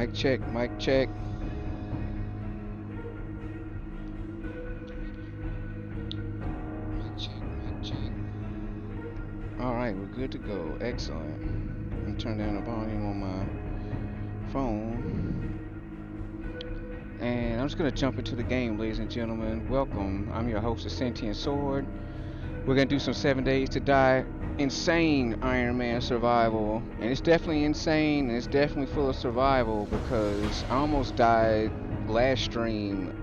Mic check, mic check. Mic check, mic check. Alright, we're good to go. Excellent. I'm turning down the volume on my phone. And I'm just going to jump into the game, ladies and gentlemen. Welcome. I'm your host, the Sentient Sword. We're going to do some 7 days to die insane Ironman survival. And it's definitely insane, and it's definitely full of survival because I almost died last stream.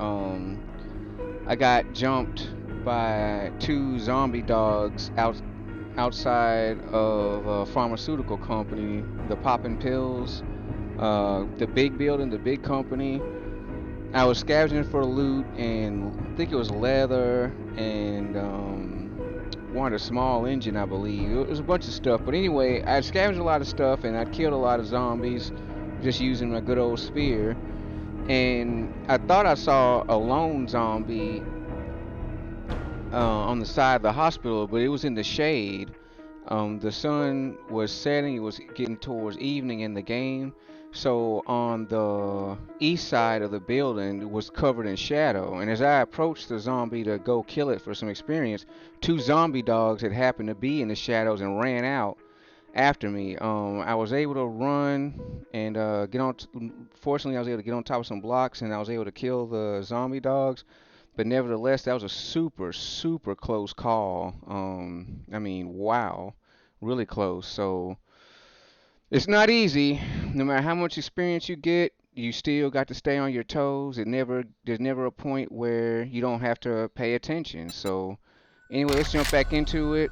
I got jumped by 2 zombie dogs outside of a pharmaceutical company, the Poppin' Pills, the big building, the big company. I was scavenging for loot, and I think it was leather and wanted a small engine, I believe. It was a bunch of stuff, but anyway, I scavenged a lot of stuff, and I killed a lot of zombies just using my good old spear. And I thought I saw a lone zombie on the side of the hospital, but it was in the shade. The sun was setting, it was getting towards evening in the game. So on the east side of the building it was covered in shadow. And as I approached the zombie to go kill it for some experience, 2 zombie dogs had happened to be in the shadows and ran out after me. I was able to run and get on. Fortunately, I was able to get on top of some blocks and I was able to kill the zombie dogs. But nevertheless, that was a super, super close call. I mean, wow, really close. So it's not easy. No matter how much experience you get, you still got to stay on your toes. There's never a point where you don't have to pay attention. So anyway, let's jump back into it.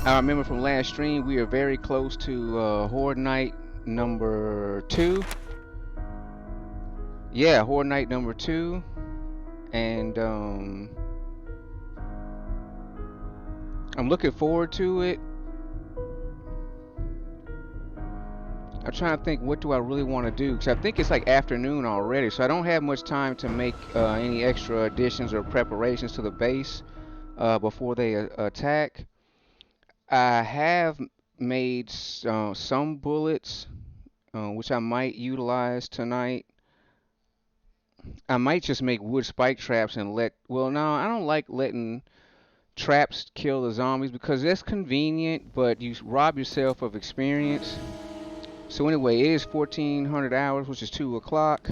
I remember from last stream, we are very close to Horde Night number 2. Yeah, Horde Night number 2. And I'm looking forward to it. I'm trying to think, what do I really want to do? Because I think it's like afternoon already, so I don't have much time to make any extra additions or preparations to the base before they attack. I have made some bullets, which I might utilize tonight. I might just make wood spike traps and well, no, I don't like letting traps kill the zombies because that's convenient, but you rob yourself of experience. So anyway, it is 1400 hours, which is 2 o'clock.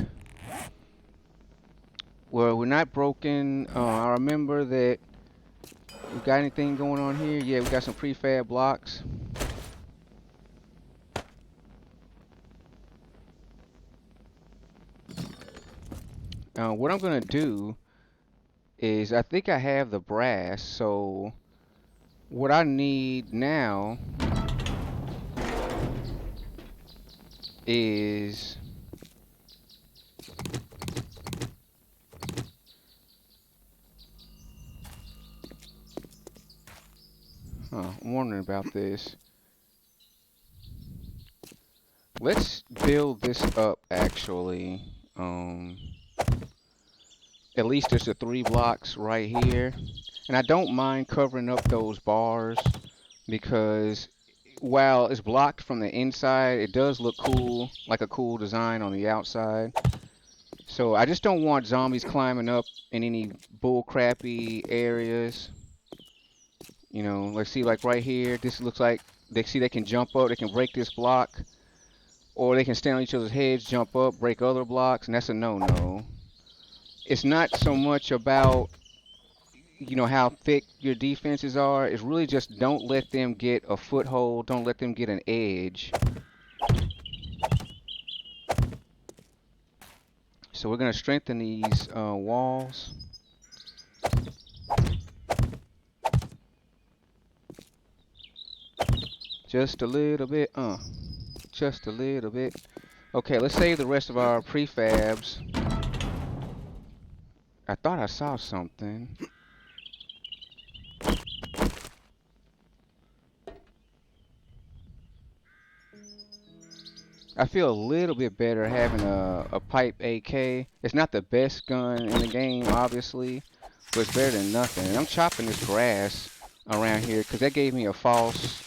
Well, we're not broken. I remember that we got anything going on here. Yeah, we got some prefab blocks. What I'm gonna do is, I think I have the brass, so what I need now is I'm wondering about this. Let's build this up actually. At least there's the 3 blocks right here. And I don't mind covering up those bars because while it's blocked from the inside, it does look cool, like a cool design on the outside. So I just don't want zombies climbing up in any bull-crappy areas. You know, let's see, like right here, this looks like, they can jump up, they can break this block. Or they can stand on each other's heads, jump up, break other blocks, and that's a no-no. It's not so much about, you know, how thick your defenses are. It's really just don't let them get a foothold, don't let them get an edge. So we're going to strengthen these walls. Just a little bit, just a little bit. Okay, let's save the rest of our prefabs. I thought I saw something. I feel a little bit better having a pipe AK. It's not the best gun in the game, obviously, but it's better than nothing. And I'm chopping this grass around here because that gave me a false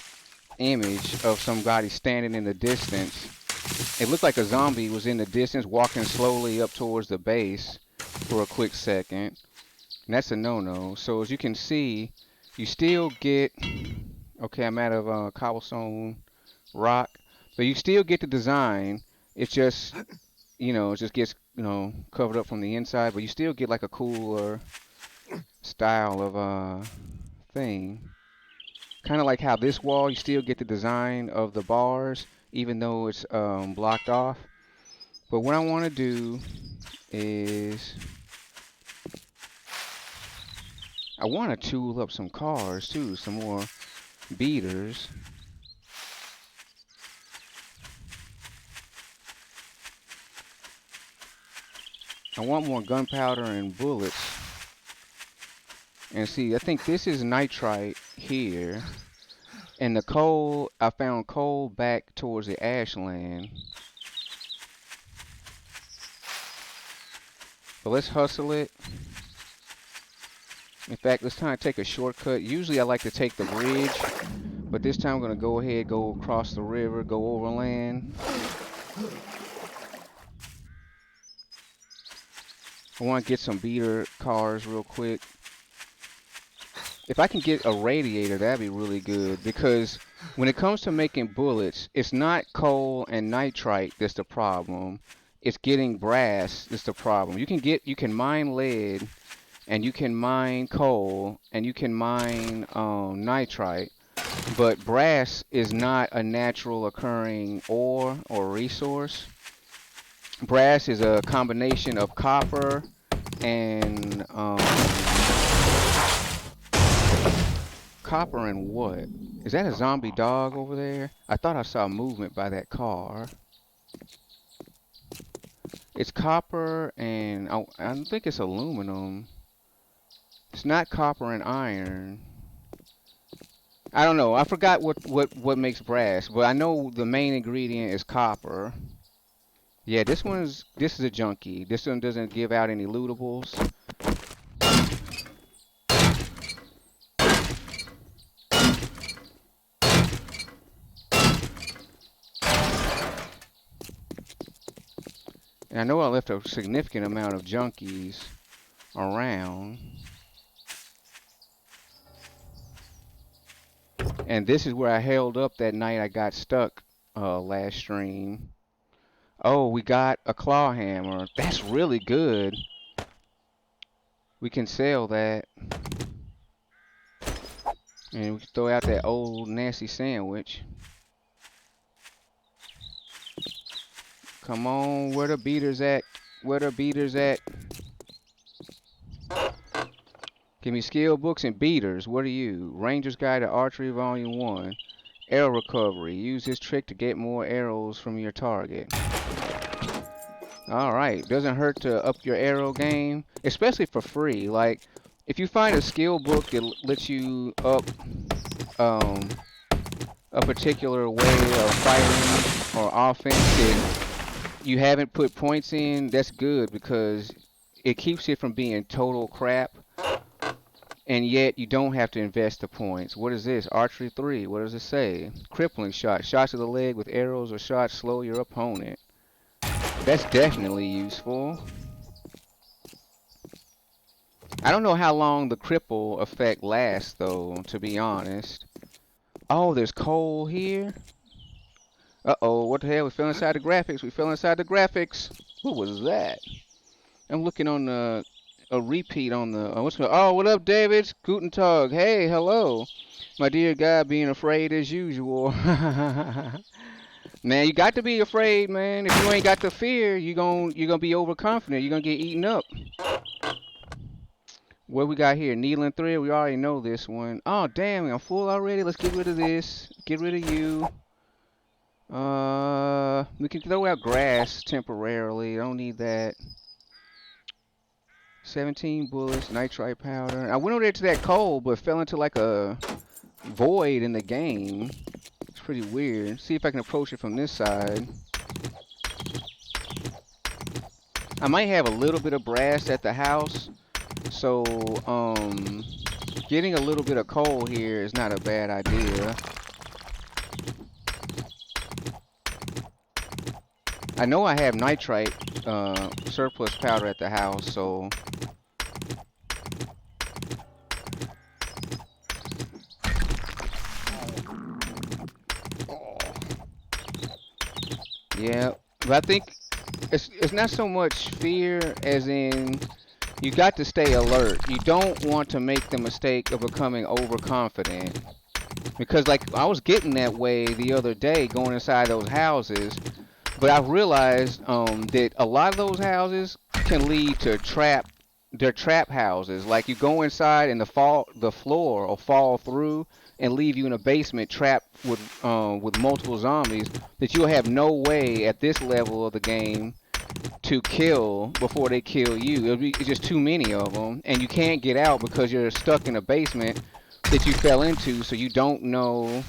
image of somebody standing in the distance. It looked like a zombie was in the distance walking slowly up towards the base for a quick second. And that's a no-no. So as you can see, you still get, okay, I'm out of cobblestone rock, but you still get the design. It's just, it just gets, covered up from the inside, but you still get like a cooler style of thing. Kind of like how this wall, you still get the design of the bars, even though it's blocked off. But what I want to do is I want to tool up some cars too, some more beaters. I want more gunpowder and bullets. And see, I think this is nitrite here. And the coal, I found coal back towards the ashland. But let's hustle it. In fact, let's kind of take a shortcut. Usually I like to take the bridge, but this time I'm going to go ahead, go across the river, go overland. I want to get some beater cars real quick. If I can get a radiator, that'd be really good, because when it comes to making bullets, it's not coal and nitrite that's the problem. It's getting brass that's the problem. You can mine lead, and you can mine coal, and you can mine nitrite, but brass is not a natural occurring ore or resource. Brass is a combination of copper and copper and what? Is that a zombie dog over there? I thought I saw movement by that car. It's copper and I think it's aluminum. It's not copper and iron. I don't know. I forgot what makes brass, but I know the main ingredient is copper. Yeah, this is a junkie. This one doesn't give out any lootables. And I know I left a significant amount of junkies around. And this is where I held up that night I got stuck last stream. Oh, we got a claw hammer. That's really good. We can sell that. And we can throw out that old nasty sandwich. Come on, where the beaters at? Where the beaters at? Give me skill books and beaters. What are you? Ranger's Guide to Archery Volume 1. Arrow recovery. Use this trick to get more arrows from your target. Alright, doesn't hurt to up your arrow game, especially for free. Like, if you find a skill book that lets you up a particular way of fighting or offense that you haven't put points in, that's good, because it keeps it from being total crap, and yet you don't have to invest the points. What is this? Archery 3. What does it say? Crippling shot. Shots to the leg with arrows or shots slow your opponent. That's definitely useful. I don't know how long the cripple effect lasts, though, to be honest. Oh, there's coal here. Uh-oh, what the hell? We fell inside the graphics. We fell inside the graphics. What was that? I'm looking on a repeat on the... oh, what up, David? Guten Tag. Hey, hello. My dear guy, being afraid as usual. Man, you got to be afraid, man. If you ain't got the fear, you're gonna be overconfident. You're gonna get eaten up. What we got here? Needling thread. We already know this one. Oh, damn, I'm full already. Let's get rid of this. Get rid of you. We can throw out grass temporarily. I don't need that. 17 bullets, nitrite powder. I went over there to that coal, but fell into like a void in the game. It's pretty weird. See if I can approach it from this side. I might have a little bit of brass at the house, so getting a little bit of coal here is not a bad idea. I know I have nitrite surplus powder at the house, so yeah. But I think it's not so much fear as in you got to stay alert. You don't want to make the mistake of becoming overconfident. Because like I was getting that way the other day going inside those houses, but I realized that a lot of those houses can lead to they're trap houses. Like you go inside and the floor will fall through and leave you in a basement trapped with multiple zombies that you'll have no way at this level of the game to kill before they kill you. It's just too many of them, and you can't get out because you're stuck in a basement that you fell into, so you don't know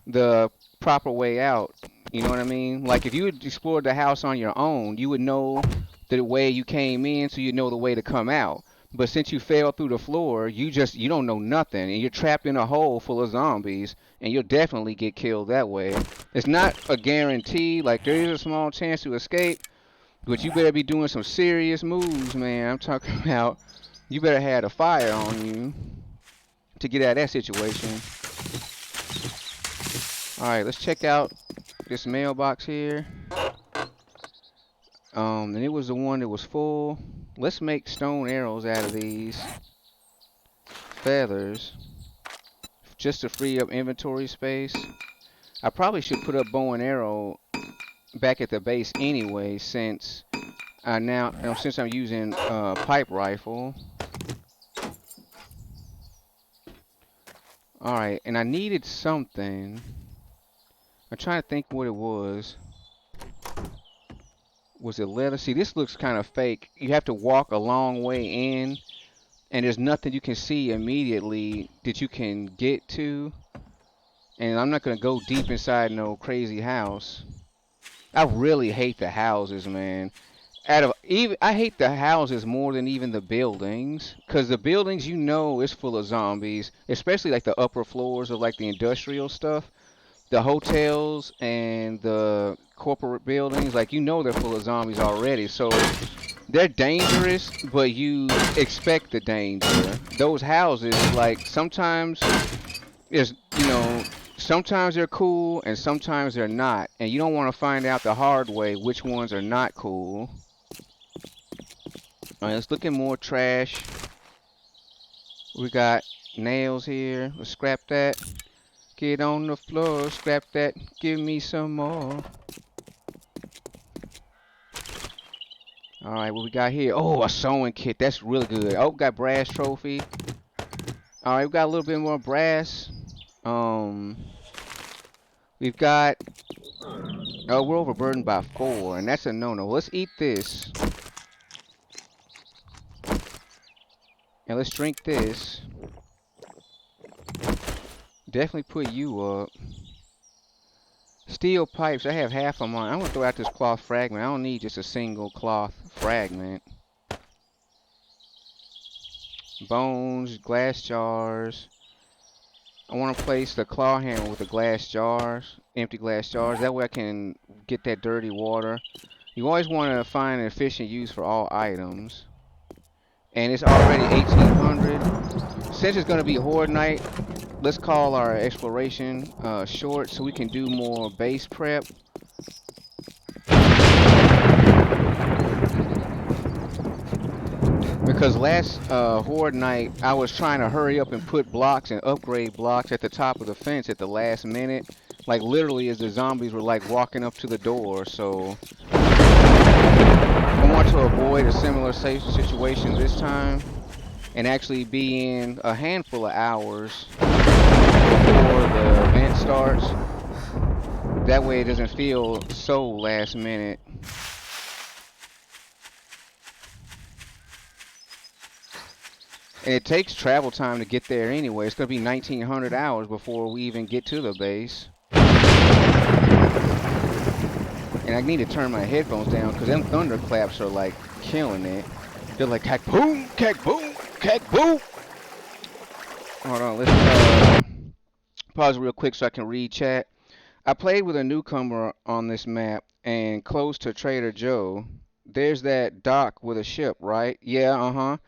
the proper way out. You know what I mean? Like if you had explored the house on your own, you would know the way you came in, so you know the way to come out. But since you fell through the floor, you don't know nothing, and you're trapped in a hole full of zombies, and you'll definitely get killed that way. It's not a guarantee. Like there is a small chance to escape, but you better be doing some serious moves, man. I'm talking about you better have a fire on you to get out of that situation. All right, let's check out this mailbox here. And it was the one that was full. Let's make stone arrows out of these feathers just to free up inventory space. I probably should put up bow and arrow back at the base anyway, since since I'm using pipe rifle. All right, and I needed something. I'm trying to think what it was. Was it leather? See, this looks kind of fake. You have to walk a long way in, and there's nothing you can see immediately that you can get to. And I'm not gonna go deep inside no crazy house. I really hate the houses, man. I hate the houses more than even the buildings, cause the buildings you know is full of zombies, especially like the upper floors of like the industrial stuff. The hotels and the corporate buildings, like you know they're full of zombies already, so they're dangerous, but you expect the danger. Those houses, like sometimes is sometimes they're cool and sometimes they're not, and you don't want to find out the hard way which ones are not cool. All right, let's look at more trash. We got nails here. Let's scrap that. Get on the floor, scrap that, give me some more. Alright, what we got here? Oh, a sewing kit. That's really good. Oh, we got brass trophy. Alright, we got a little bit more brass. Um, we've got... Oh, we're overburdened by 4, and that's a no-no. Let's eat this. And let's drink this. Definitely put you up. Steel pipes, I have half of mine. I'm gonna throw out this cloth fragment. I don't need just a single cloth fragment. Bones, glass jars. I want to place the claw hammer with the glass jars, empty glass jars. That way I can get that dirty water. You always want to find an efficient use for all items. And it's already 1800. Since it's going to be Horde Night, let's call our exploration short so we can do more base prep. Because last Horde Night, I was trying to hurry up and put blocks and upgrade blocks at the top of the fence at the last minute. Like literally as the zombies were like walking up to the door, so I want to avoid a similar safe situation this time and actually be in a handful of hours before the event starts. That way it doesn't feel so last minute. And it takes travel time to get there anyway. It's going to be 1900 hours before we even get to the base. And I need to turn my headphones down because them thunderclaps are like killing it. They're like cack boom, cack boom, cack boom. Hold on, let's pause real quick so I can read chat. I played with a newcomer on this map and close to Trader Joe, there's that dock with a ship, right? Yeah, uh-huh.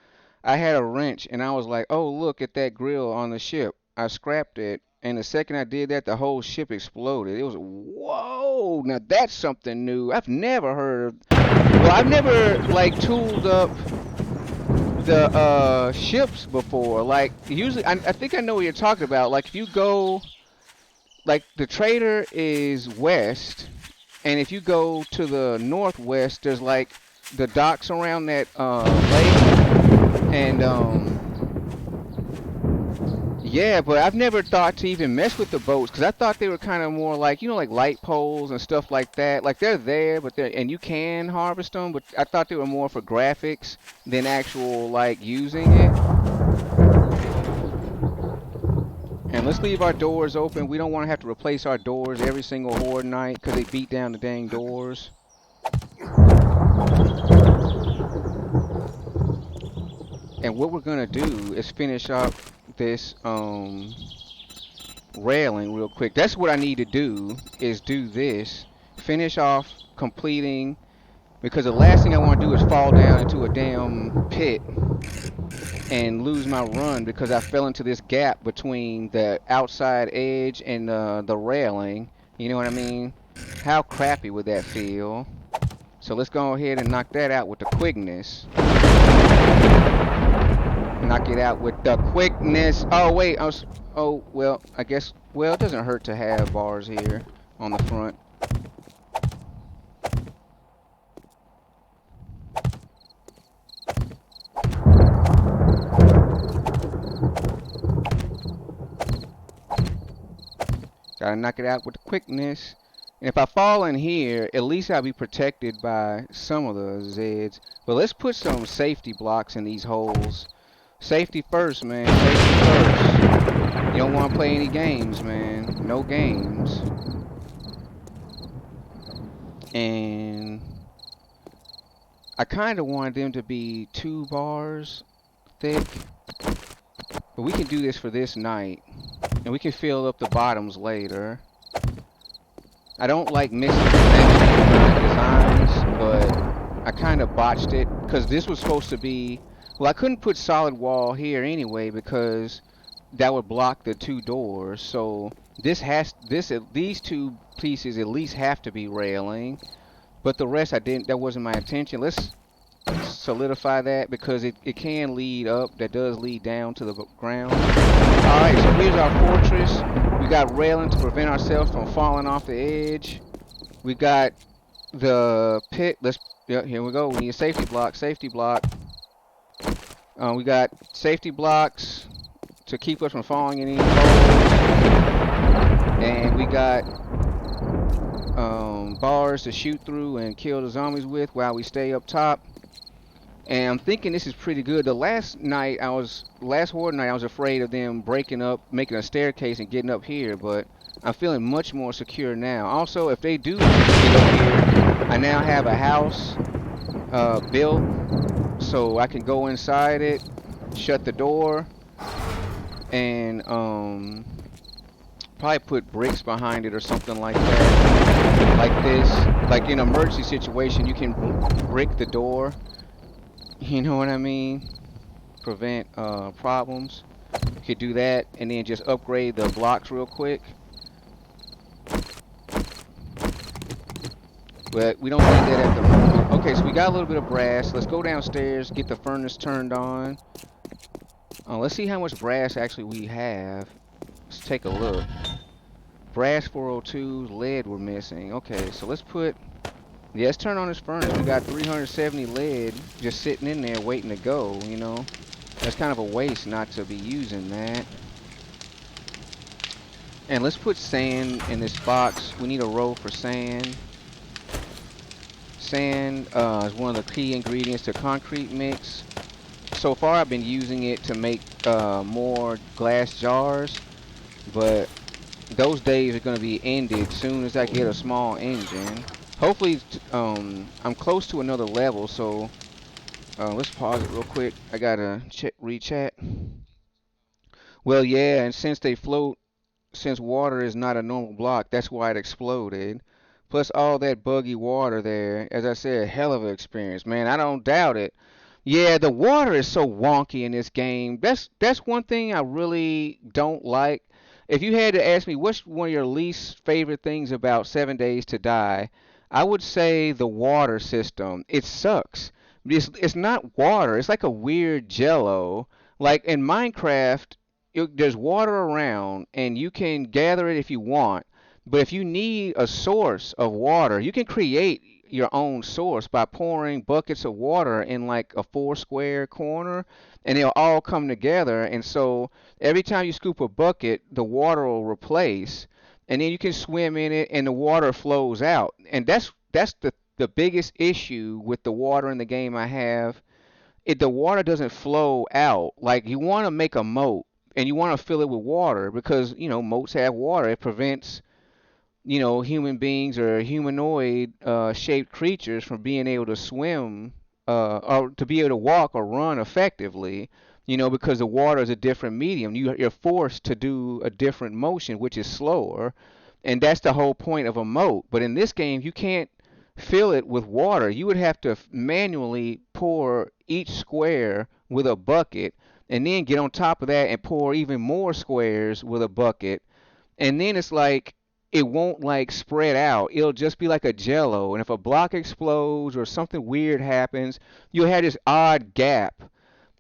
I had a wrench and I was like, oh, look at that grill on the ship. I scrapped it, and the second I did that, the whole ship exploded. It was, whoa, now that's something new. I've never heard of, well, I've never like tooled up the ships before. Like usually, I think I know what you're talking about. Like if you go, like the trader is west, and if you go to the northwest, there's like the docks around that lake, and yeah, but I've never thought to even mess with the boats because I thought they were kind of more like, like light poles and stuff like that. Like they're there, but they're, and you can harvest them, but I thought they were more for graphics than actual like using it. And let's leave our doors open. We don't want to have to replace our doors every single horde night because they beat down the dang doors. And what we're gonna do is finish up this railing real quick. That's what I need to do is do this. Finish off completing because the last thing I want to do is fall down into a damn pit and lose my run because I fell into this gap between the outside edge and the railing. You know what I mean? How crappy would that feel? So let's go ahead and knock that out with the quickness. Knock it out with the quickness. Oh wait, oh well, I guess, well, it doesn't hurt to have bars here on the front. Gotta knock it out with the quickness. And if I fall in here, at least I'll be protected by some of the Zeds. But let's put some safety blocks in these holes. Safety first, man. Safety first. You don't want to play any games, man. No games. And I kind of wanted them to be 2 bars thick. But we can do this for this night. And we can fill up the bottoms later. I don't like mixing my designs, but I kind of botched it because this was supposed to be, well, I couldn't put solid wall here anyway because that would block the 2 doors. So these 2 pieces at least have to be railing, but the rest I didn't. That wasn't my intention. Let's solidify that because it can lead up. That does lead down to the ground. All right, so here's our fortress. We got railing to prevent ourselves from falling off the edge. We got the pit. Yeah, here we go. We need a safety block. Safety block. We got safety blocks to keep us from falling in any holes. And we got bars to shoot through and kill the zombies with while we stay up top. And I'm thinking this is pretty good. The last horde night, I was afraid of them breaking up, making a staircase and getting up here, but I'm feeling much more secure now. Also, if they do get up here, I now have a house built, so I can go inside it, shut the door, and probably put bricks behind it or something like that. Like this. Like in an emergency situation, you can brick the door. You know what I mean? Prevent problems. You could do that and then just upgrade the blocks real quick. But we don't need that at the moment. Okay, so we got a little bit of brass. Let's go downstairs, get the furnace turned on. Let's see how much brass actually we have. Let's take a look. Brass 402, lead we're missing. Okay, so let's put... Yeah, let's turn on this furnace. We got 370 lead just sitting in there waiting to go, you know. That's kind of a waste not to be using that. And let's put sand in this box. We need a row for sand. Sand is one of the key ingredients to concrete mix. So far I've been using it to make more glass jars, but those days are going to be ended soon as I get a small engine. Hopefully, I'm close to another level, so let's pause it real quick. I gotta re-chat. Well, yeah, and since water is not a normal block, that's why it exploded. plus all that buggy water there. As I said, hell of an experience, man. I don't doubt it. Yeah, the water is so wonky in this game. That's one thing I really don't like. If you had to ask me what's one of your least favorite things about 7 Days to Die, I would say the water system. It sucks. It's not water. It's like a weird jello. Like in Minecraft, there's water around and you can gather it if you want. But if you need a source of water, you can create your own source by pouring buckets of water in like a four square corner and they'll all come together. And so every time you scoop a bucket, the water will replace and then you can swim in it and the water flows out. And that's the biggest issue with the water in the game I have. The water doesn't flow out. Like you want to make a moat and you want to fill it with water because, moats have water. It prevents human beings or humanoid shaped creatures from being able to swim or to be able to walk or run effectively, because the water is a different medium. You're forced to do a different motion, which is slower, and that's the whole point of a moat. But in this game, you can't fill it with water. You would have to manually pour each square with a bucket, and then get on top of that and pour even more squares with a bucket, and then it's like it won't like spread out. It'll just be like a jello. And if a block explodes or something weird happens, you'll have this odd gap.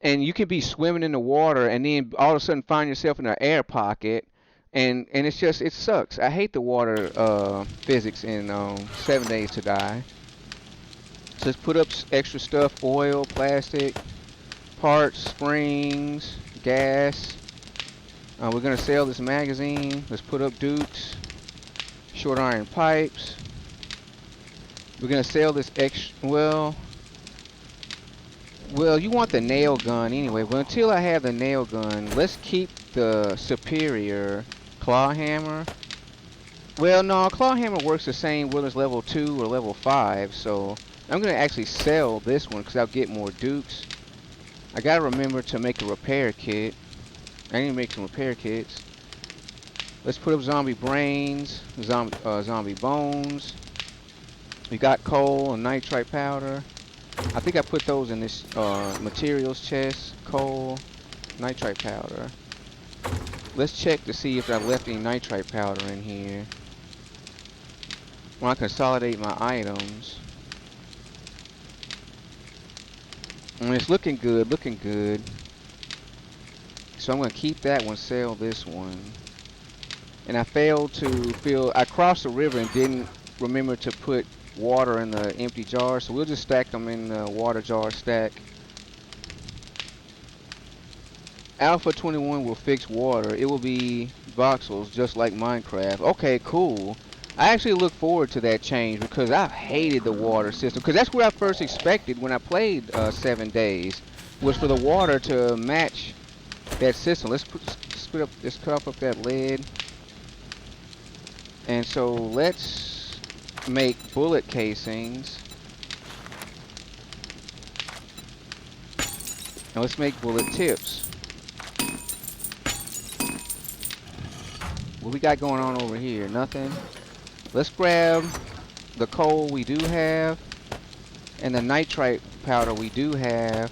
And you can be swimming in the water and then all of a sudden find yourself in an air pocket. And it's just, it sucks. I hate the water physics in 7 Days to Die. Just put up extra stuff, oil, plastic, parts, springs, gas. We're going to sell this magazine. Let's put up dukes. Short iron pipes. We're gonna sell this extra. Well, you want the nail gun anyway. But until I have the nail gun, let's keep the superior claw hammer. Well, no, claw hammer works the same whether it's level 2 or level 5. So I'm gonna actually sell this one because I'll get more dukes. I gotta remember to make a repair kit. I need to make some repair kits. Let's put up zombie brains, zombie bones. We got coal and nitrite powder. I think I put those in this materials chest. Coal, nitrite powder. Let's check to see if I left any nitrite powder in here. When I consolidate my items. And it's looking good, looking good. So I'm going to keep that one, sell this one. And I failed to fill, I crossed the river and didn't remember to put water in the empty jar, so we'll just stack them in the water jar stack. Alpha 21 will fix water. It will be voxels just like Minecraft. Okay, cool. I actually look forward to that change because I hated the water system, because that's what I first expected when I played 7 Days, was for the water to match that system. Let's cut up that lid. And so let's make bullet casings. And let's make bullet tips. What we got going on over here? Nothing. Let's grab the coal we do have and the nitrite powder we do have.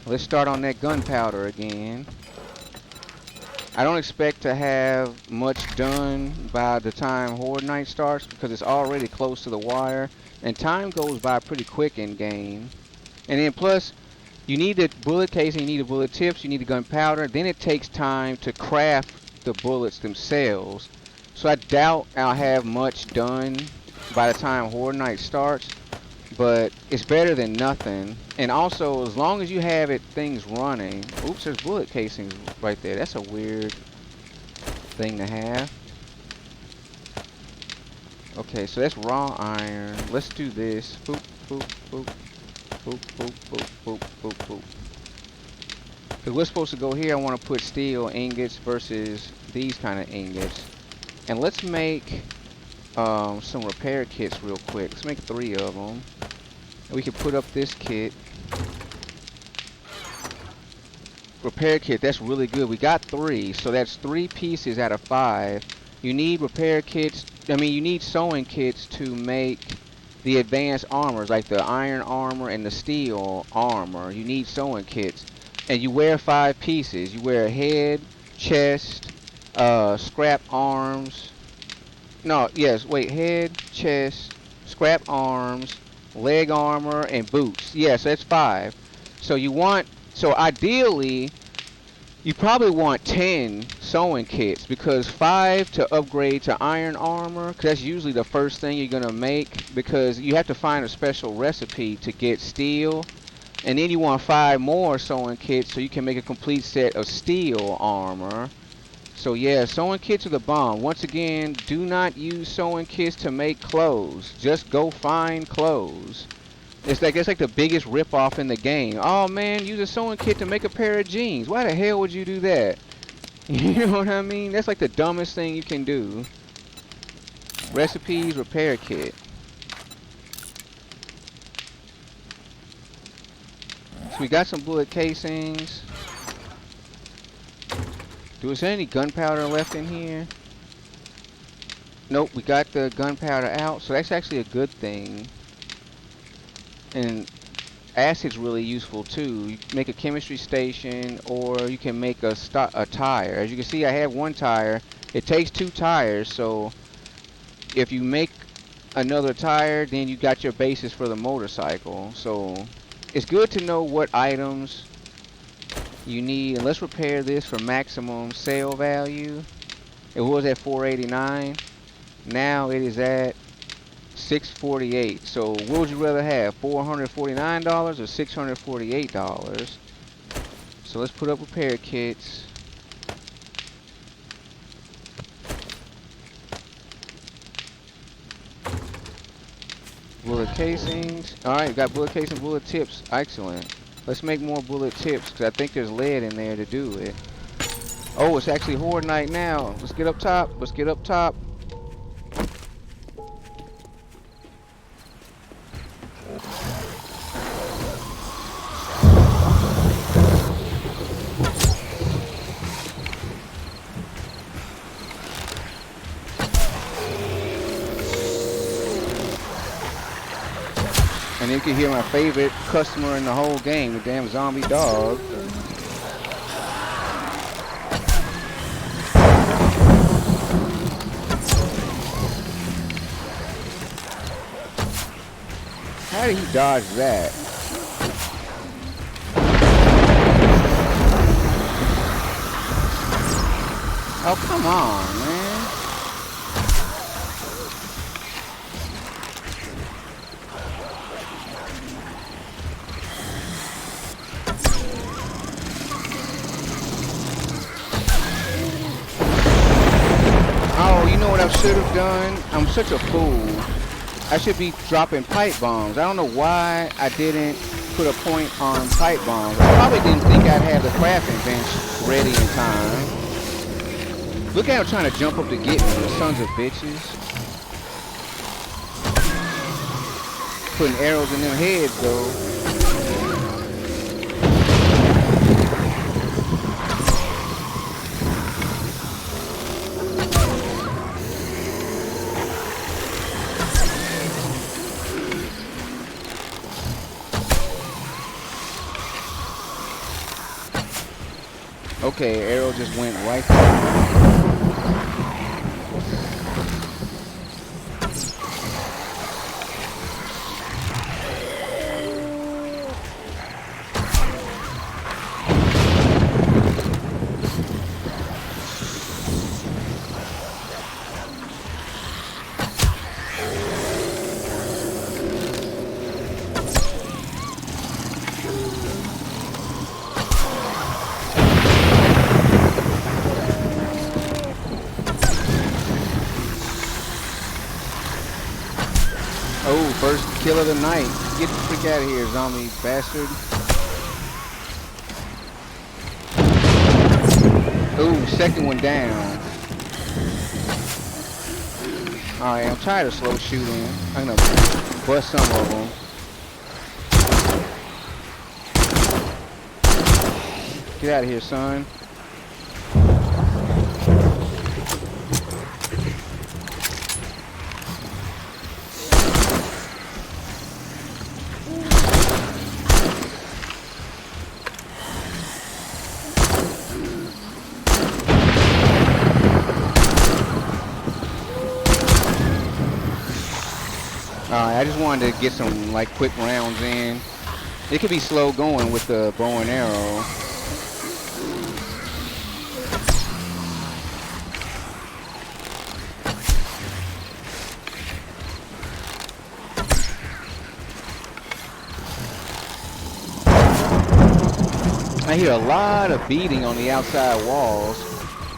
Let's start on that gunpowder again. I don't expect to have much done by the time Horde Night starts because it's already close to the wire and time goes by pretty quick in game. And then plus, you need the bullet casing, you need the bullet tips, you need the gunpowder. Then it takes time to craft the bullets themselves. So I doubt I'll have much done by the time Horde Night starts, but it's better than nothing. And also, as long as you have things running. Oops, there's bullet casings right there. That's a weird thing to have. Okay, so that's raw iron. Let's do this. Boop, boop, boop, boop, boop, boop, boop, boop, boop. Because we're supposed to go here, I want to put steel ingots versus these kind of ingots. And let's make some repair kits real quick. Let's make 3 of them. And we can put up this kit. Repair kit, that's really good. We got 3, so that's 3 pieces out of 5. You need repair kits. I mean, you need sewing kits to make the advanced armors, like the iron armor and the steel armor. You need sewing kits. And you wear 5 pieces. You wear head, chest, scrap arms. No, yes, wait, head, chest, scrap arms, leg armor, and boots. Yes, that's 5. So you want, so ideally, you probably want 10 sewing kits because 5 to upgrade to iron armor, 'cause that's usually the first thing you're gonna make because you have to find a special recipe to get steel. And then you want 5 more sewing kits so you can make a complete set of steel armor. So yeah, sewing kits are the bomb. Once again, do not use sewing kits to make clothes. Just go find clothes. It's like the biggest ripoff in the game. Oh man, use a sewing kit to make a pair of jeans. Why the hell would you do that? You know what I mean? That's like the dumbest thing you can do. Recipes, repair kit. So we got some bullet casings. Is there any gunpowder left in here? Nope, we got the gunpowder out, so that's actually a good thing. And acid's really useful too. You can make a chemistry station, or you can make a tire. As you can see, I have 1 tire. It takes 2 tires, so if you make another tire, then you got your basis for the motorcycle. So it's good to know what items you need. And let's repair this for maximum sale value. It was at $489. Now it is at $648. So what would you rather have, $449 or $648? So let's put up repair kits. Bullet casings. Alright, got bullet casing, bullet tips. Excellent. Let's make more bullet tips because I think there's lead in there to do it. Oh, it's actually horde night now. Let's get up top. Let's get up top. And you can hear my favorite customer in the whole game, the damn zombie dog. How did he dodge that? Oh, come on, man. Oh, you know what I should have done? I'm such a fool. I should be dropping pipe bombs. I don't know why I didn't put a point on pipe bombs. I probably didn't think I'd have the crafting bench ready in time. Look at him trying to jump up to get me, the sons of bitches. Putting arrows in them heads though. Okay, arrow just went right there. Oh, first kill of the night. Get the freak out of here, zombie bastard. Oh, second one down. Alright, I'm tired of slow shooting. I'm gonna bust some of them. Get out of here, son. I just wanted to get some like quick rounds in. It could be slow going with the bow and arrow. I hear a lot of beating on the outside walls,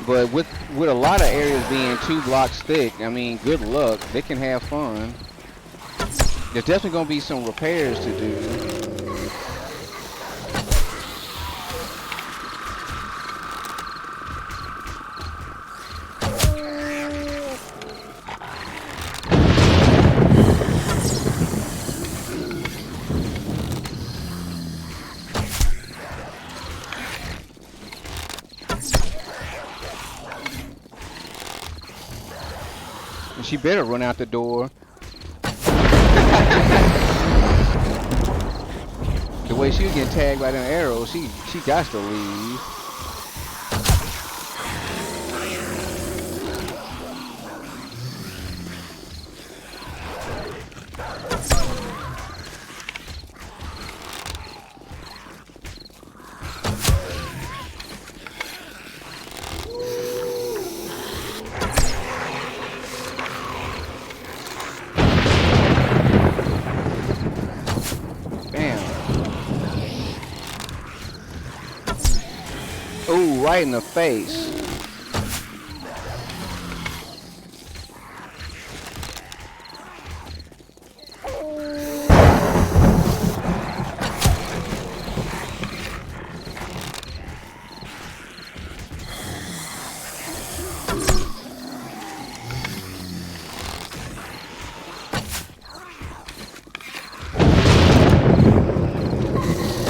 but with a lot of areas being 2 blocks thick, I mean, good luck. They can have fun. There's definitely gonna be some repairs to do. And she better run out the door. The way she was getting tagged by them arrows, she got to leave. Ooh, right in the face.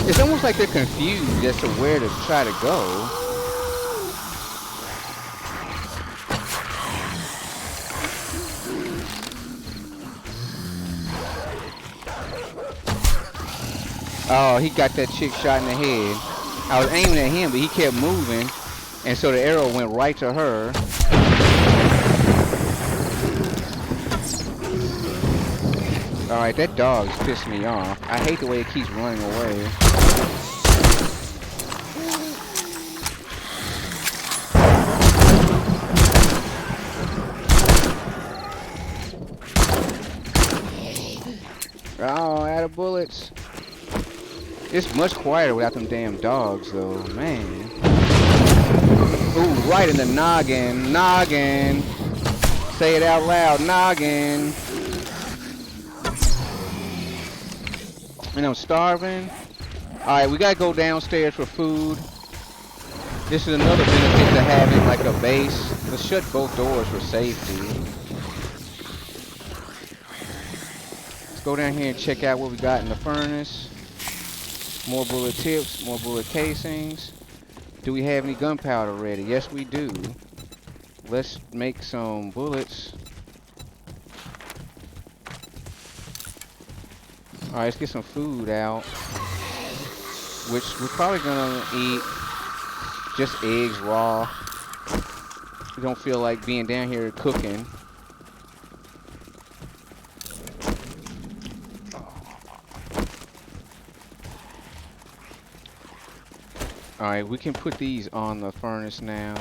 It's almost like they're confused as to where to try to go. Oh, he got that chick shot in the head. I was aiming at him, but he kept moving, and so the arrow went right to her. Alright, that dog's pissed me off. I hate the way it keeps running away. Oh, out of bullets. It's much quieter without them damn dogs, though. Man. Ooh, right in the noggin. Noggin. Say it out loud. Noggin. And I'm starving. Alright, we gotta go downstairs for food. This is another benefit to having like a base. Let's shut both doors for safety. Let's go down here and check out what we got in the furnace. More bullet tips, more bullet casings. Do we have any gunpowder ready? Yes, we do. Let's make some bullets. Alright, let's get some food out. Which we're probably gonna eat just eggs raw. We don't feel like being down here cooking. Alright, we can put these on the furnace now.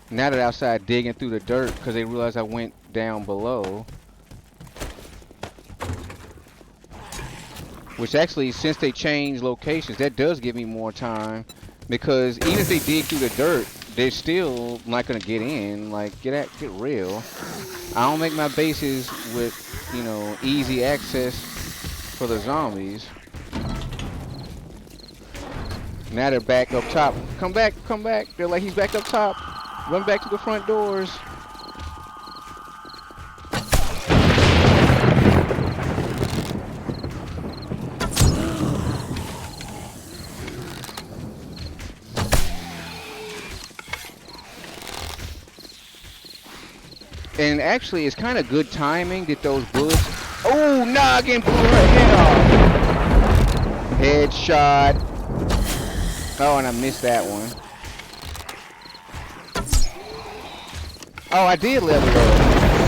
Now that outside digging through the dirt because they realized I went down below. Which actually, since they changed locations, that does give me more time. Because even if they dig through the dirt, they're still not gonna get in. Like, get real. I don't make my bases with, you know, easy access for the zombies. Now they're back up top. Come back, come back. They're like, he's back up top. Run back to the front doors. And actually, it's kind of good timing that those bullets... Oh, noggin! Blew her head off! Headshot. Oh, and I missed that one. Oh, I did level up.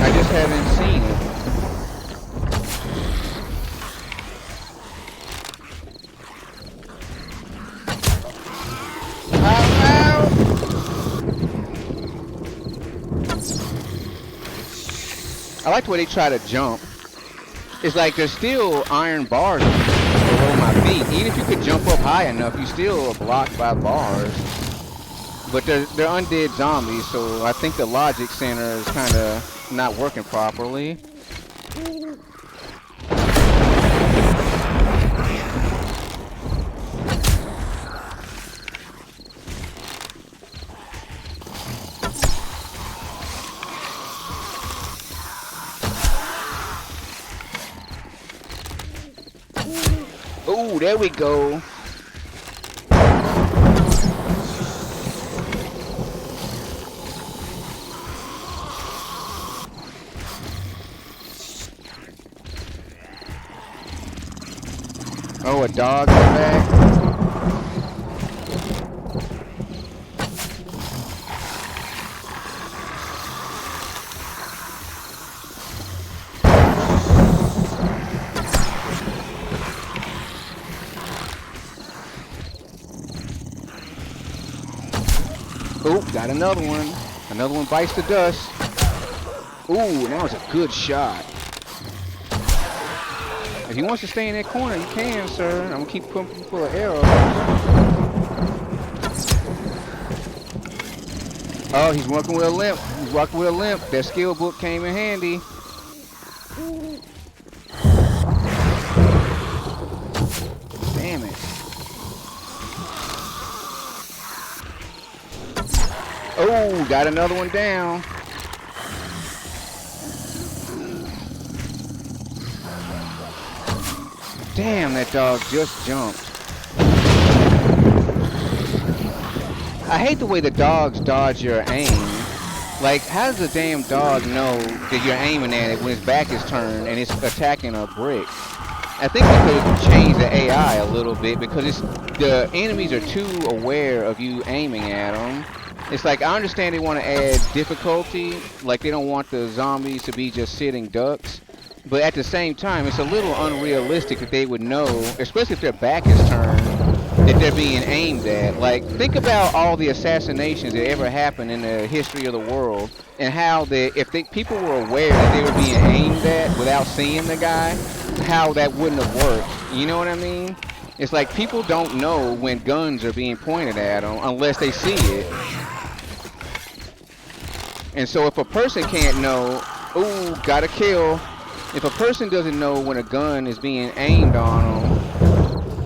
I just haven't seen it. I like the way they try to jump. It's like there's still iron bars below my feet. Even if you could jump up high enough, you still are blocked by bars. But they're undead zombies, so I think the logic center is kind of not working properly. Ooh, there we go. Oh, a dog in the back. Ooh, got another one. Another one bites the dust. Ooh, that was a good shot. If he wants to stay in that corner, you can, sir. I'm gonna keep pumping you full of arrows. Oh, he's working with a limp. He's working with a limp. That skill book came in handy. Damn it. Oh, got another one down. Damn, that dog just jumped. I hate the way the dogs dodge your aim. Like, how does a damn dog know that you're aiming at it when its back is turned and it's attacking a brick? I think we could change the AI a little bit because the enemies are too aware of you aiming at them. It's like, I understand they want to add difficulty, like they don't want the zombies to be just sitting ducks. But at the same time, it's a little unrealistic that they would know, especially if their back is turned, that they're being aimed at. Like, think about all the assassinations that ever happened in the history of the world, and how if people were aware that they were being aimed at without seeing the guy, how that wouldn't have worked. You know what I mean? It's like people don't know when guns are being pointed at them unless they see it. And so if a person can't know, ooh, got a kill. If a person doesn't know when a gun is being aimed on them,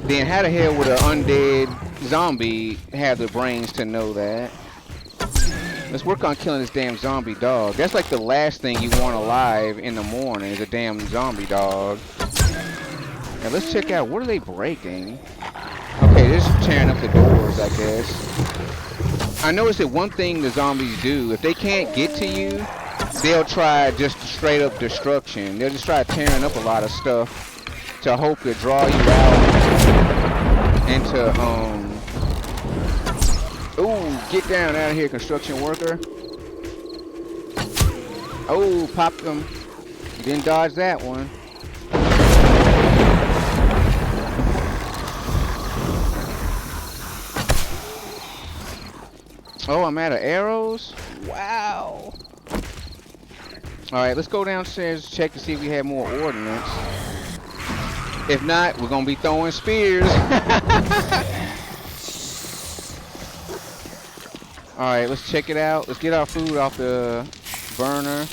then how the hell would an undead zombie have the brains to know that? Let's work on killing this damn zombie dog. That's like the last thing you want alive in the morning is a damn zombie dog. Now let's check out, what are they breaking? Okay, they're just tearing up the doors, I guess. I noticed that one thing the zombies do, if they can't get to you, they'll try just straight up destruction. They'll just try tearing up a lot of stuff to hope to draw you out into, ooh, get down out of here, construction worker. Oh, popped them. You didn't dodge that one. Oh, I'm out of arrows? Wow. Alright, let's go downstairs, check to see if we have more ordnance. If not, we're gonna be throwing spears. Alright, let's check it out. Let's get our food off the burner.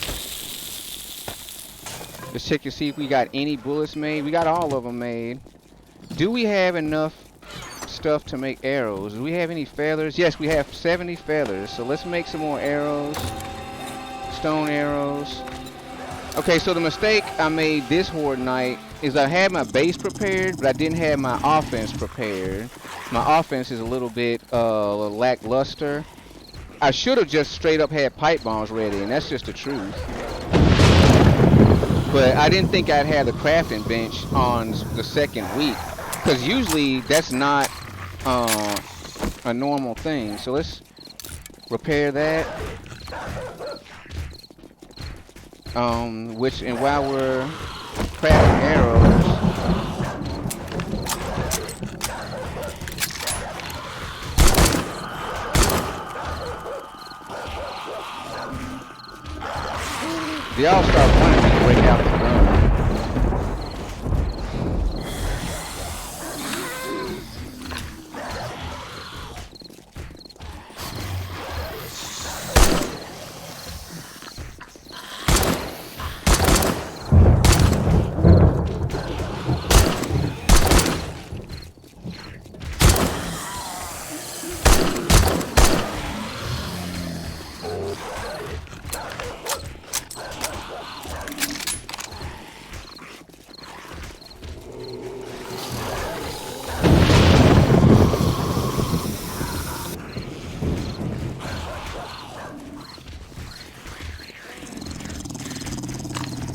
Let's check to see if we got any bullets made. We got all of them made. Do we have enough stuff to make arrows? Do we have any feathers? Yes, we have 70 feathers. So let's make some more arrows. Stone arrows. Okay, so the mistake I made this horde night is I had my base prepared, but I didn't have my offense prepared. My offense is a little bit lackluster. I should have just straight up had pipe bombs ready, and that's just the truth. But I didn't think I'd have the crafting bench on the second week, because usually that's not a normal thing. So let's repair that. And while we're crafting arrows, they all start running break out the gun.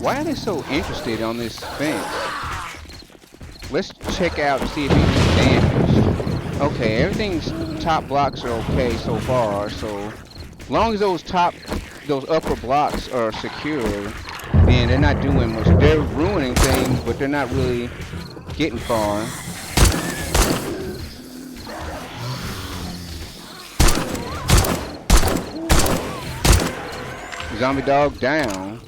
Why are they so interested on this fence? Let's check out and see if anything's damaged. Okay, everything's top blocks are okay so far. So, as long as those upper blocks are secured, then they're not doing much. They're ruining things, but they're not really getting far. Zombie dog down.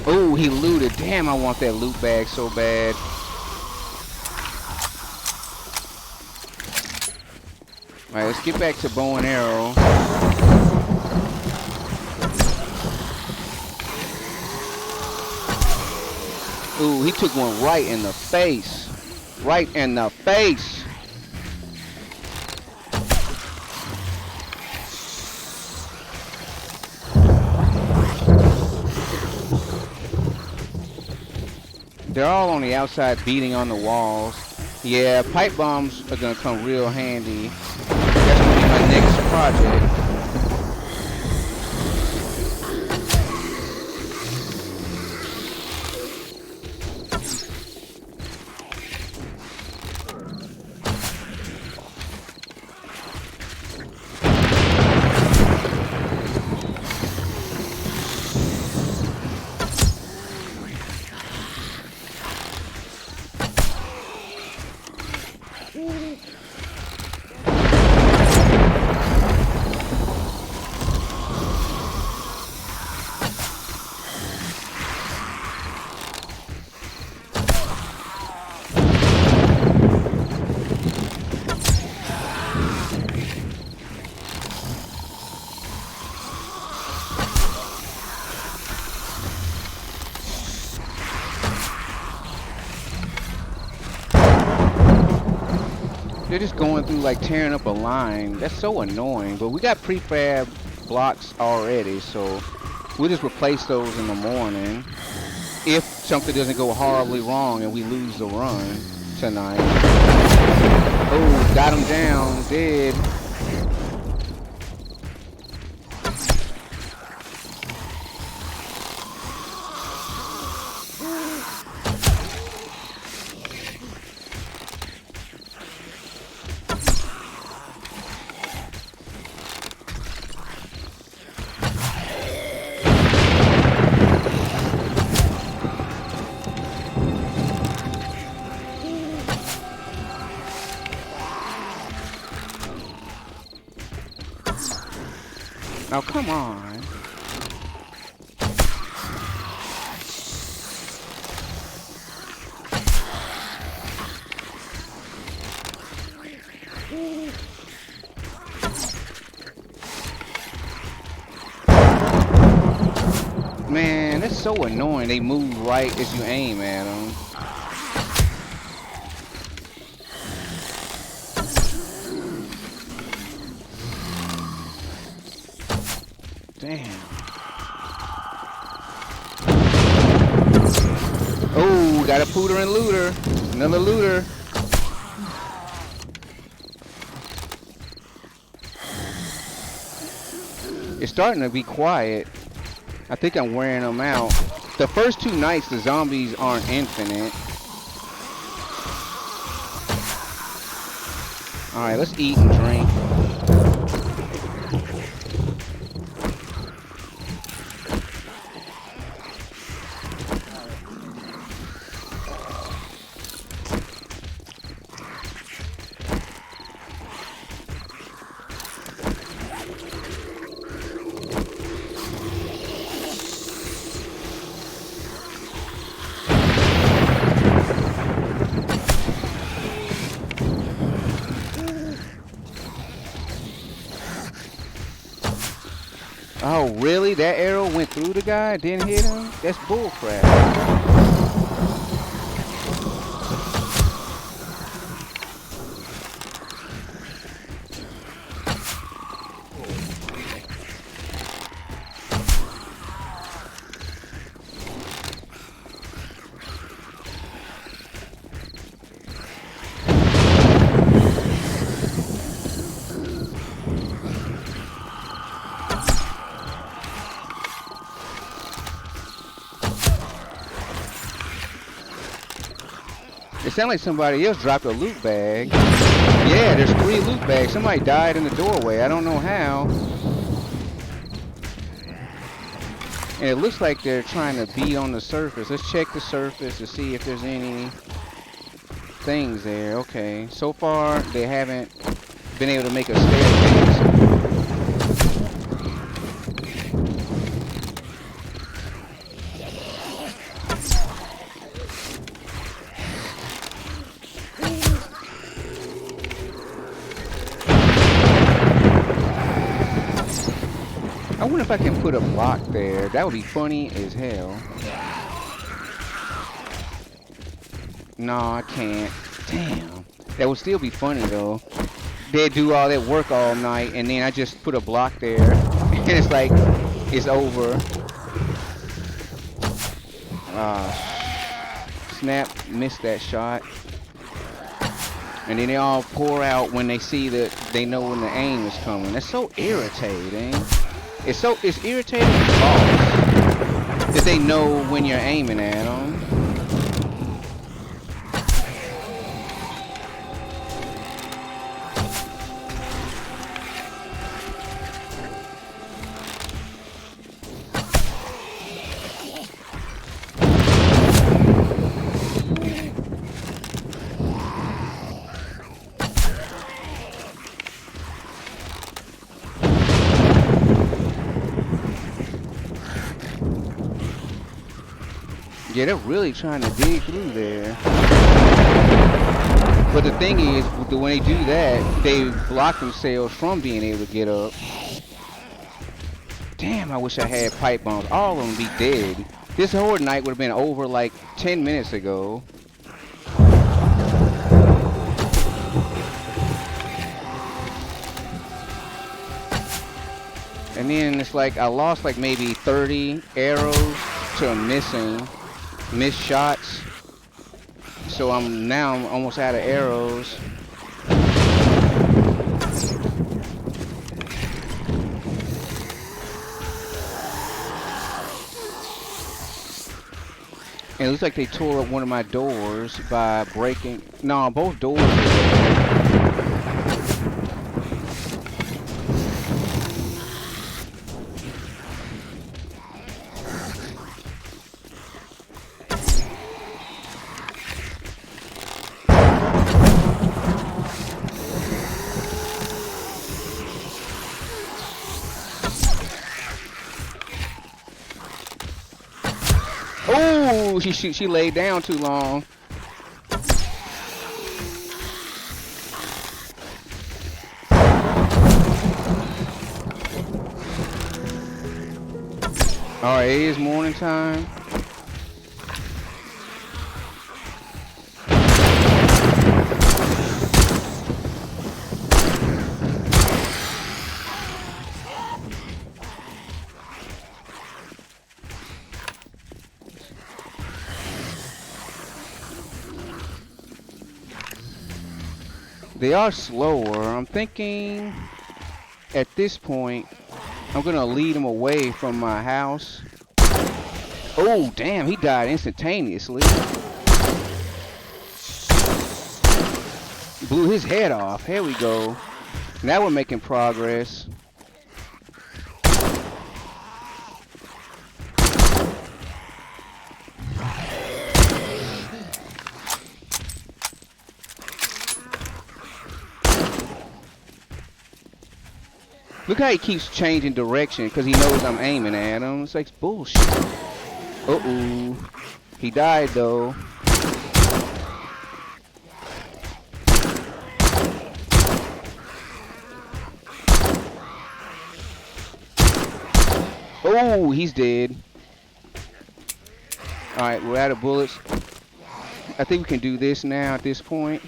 Oh, he looted. Damn, I want that loot bag so bad. Alright, let's get back to bow and arrow. Ooh, he took one right in the face. Right in the face. They're all on the outside beating on the walls. Yeah, pipe bombs are gonna come real handy. That's gonna be my next project. They're just going through like tearing up a line. That's so annoying. But we got prefab blocks already, so we'll just replace those in the morning. If something doesn't go horribly wrong and we lose the run tonight. Oh, got him down, dead. Now come on. Man, that's so annoying. They move right as you aim at them. Damn. Oh, got a pooter and looter. Another looter. It's starting to be quiet. I think I'm wearing them out. The first two nights, the zombies aren't infinite. Alright, let's eat and drink. Oh, really? That arrow went through the guy, didn't hit him? That's bullcrap. It sounded like somebody else dropped a loot bag. Yeah, there's 3 loot bags. Somebody died in the doorway. I don't know how. And it looks like they're trying to beat on the surface. Let's check the surface to see if there's any things there. Okay. So far, they haven't been able to make a staircase. I wonder if I can put a block there. That would be funny as hell. No, I can't. Damn. That would still be funny though. They'd do all that work all night and then I just put a block there. And it's like, it's over. Snap, missed that shot. And then they all pour out when they see that they know when the aim is coming. That's so irritating. It's irritating and false that they know when you're aiming at them. Yeah, they're really trying to dig through there. But the thing is, when they do that, they block themselves from being able to get up. Damn, I wish I had pipe bombs. All of them be dead. This whole night would have been over like 10 minutes ago. And then it's like I lost like maybe 30 arrows to missed shots. So I'm almost out of arrows. And it looks like they tore up one of my doors by breaking. No, both doors are there. Oh, she laid down too long. All right, it is morning time. They are slower. I'm thinking at this point, I'm gonna lead him away from my house. Oh, damn, he died instantaneously. Blew his head off. Here we go. Now we're making progress. Look how he keeps changing direction because he knows I'm aiming at him. It's like bullshit. Uh-oh. He died though. Oh, he's dead. All right, we're out of bullets. I think we can do this now at this point.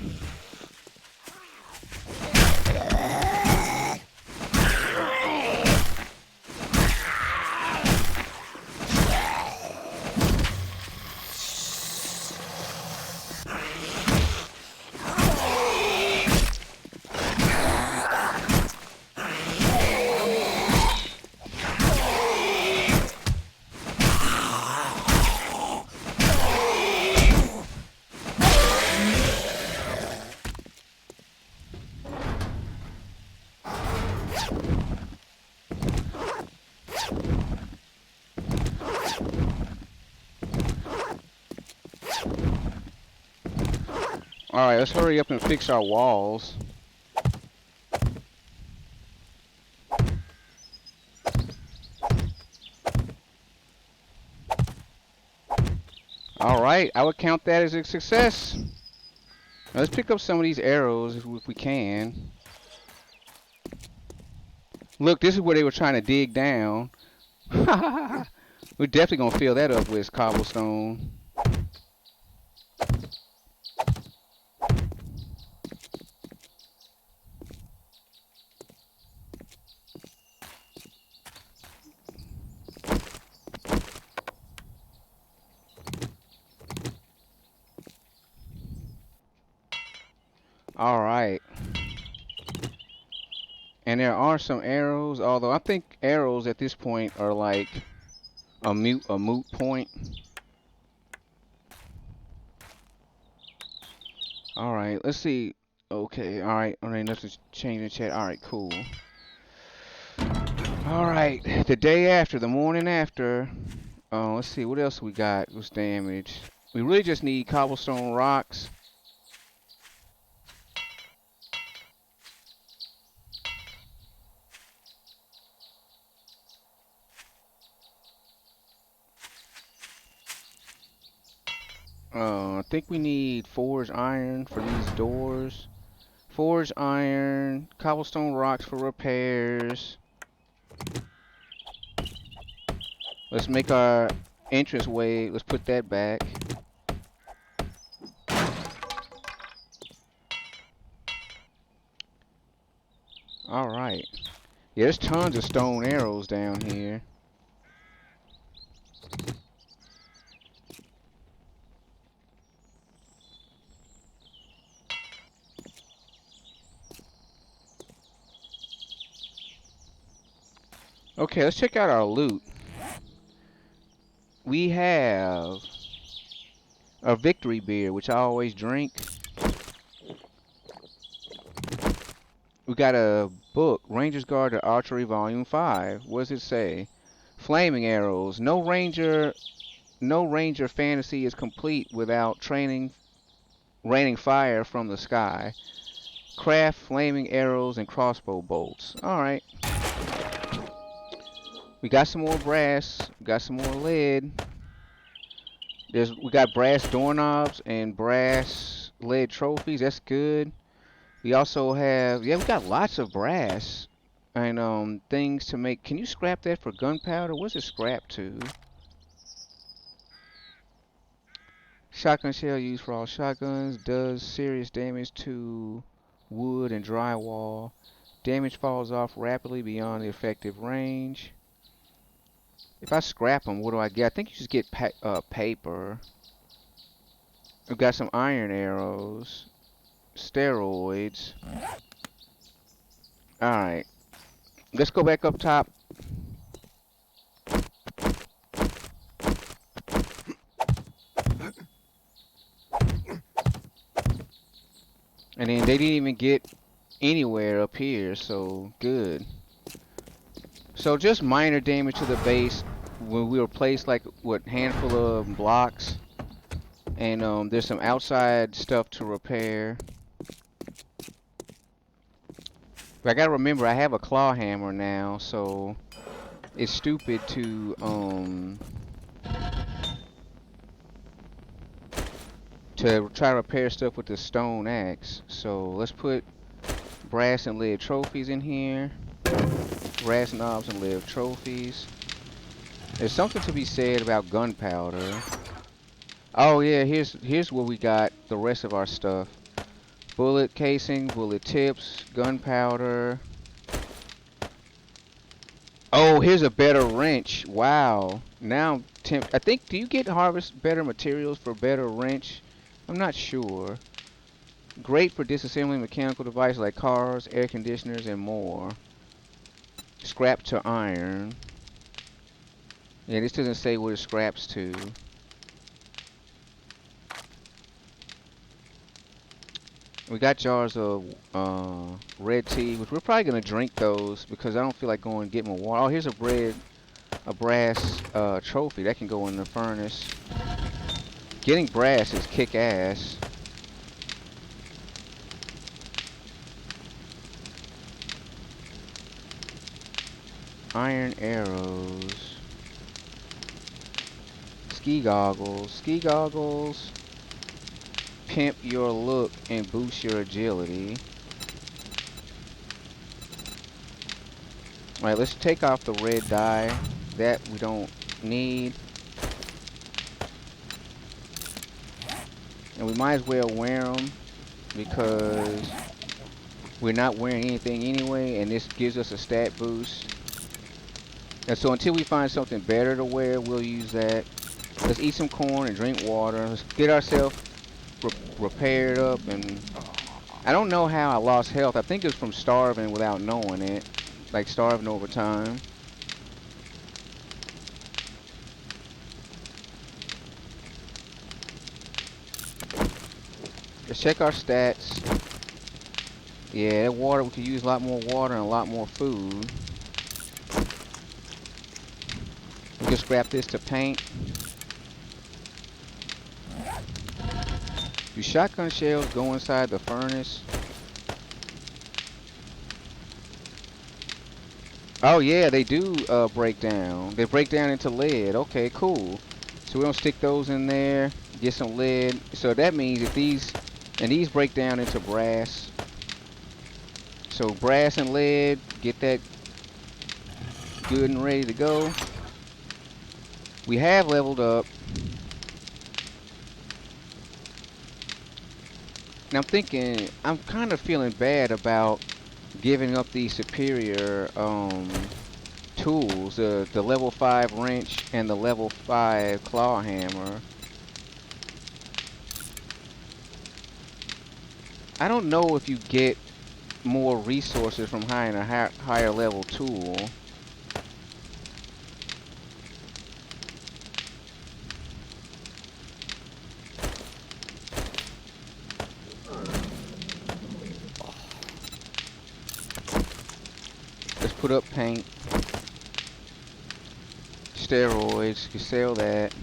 All right, let's hurry up and fix our walls. All right, I would count that as a success. Now let's pick up some of these arrows if we can. Look, this is where they were trying to dig down. We're definitely gonna fill that up with cobblestone. All right. And there are some arrows, although I think arrows at this point are like a moot point. All right, let's see. Okay, all right, nothing's changing chat. All right, cool. All right, the day after, the morning after. Let's see, what else we got was damaged. We really just need cobblestone rocks. I think we need forged iron for these doors. Forged iron, cobblestone rocks for repairs. Let's make our entrance way. Let's put that back. All right. Yeah, there's tons of stone arrows down here. Okay, let's check out our loot. We have a victory beer, which I always drink. We got a book, Ranger's Guide to Archery Volume 5. What does it say? Flaming arrows. No ranger fantasy is complete without raining fire from the sky. Craft flaming arrows and crossbow bolts. Alright. We got some more brass. We got some more lead. We got brass doorknobs and brass lead trophies. That's good. We also have, yeah, we got lots of brass and things to make. Can you scrap that for gunpowder? What's it scrap to? Shotgun shell used for all shotguns. Does serious damage to wood and drywall. Damage falls off rapidly beyond the effective range. If I scrap them, what do I get? I think you just get paper. We've got some iron arrows. Steroids. Alright. Let's go back up top. And then they didn't even get anywhere up here, so good. So just minor damage to the base when we were placed like what handful of blocks. And there's some outside stuff to repair. But I gotta remember I have a claw hammer now, so it's stupid to try to repair stuff with the stone axe. So let's put brass and lead trophies in here. Brass knobs and lead trophies. There's something to be said about gunpowder. Oh yeah, here's where we got the rest of our stuff. Bullet casing, bullet tips, gunpowder. Oh, here's a better wrench. Wow. Now, I think, do you get harvest better materials for better wrench? I'm not sure. Great for disassembling mechanical devices like cars, air conditioners, and more. Scrap to iron. Yeah, this doesn't say what it scraps to. We got jars of red tea, which we're probably gonna drink those because I don't feel like going and get more water. Oh, here's a brass trophy that can go in the furnace. Getting brass is kick ass. Iron arrows. Ski goggles. Ski goggles. Pimp your look and boost your agility. Alright, let's take off the red dye. That we don't need. And we might as well wear them because we're not wearing anything anyway, and this gives us a stat boost. And so until we find something better to wear, we'll use that. Let's eat some corn and drink water. Let's get ourselves repaired up. And I don't know how I lost health. I think it's from starving without knowing it. Like starving over time. Let's check our stats. Yeah, that water, we could use a lot more water and a lot more food. We can scrap this to paint. Do shotgun shells go inside the furnace? Oh yeah, they do break down. They break down into lead. Okay, cool. So we're gonna stick those in there, get some lead. So that means if these break down into brass. So brass and lead, get that good and ready to go. We have leveled up. Now I'm thinking, I'm kind of feeling bad about giving up these superior tools, the level 5 wrench and the level 5 claw hammer. I don't know if you get more resources from hiring a higher level tool. Let's put up paint. Steroids, you can sell that.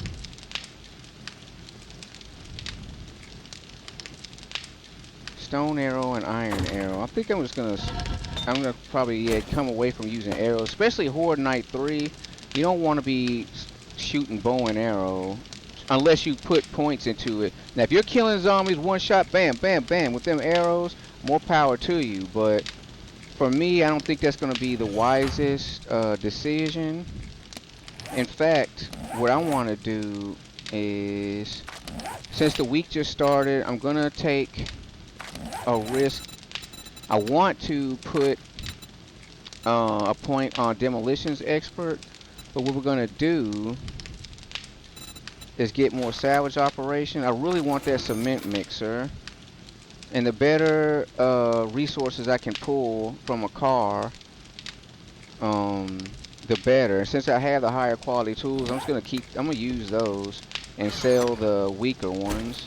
Stone arrow and iron arrow. I think I'm gonna probably come away from using arrows, especially Horde Night 3. You don't want to be shooting bow and arrow unless you put points into it. Now if you're killing zombies one shot, bam, bam, bam, with them arrows, more power to you. But for me, I don't think that's gonna be the wisest decision. In fact, what I want to do is, since the week just started, I'm gonna take a risk. I want to put a point on demolitions expert, but what we're gonna do is get more salvage operation. I really want that cement mixer, and the better resources I can pull from a car, the better. Since I have the higher quality tools, I'm gonna use those and sell the weaker ones.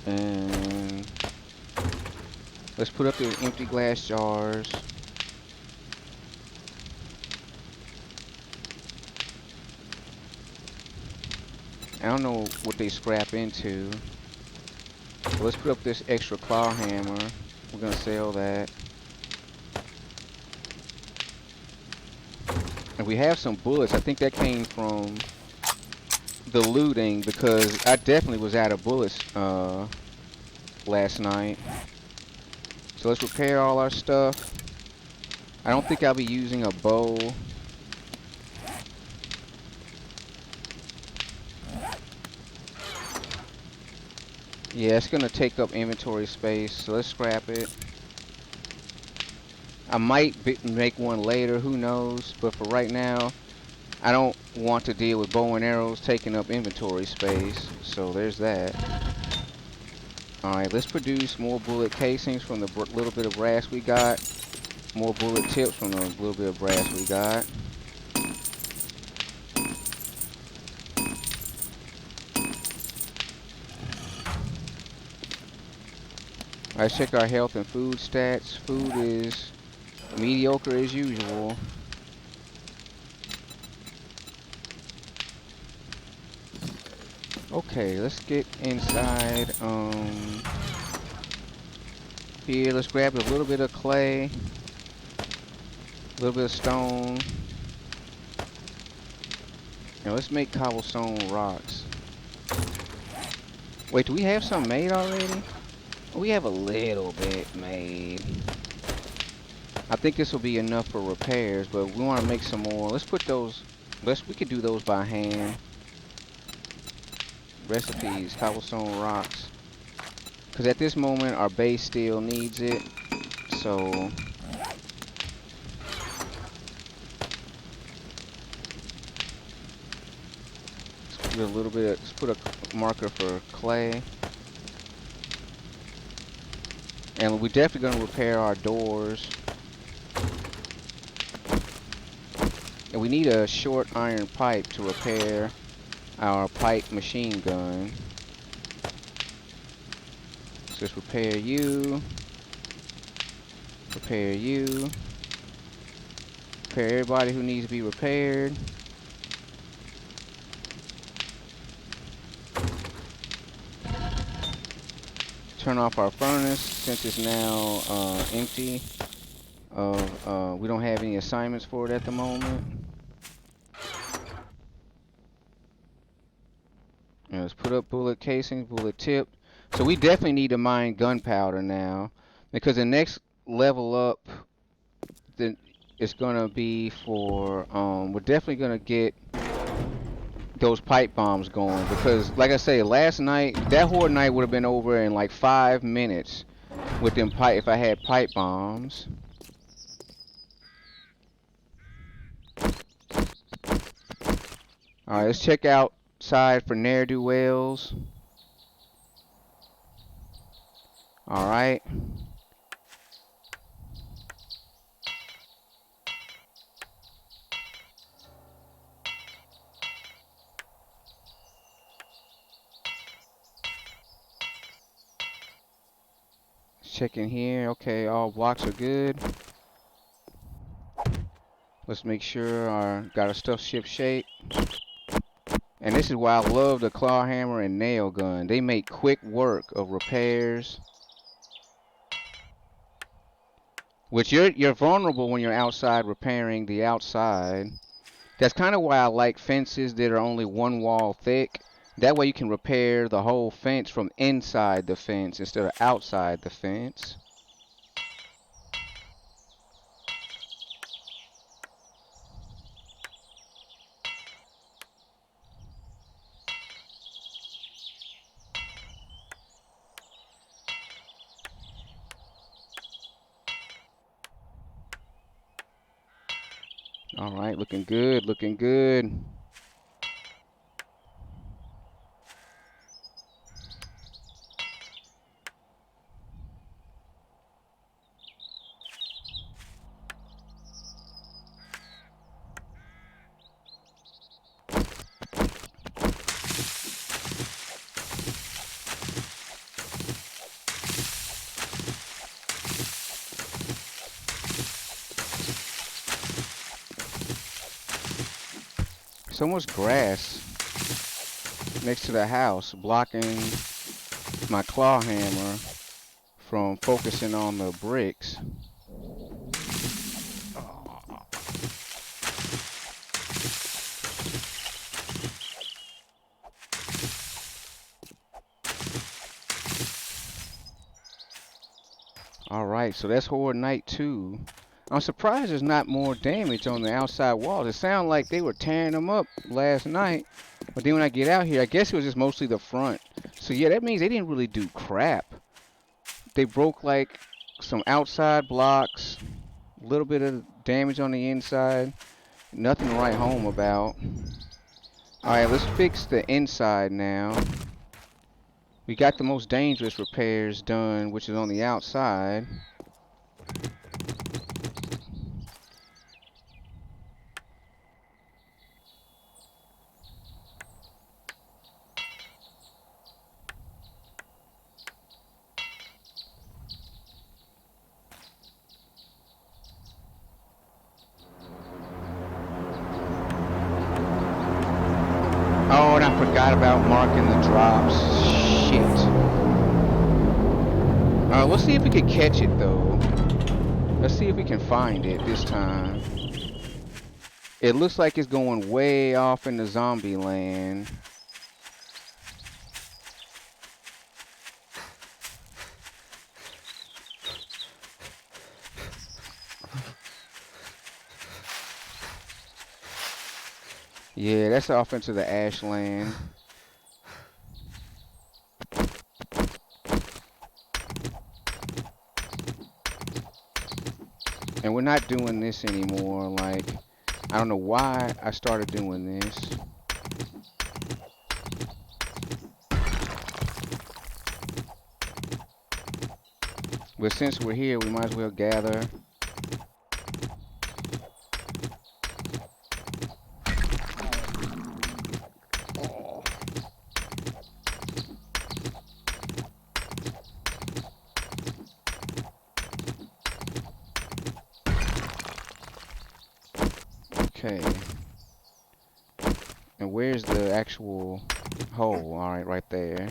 And let's put up the empty glass jars. I don't know what they scrap into. So let's put up this extra claw hammer. We're gonna sell that. And we have some bullets. I think that came from the looting because I definitely was out of bullets last night. So let's repair all our stuff. I don't think I'll be using a bow. Yeah, it's gonna take up inventory space, so let's scrap it. I might make one later, who knows? But for right now, I don't want to deal with bow and arrows taking up inventory space. So there's that. Alright, let's produce more bullet casings from the little bit of brass we got. More bullet tips from the little bit of brass we got. Let's check our health and food stats. Food is mediocre as usual. Okay, let's get inside. Here, let's grab a little bit of clay, a little bit of stone, and let's make cobblestone rocks. Wait, do we have some made already? We have a little bit made. I think this will be enough for repairs, but we want to make some more. Let's put those. We could do those by hand. Recipes, cobblestone rocks. Because at this moment, our base still needs it. So let's put a little bit. Let's put a marker for clay. And we're definitely going to repair our doors. And we need a short iron pipe to repair our pipe machine gun. So let's repair you. Repair you. Repair everybody who needs to be repaired. Turn off our furnace since it's now empty. We don't have any assignments for it at the moment. And let's put up bullet casings, bullet tip. So we definitely need to mine gunpowder now, because the next level up, then it's gonna be for we're definitely gonna get those pipe bombs going, because like I say, last night that horde night would have been over in like 5 minutes with them pipe if I had pipe bombs. All right, let's check outside for ne'er-do-wells. All right. Check in here. Okay, all blocks are good. Let's make sure got our stuff ship shape. And this is why I love the claw hammer and nail gun. They make quick work of repairs. Which you're vulnerable when you're outside repairing the outside. That's kind of why I like fences that are only one wall thick. That way you can repair the whole fence from inside the fence instead of outside the fence. All right, looking good, looking good. So much grass next to the house blocking my claw hammer from focusing on the bricks. All Alright, so that's Horde Night 2. I'm surprised there's not more damage on the outside walls. It sounded like they were tearing them up last night. But then when I get out here, I guess it was just mostly the front. So yeah, that means they didn't really do crap. They broke like some outside blocks, a little bit of damage on the inside. Nothing to write home about. Alright, let's fix the inside now. We got the most dangerous repairs done, which is on the outside. Oh, and I forgot about marking the drops. Shit. Alright, let's see if we can catch it though. Let's see if we can find it this time. It looks like it's going way off into zombie land. Yeah, that's off into the ashland. And we're not doing this anymore. Like, I don't know why I started doing this. But since we're here, we might as well gather. Okay. And where's the actual hole? Alright, right there.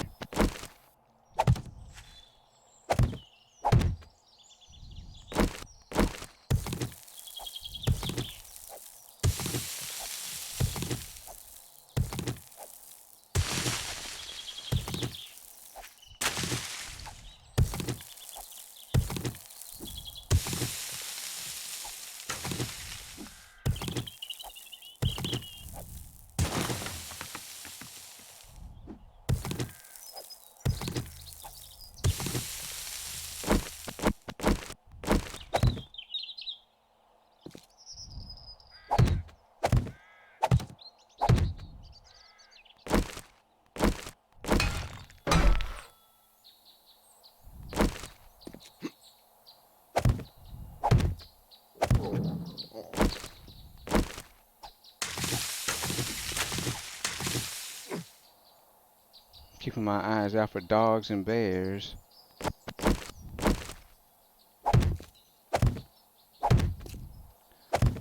Keeping my eyes out for dogs and bears.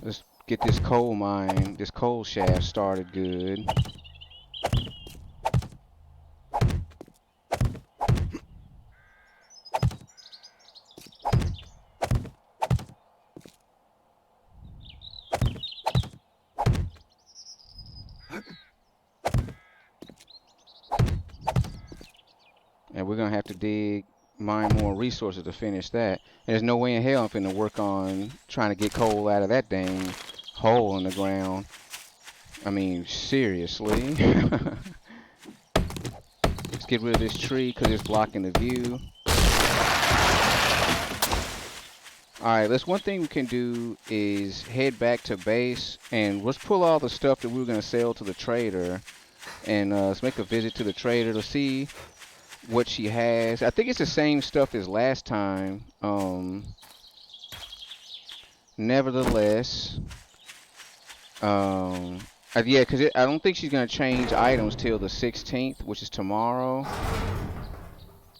Let's get this coal mine, this coal shaft started good. And we're gonna have to mine more resources to finish that. And there's no way in hell I'm finna work on trying to get coal out of that dang hole in the ground. I mean, seriously. Let's get rid of this tree because it's blocking the view. Alright, one thing we can do is head back to base and let's pull all the stuff that we were gonna sell to the trader. And let's make a visit to the trader to see what she has. I think it's the same stuff as last time. Nevertheless, yeah, because I don't think she's gonna change items till the 16th, which is tomorrow.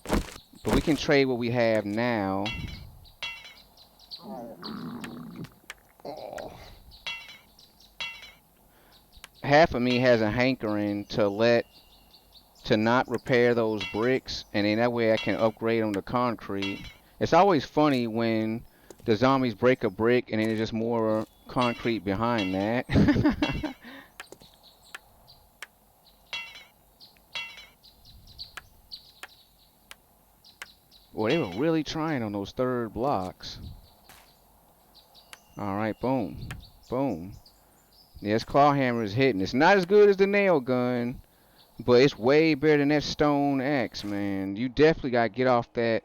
But we can trade what we have now. Half of me has a hankering to not repair those bricks, and then that way I can upgrade them to concrete. It's always funny when the zombies break a brick and then there's just more concrete behind that. Well, they were really trying on those third blocks. All right, boom, boom. Yes, claw hammer is hitting. It's not as good as the nail gun, but it's way better than that stone axe, man. You definitely got to get off that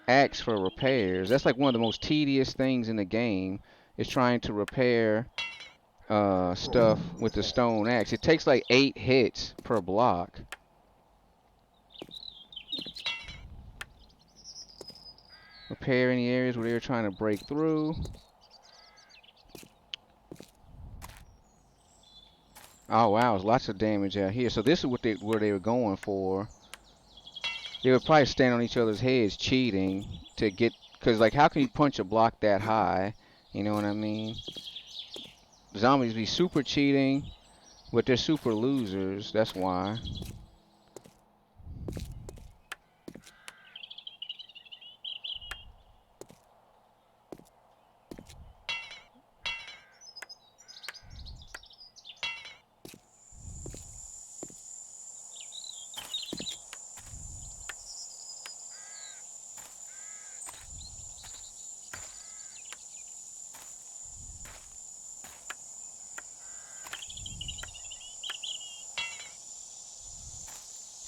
axe for repairs. That's like one of the most tedious things in the game, is trying to repair stuff with the stone axe. It takes like 8 hits per block. Repair any areas where they're trying to break through. Oh wow, there's lots of damage out here. So this is what where they were going for. They would probably stand on each other's heads cheating to get, because like how can you punch a block that high? You know what I mean? Zombies be super cheating, but they're super losers. That's why.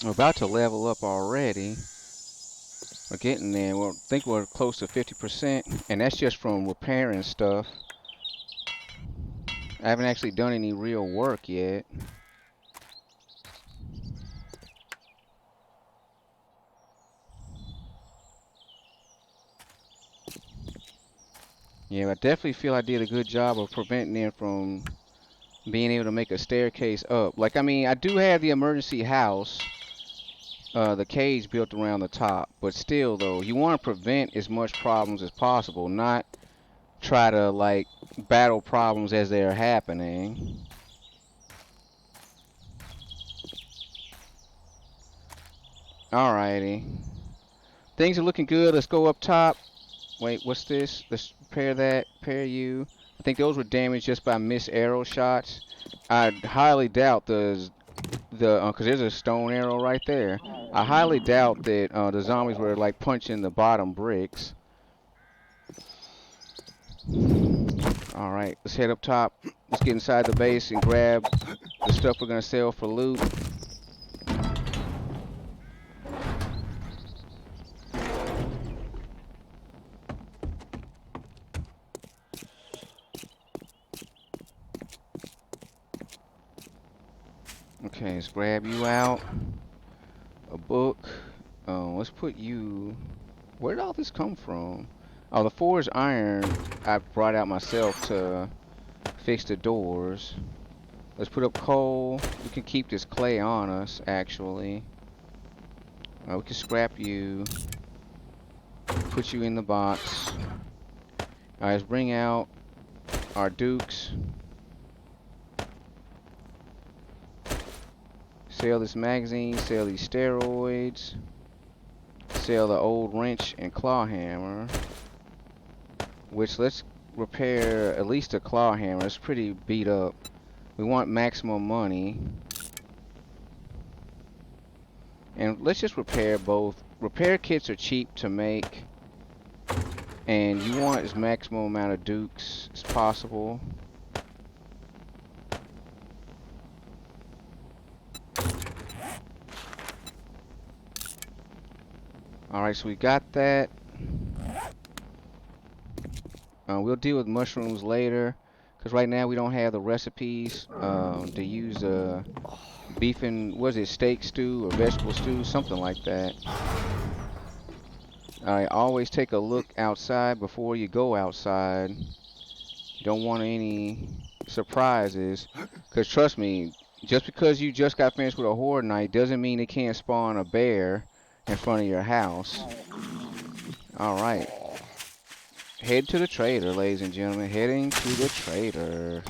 We're about to level up already. We're getting there. I think we're close to 50%, and that's just from repairing stuff. I haven't actually done any real work yet. Yeah, I definitely feel I did a good job of preventing them from being able to make a staircase up. Like, I mean, I do have the emergency house, the cage built around the top, but still, though, you want to prevent as much problems as possible, not try to, like, battle problems as they're happening. Alrighty. Things are looking good. Let's go up top. Wait, what's this? Let's repair that. Repair you. I think those were damaged just by missed arrow shots. I highly doubt because there's a stone arrow right there. I highly doubt that the zombies were like punching the bottom bricks. All right, let's head up top. Let's get inside the base and grab the stuff we're gonna sell for loot. Okay, let's grab you out. A book. Let's put you. Where did all this come from? Oh, the forged iron I brought out myself to fix the doors. Let's put up coal. We can keep this clay on us, actually. We can scrap you. Put you in the box. Alright, let's bring out our dukes. Sell this magazine, sell these steroids. Sell the old wrench and claw hammer. Which, let's repair at least a claw hammer. It's pretty beat up. We want maximum money. And let's just repair both. Repair kits are cheap to make. And you want as maximum amount of dukes as possible. Alright, so we got that. We'll deal with mushrooms later. Because right now we don't have the recipes to use beef and, what is it, steak stew or vegetable stew? Something like that. Alright, always take a look outside before you go outside. You don't want any surprises. Because trust me, just because you just got finished with a horde night doesn't mean it can't spawn a bear in front of your house. Alright. Head to the trader, ladies and gentlemen. Heading to the trader.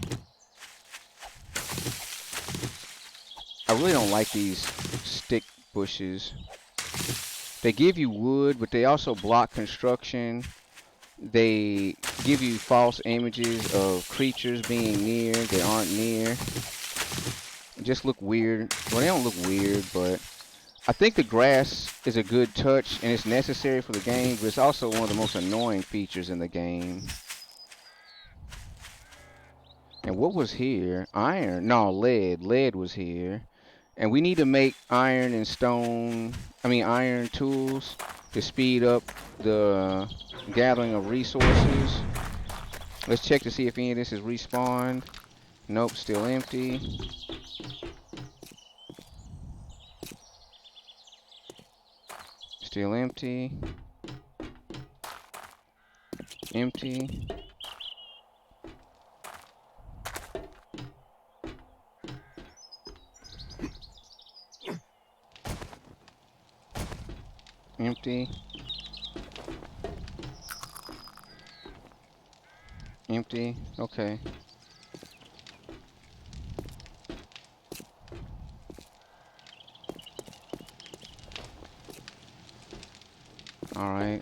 I really don't like these stick bushes. They give you wood, but they also block construction. They give you false images of creatures being near that aren't near. They just look weird. Well, they don't look weird, but I think the grass is a good touch and it's necessary for the game, but it's also one of the most annoying features in the game. And what was here? Iron? No, lead. Lead was here. And we need to make iron and stone, I mean iron tools to speed up the gathering of resources. Let's check to see if any of this is respawned. Nope, still empty. Still empty. Empty. Empty. Empty. Okay. Alright.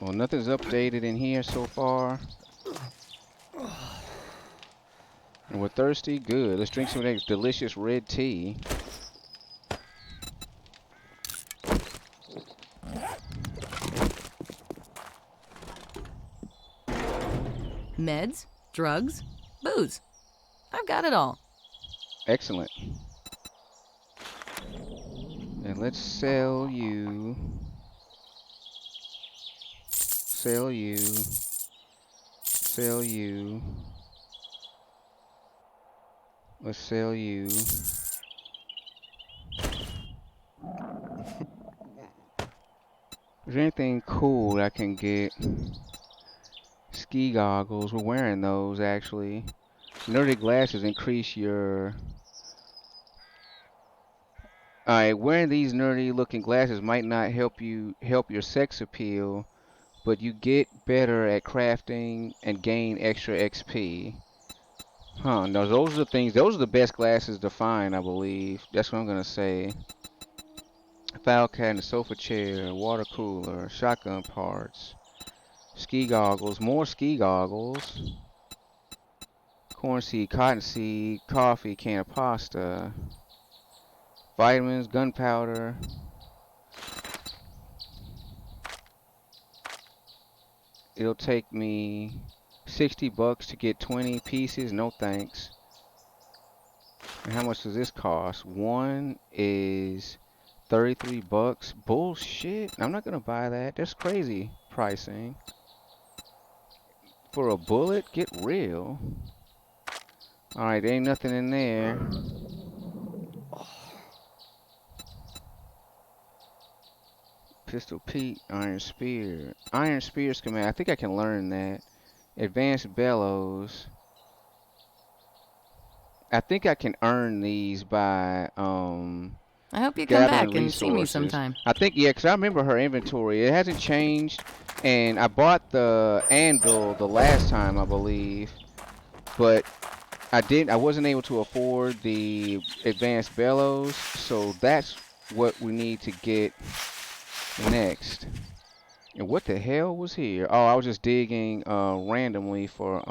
Well, nothing's updated in here so far. And we're thirsty? Good. Let's drink some of that delicious red tea. Meds, drugs, booze. I've got it all. Excellent. And let's sell you. Sell you. Sell you. Let's sell you. Is there anything cool I can get? Ski goggles. We're wearing those actually. Nerdy glasses increase your. Alright, wearing these nerdy looking glasses might not help your sex appeal, but you get better at crafting and gain extra XP. Huh, no, those are the things, those are the best glasses to find, I believe. That's what I'm gonna say. File cabinet, sofa chair, water cooler, shotgun parts, ski goggles, more ski goggles, corn seed, cotton seed, coffee, can of pasta, vitamins, gunpowder. It'll take me $60 to get 20 pieces. No thanks. And how much does this cost? One is $33. Bullshit. I'm not gonna buy that. That's crazy pricing. For a bullet? Get real. Alright, there ain't nothing in there. Pistol Pete, Iron Spear. Iron Spear schematic. I think I can learn that. Advanced Bellows. I think I can earn these by I hope you come gathering back and see me resources. sometime. I think, yeah, because I remember her inventory. It hasn't changed. And I bought the anvil the last time, I believe. But I wasn't able to afford the advanced bellows. So that's what we need to get next. And what the hell was here? Oh, I was just digging randomly for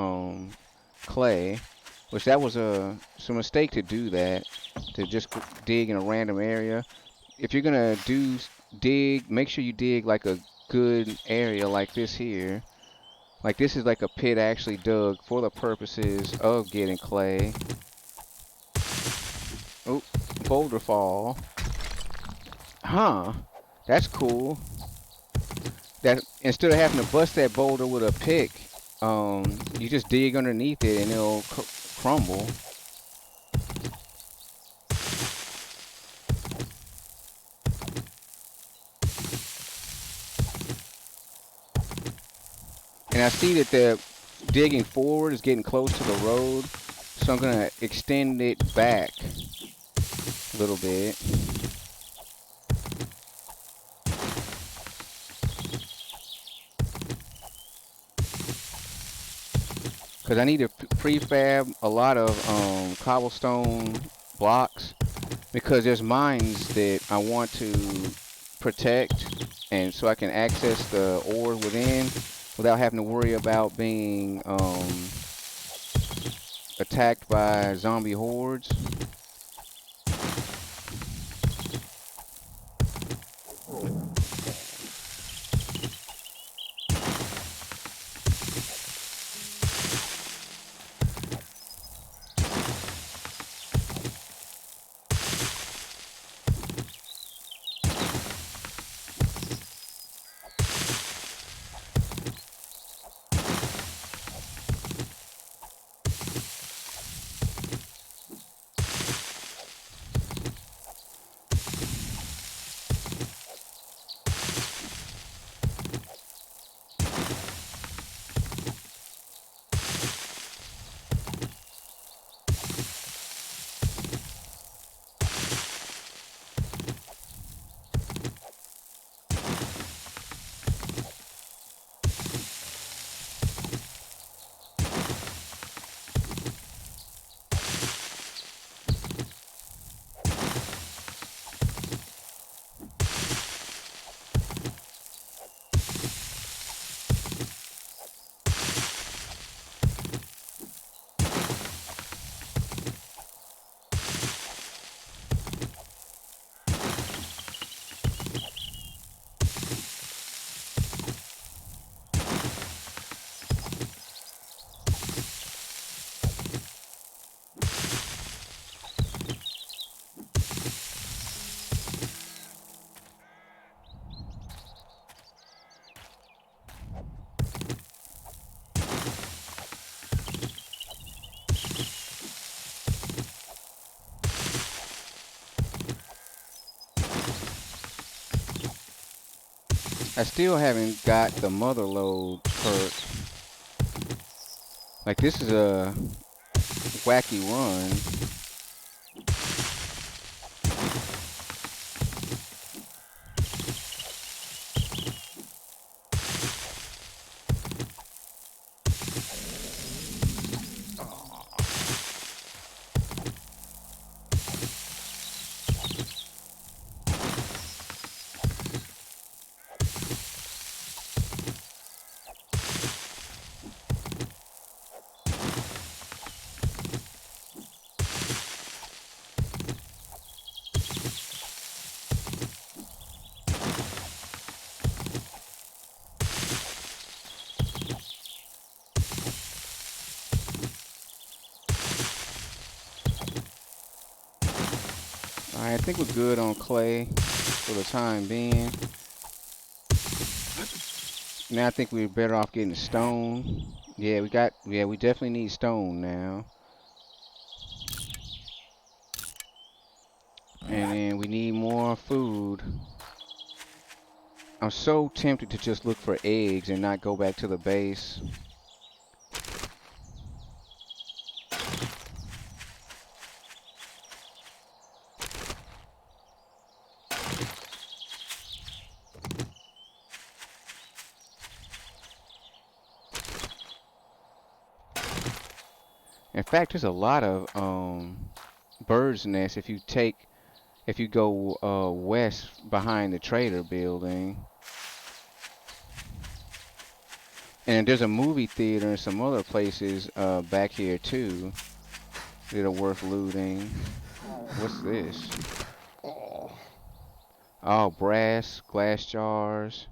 clay. Which that was it's a mistake to do that, to just dig in a random area. If you're gonna dig, make sure you dig like a good area like this here. Like this is like a pit I actually dug for the purposes of getting clay. Oh, boulder fall. Huh, that's cool. That instead of having to bust that boulder with a pick, you just dig underneath it and it'll crumble. And I see that the digging forward is getting close to the road, so I'm gonna extend it back a little bit. Because I need to prefab a lot of cobblestone blocks, because there's mines that I want to protect, and so I can access the ore within without having to worry about being attacked by zombie hordes. I still haven't got the mother load perk. Like, this is a wacky run. Alright, I think we're good on clay for the time being. Now I think we're better off getting stone. Yeah, we definitely need stone now. And then we need more food. I'm so tempted to just look for eggs and not go back to the base. In fact, there's a lot of birds' nests if you go west behind the trader building. And there's a movie theater and some other places back here too that are worth looting. What's this? Oh, brass, glass jars,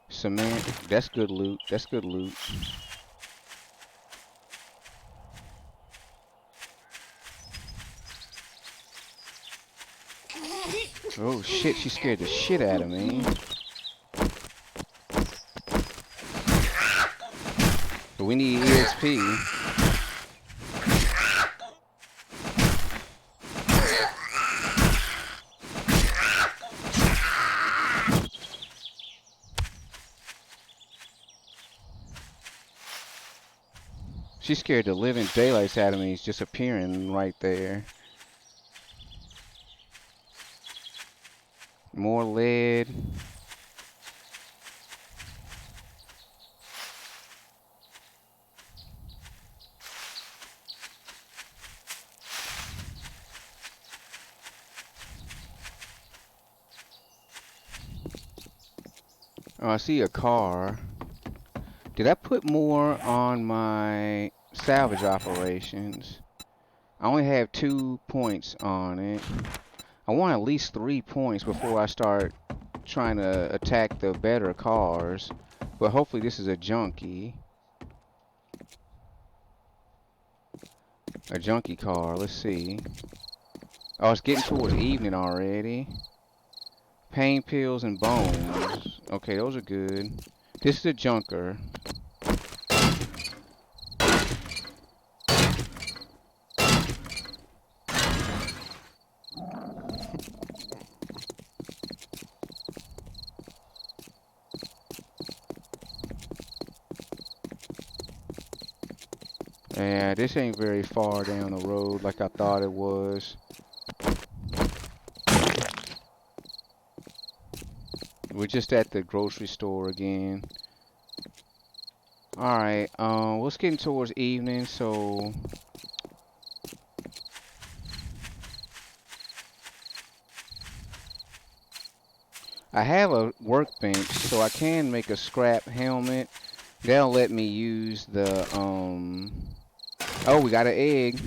cement. That's good loot. That's good loot. Oh shit, she scared the shit out of me. But we need EXP. She scared the living daylights out of me. He's just appearing right there. More lead. Oh, I see a car. Did I put more on my salvage operations? I only have 2 points on it. I want at least 3 points before I start trying to attack the better cars. But hopefully this is a junkie. A junkie car. Let's see. Oh, it's getting towards evening already. Pain pills and bones. Okay, those are good. This is a junker. Yeah, this ain't very far down the road like I thought it was. We're just at the grocery store again. Alright, well, it's getting towards evening, so I have a workbench, so I can make a scrap helmet. That'll let me use the, oh, we got an egg.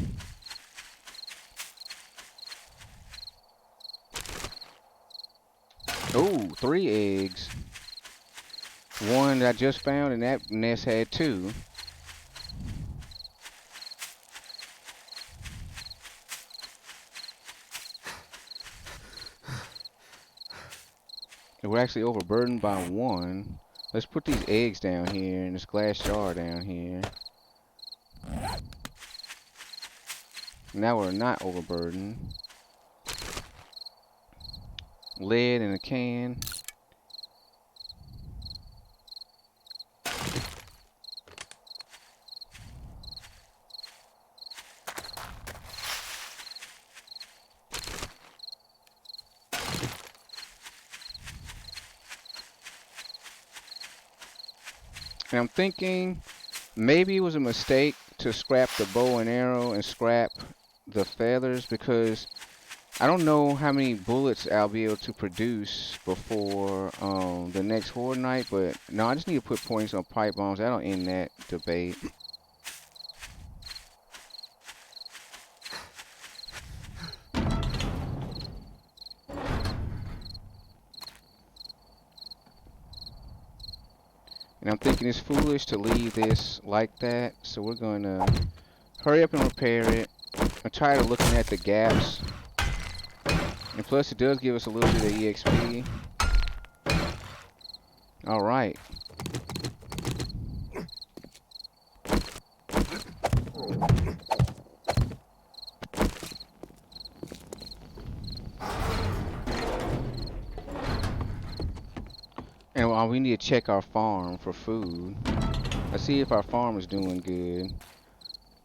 Oh, 3 eggs. One that I just found, and that nest had 2. We're actually overburdened by 1. Let's put these eggs down here and this glass jar down here. Now we're not overburdened. Lead in a can. And I'm thinking maybe it was a mistake to scrap the bow and arrow and scrap the feathers because I don't know how many bullets I'll be able to produce before the next horde night, but no, I just need to put points on pipe bombs. That'll end that debate. And I'm thinking it's foolish to leave this like that, so we're going to hurry up and repair it. I'm tired of looking at the gaps. And plus it does give us a little bit of EXP. Alright. And we need to check our farm for food. Let's see if our farm is doing good.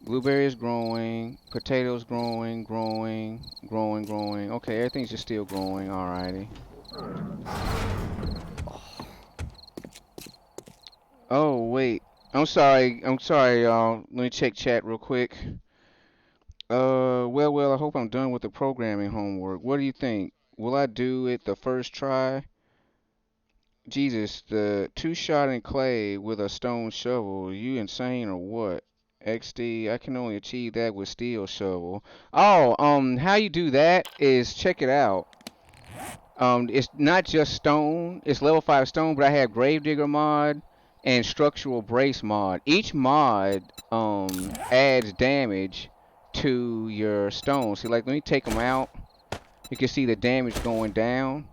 Blueberry is growing, potatoes growing, growing. Okay, everything's just still growing, alrighty. Oh, wait. I'm sorry, y'all. Let me check chat real quick. Well, I hope I'm done with the programming homework. What do you think? Will I do it the first try? Jesus, the two-shot in clay with a stone shovel. You insane or what? XD, I can only achieve that with steel shovel. Oh, how you do that is check it out. It's not just stone. It's level 5 stone, but I have Gravedigger mod and Structural Brace mod. Each mod adds damage to your stone. See, like, let me take them out. You can see the damage going down.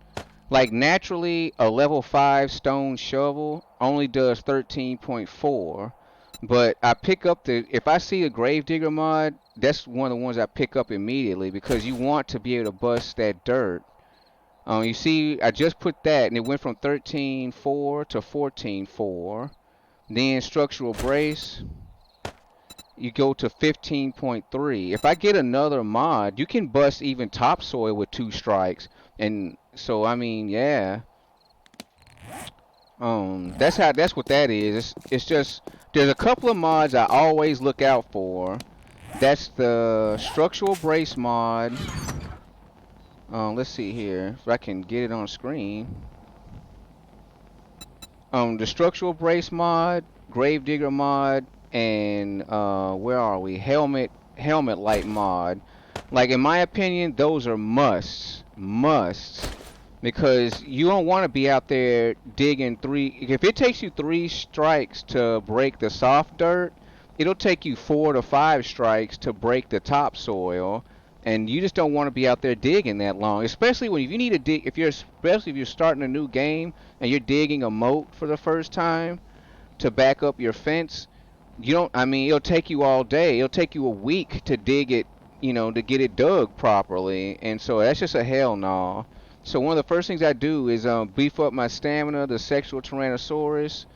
Like, naturally, a level 5 stone shovel only does 13.4. But I pick up if I see a Gravedigger mod, that's one of the ones I pick up immediately because you want to be able to bust that dirt. You see, I just put that, and it went from 13.4 to 14.4. Then structural brace, you go to 15.3. If I get another mod, you can bust even topsoil with 2 strikes. And so, I mean, yeah. That's what that is. It's just there's a couple of mods I always look out for. That's the structural brace mod. Let's see here if I can get it on screen. The structural brace mod, Gravedigger mod, and where are we? Helmet light mod. Like, in my opinion, those are musts, because you don't want to be out there digging if it takes you 3 strikes to break the soft dirt, it'll take you 4 to 5 strikes to break the topsoil. And you just don't want to be out there digging that long, especially when if you need to dig, especially if you're starting a new game and you're digging a moat for the first time to back up your fence. I mean, it'll take you all day. It'll take you a week to dig it, to get it dug properly. And so that's just a hell no. So one of the first things I do is beef up my stamina, the sexual Tyrannosaurus.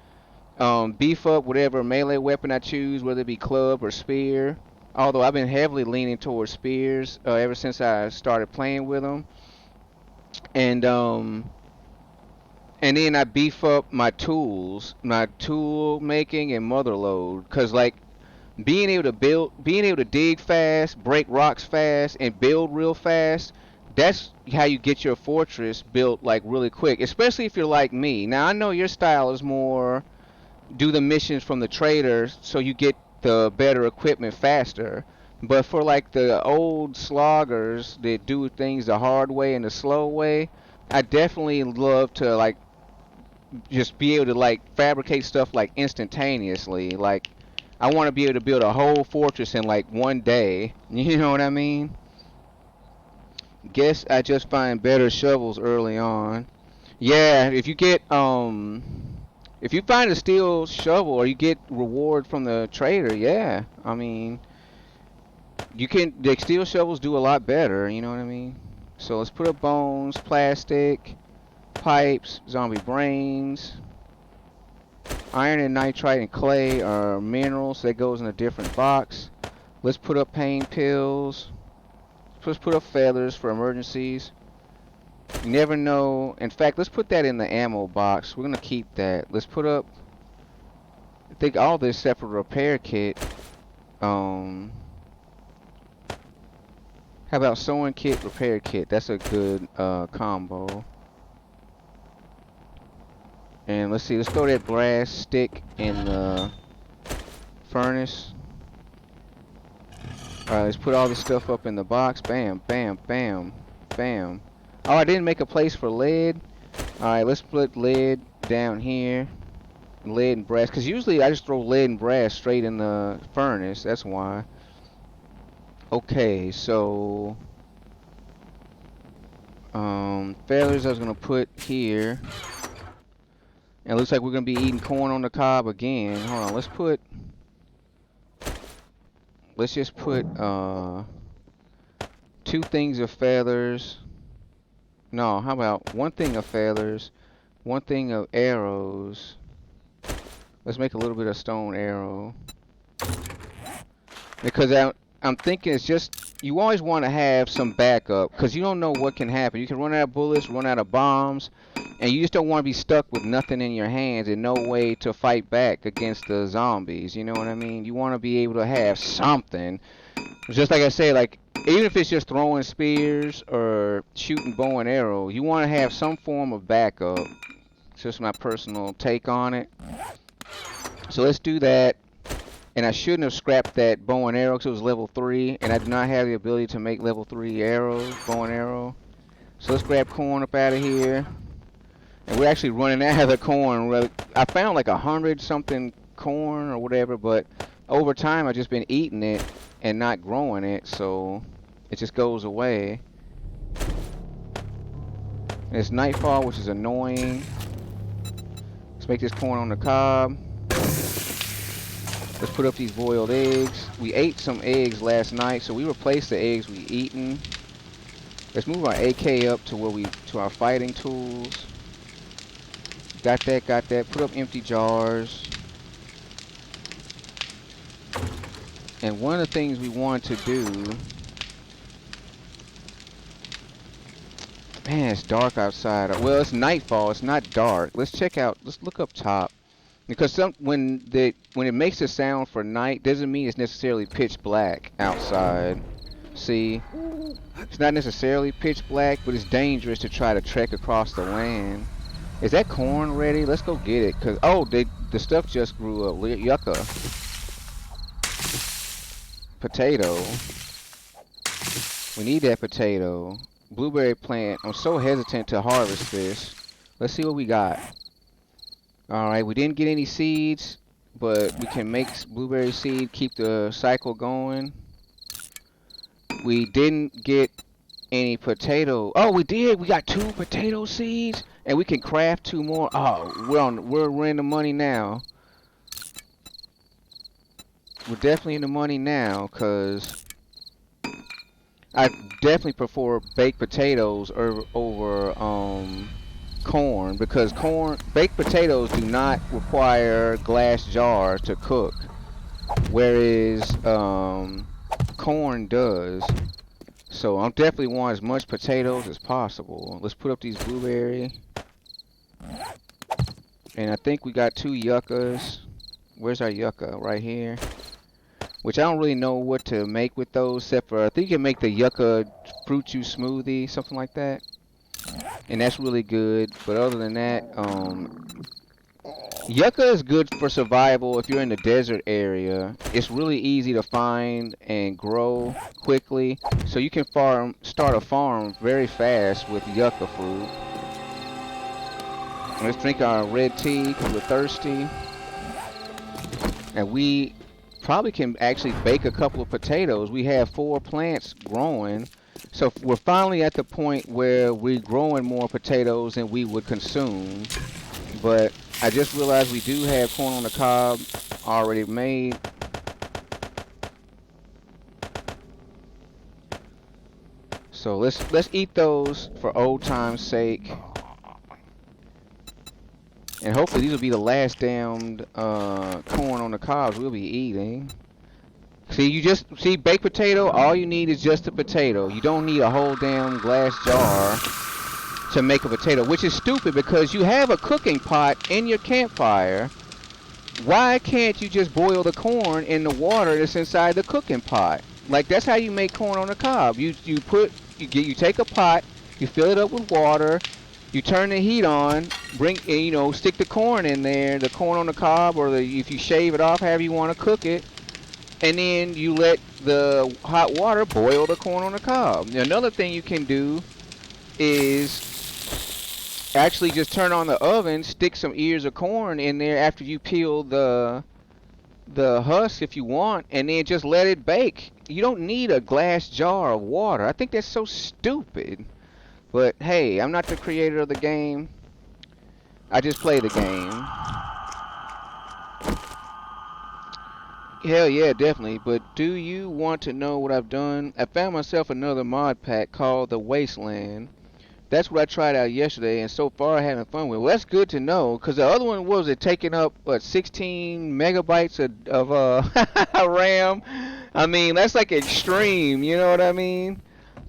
Beef up whatever melee weapon I choose, whether it be club or spear. Although I've been heavily leaning towards spears ever since I started playing with them. And then I beef up my tools, my tool making and mother load. Cause like being able to dig fast, break rocks fast, and build real fast. That's how you get your fortress built like really quick. Especially if you're like me. Now I know your style is more do the missions from the traders so you get the better equipment faster. But for like the old sloggers that do things the hard way and the slow way, I definitely love to like just be able to like fabricate stuff like instantaneously. Like I want to be able to build a whole fortress in like 1 day. You know what I mean? Guess I just find better shovels early on. Yeah, if you find a steel shovel or you get reward from the trader, yeah. I mean, the steel shovels do a lot better, you know what I mean? So let's put up bones, plastic, pipes, zombie brains. Iron and nitrite and clay are minerals. That goes in a different box. Let's put up pain pills. Let's put up feathers for emergencies. You never know. In fact, let's put that in the ammo box. We're going to keep that. Let's put up I think all this except for repair kit. How about sewing kit, repair kit? That's a good combo. And let's see, let's throw that brass stick in the furnace. Alright, let's put all this stuff up in the box. Bam, bam, bam, bam. Oh, I didn't make a place for lead. Alright, let's put lead down here. Lead and brass. Because usually I just throw lead and brass straight in the furnace. That's why. Okay, so... feathers I was going to put here. And it looks like we're going to be eating corn on the cob again. Hold on, let's just put 2 things of feathers. No, how about 1 thing of feathers, 1 thing of arrows. Let's make a little bit of stone arrow. Because I'm thinking it's just, you always want to have some backup. Because you don't know what can happen. You can run out of bullets, run out of bombs. And you just don't want to be stuck with nothing in your hands and no way to fight back against the zombies. You know what I mean? You want to be able to have something. Just like I said, like, even if it's just throwing spears or shooting bow and arrow, you want to have some form of backup. It's just my personal take on it. So let's do that. And I shouldn't have scrapped that bow and arrow because it was level 3. And I do not have the ability to make level 3 arrows, bow and arrow. So let's grab corn up out of here. And we're actually running out of the corn. I found like 100 something corn or whatever, but over time I've just been eating it and not growing it, so it just goes away. And it's nightfall, which is annoying. Let's make this corn on the cob. Let's put up these boiled eggs. We ate some eggs last night, so we replaced the eggs we eaten. Let's move our AK up to our fighting tools. Got that, got that. Put up empty jars. And one of the things we want to do... Man, it's dark outside. Well, it's nightfall. It's not dark. Let's check out. Let's look up top. Because when it makes a sound for night, doesn't mean it's necessarily pitch black outside. See? It's not necessarily pitch black, but it's dangerous to try to trek across the land. Is that corn ready? Let's go get it. Cause the stuff just grew up. Yucca. Potato. We need that potato. Blueberry plant. I'm so hesitant to harvest this. Let's see what we got. Alright, we didn't get any seeds, but we can make blueberry seed, keep the cycle going. We didn't get any potato. Oh, we did. We got 2 potato seeds, and we can craft 2 more. Oh, we're in the money now. We're definitely in the money now, cause I definitely prefer baked potatoes over corn, because baked potatoes do not require glass jars to cook, whereas corn does. So I definitely want as much potatoes as possible. Let's put up these blueberry. And I think we got 2 yuccas. Where's our yucca? Right here. Which I don't really know what to make with those, except for I think you can make the yucca fruit juice smoothie, something like that. And that's really good. But other than that, yucca is good for survival if you're in the desert area. It's really easy to find and grow quickly. So you can start a farm very fast with yucca fruit. Let's drink our red tea because we're thirsty. And we probably can actually bake a couple of potatoes. We have 4 plants growing. So we're finally at the point where we're growing more potatoes than we would consume. But I just realized we do have corn on the cob already made. So let's eat those for old time's sake. And hopefully these will be the last damned corn on the cobs we'll be eating. See, baked potato, all you need is just a potato. You don't need a whole damn glass jar to make a potato, which is stupid because you have a cooking pot in your campfire. Why can't you just boil the corn in the water that's inside the cooking pot? Like that's how you make corn on the cob. You take a pot, you fill it up with water, you turn the heat on, stick the corn in there, the corn on the cob, or if you shave it off, however you want to cook it, and then you let the hot water boil the corn on the cob. Now, another thing you can do is actually just turn on the oven, stick some ears of corn in there after you peel the husk if you want, and then just let it bake. You don't need a glass jar of water. I think that's so stupid. But hey, I'm not the creator of the game. I just play the game. Hell yeah, definitely. But do you want to know what I've done? I found myself another mod pack called the Wasteland. That's what I tried out yesterday, and so far I'm having fun with. Well, that's good to know, because the other one was it taking up, what, 16 megabytes of RAM? I mean, that's like extreme, you know what I mean?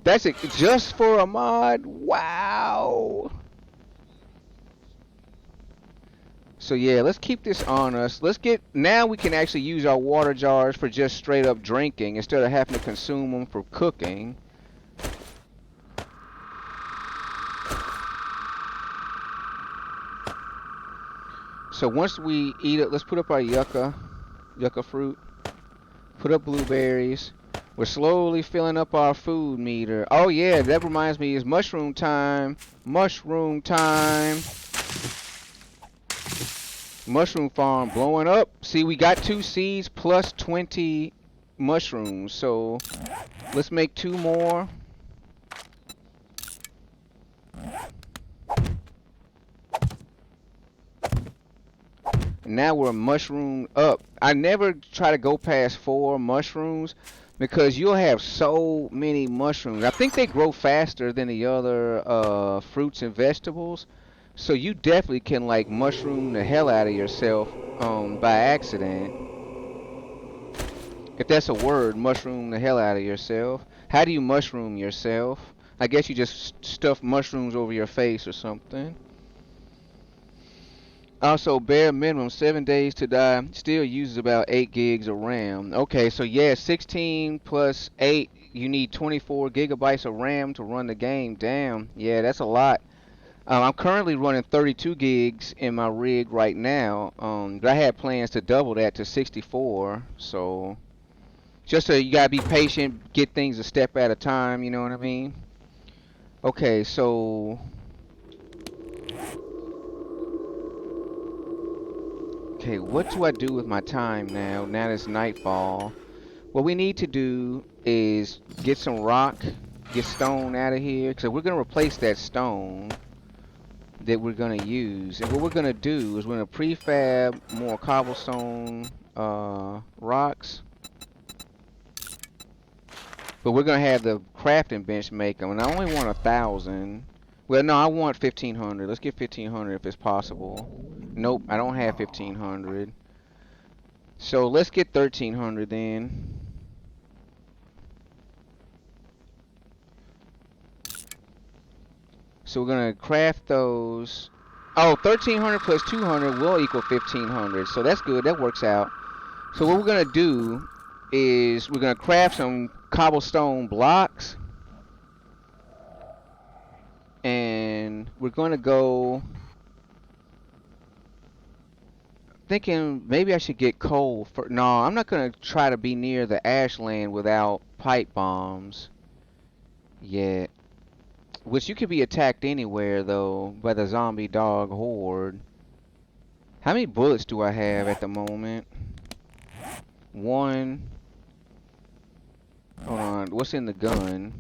That's it, just for a mod? Wow. So yeah, let's keep this on us. Now we can actually use our water jars for just straight up drinking instead of having to consume them for cooking. So once we eat it, let's put up our yucca fruit. Put up blueberries. We're slowly filling up our food meter. Oh yeah, that reminds me, it's mushroom time. Mushroom time. Mushroom farm blowing up. See, we got 2 seeds plus 20 mushrooms. So let's make 2 more. Now we're mushroom up. I never try to go past 4 mushrooms because you'll have so many mushrooms. I think they grow faster than the other fruits and vegetables. So you definitely can like mushroom the hell out of yourself by accident. If that's a word, mushroom the hell out of yourself. How do you mushroom yourself? I guess you just stuff mushrooms over your face or something. Also, bare minimum 7 days to die. Still uses about 8 gigs of RAM. Okay, so yeah, 16 plus 8. You need 24 gigabytes of RAM to run the game. Damn, yeah, that's a lot. I'm currently running 32 gigs in my rig right now. But I had plans to double that to 64. So just so you gotta be patient, get things a step at a time. You know what I mean? Okay, so okay, what do I do with my time now? Now it's nightfall. What we need to do is get some rock, get stone out of here, because we're going to replace that stone that we're going to use. And what we're going to do is we're going to prefab more cobblestone rocks. But we're going to have the crafting bench make them. And I only want 1,000. Well, no, I want 1,500. Let's get 1,500 if it's possible. Nope, I don't have 1,500. So let's get 1,300 then. So we're gonna craft those. Oh, 1,300 plus 200 will equal 1,500. So that's good. That works out. So what we're gonna do is we're gonna craft some cobblestone blocks, and we're gonna go. Thinking maybe I should get coal for. No, I'm not gonna try to be near the ashland without pipe bombs yet. Which you could be attacked anywhere though by the zombie dog horde. How many bullets do I have at the moment? 1. Hold on, what's in the gun?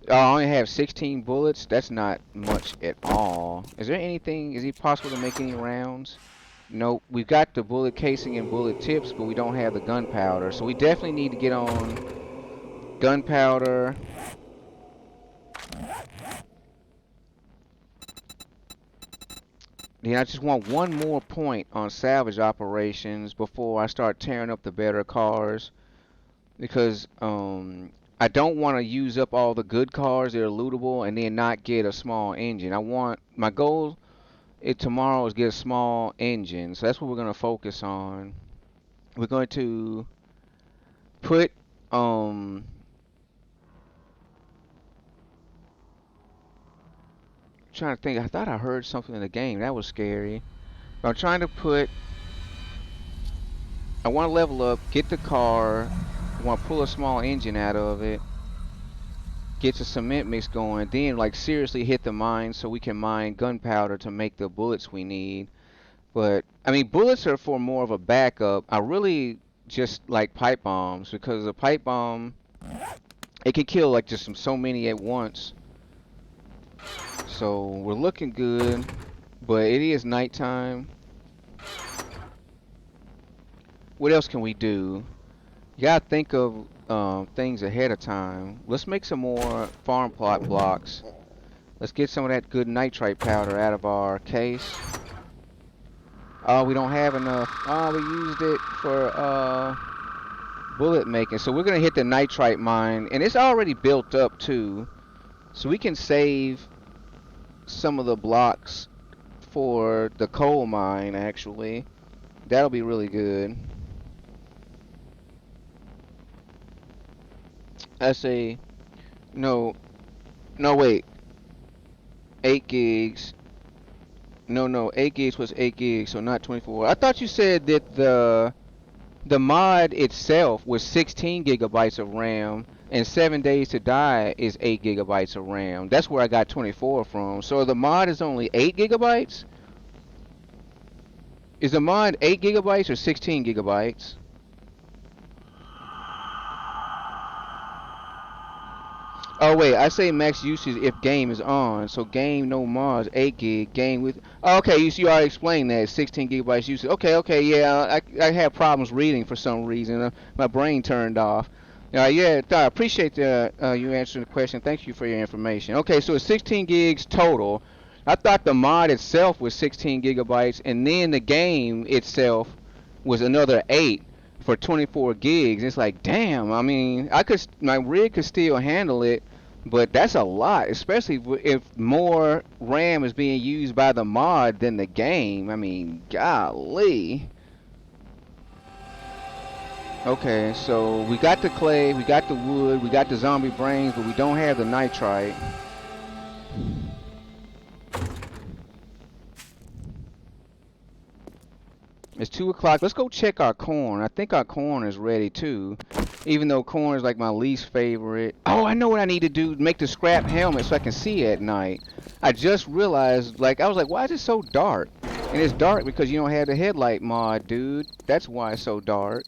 Oh, I only have 16 bullets. That's not much at all. Is it possible to make any rounds? Nope. We've got the bullet casing and bullet tips, but we don't have the gunpowder. So we definitely need to get on gunpowder. Then I just want 1 more point on salvage operations before I start tearing up the better cars. Because I don't want to use up all the good cars that are lootable and then not get a small engine. My goal it tomorrow is get a small engine. So that's what we're gonna focus on. We're going to put trying to think. I thought I heard something in the game that was scary. I'm trying to put. I want to level up, get the car. I want to pull a small engine out of it, get the cement mix going, then like seriously hit the mine so we can mine gunpowder to make the bullets we need. But I mean, bullets are for more of a backup. I really just like pipe bombs because a pipe bomb it can kill like just so many at once. So we're looking good, but it is nighttime. What else can we do? You gotta think of things ahead of time. Let's make some more farm plot blocks. Let's get some of that good nitrite powder out of our case. Oh, we don't have enough. Oh, we used it for bullet making. So we're gonna hit the nitrite mine, and it's already built up too. So we can save some of the blocks for the coal mine actually. That'll be really good. I say no, no wait, 8 gigs. No, 8 gigs was 8 gigs, so not 24. I thought you said that the mod itself was 16 gigabytes of RAM, and 7 Days to Die is 8 gigabytes of RAM. That's where I got 24 from. So the mod is only 8 gigabytes? Is the mod 8 gigabytes or 16 gigabytes? Oh wait, I say max usage if game is on. So game no mods, 8 gig, game with. Oh, okay, you already explained that 16 gigabytes usage. Okay, yeah, I have problems reading for some reason. My brain turned off. Yeah, I appreciate you answering the question. Thank you for your information. Okay, so it's 16 gigs total. I thought the mod itself was 16 gigabytes, and then the game itself was another 8 for 24 gigs. It's like, damn. I mean, my rig could still handle it, but that's a lot, especially if more RAM is being used by the mod than the game. I mean, golly. Okay, so we got the clay, we got the wood, we got the zombie brains, but we don't have the nitrite. It's 2 o'clock. Let's go check our corn. I think our corn is ready too. Even though corn is like my least favorite. Oh, I know what I need to do. Make the scrap helmet so I can see at night. I just realized, like, I was like, why is it so dark? And it's dark because you don't have the headlight mod, dude. That's why it's so dark.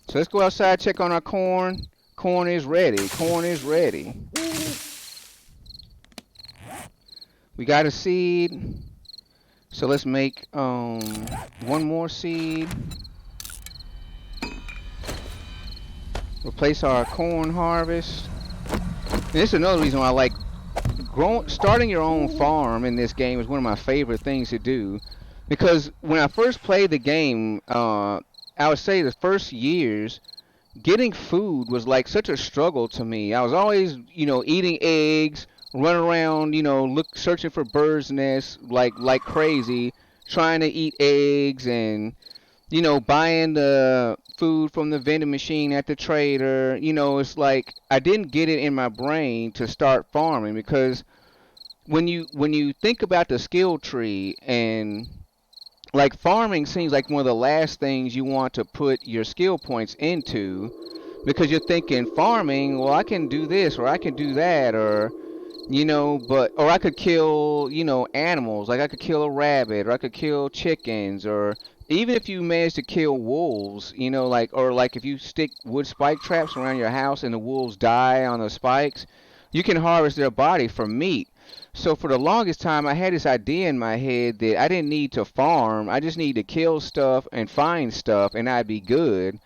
So let's go outside, check on our corn. Corn is ready. Corn is ready. We got a seed. So let's make one more seed. Replace our corn harvest. And this is another reason why I like starting your own farm in this game is one of my favorite things to do. Because when I first played the game, I would say the first years, getting food was like such a struggle to me. I was always, eating eggs, running around, searching for birds' nests like crazy, trying to eat eggs and buying the food from the vending machine at the trader. It's like I didn't get it in my brain to start farming because when you think about the skill tree and like farming seems like one of the last things you want to put your skill points into because you're thinking farming, well, I can do this or I can do that or or I could kill, animals, like I could kill a rabbit or I could kill chickens or even if you manage to kill wolves, like if you stick wood spike traps around your house and the wolves die on the spikes, you can harvest their body for meat. So for the longest time, I had this idea in my head that I didn't need to farm. I just need to kill stuff and find stuff, and I'd be good.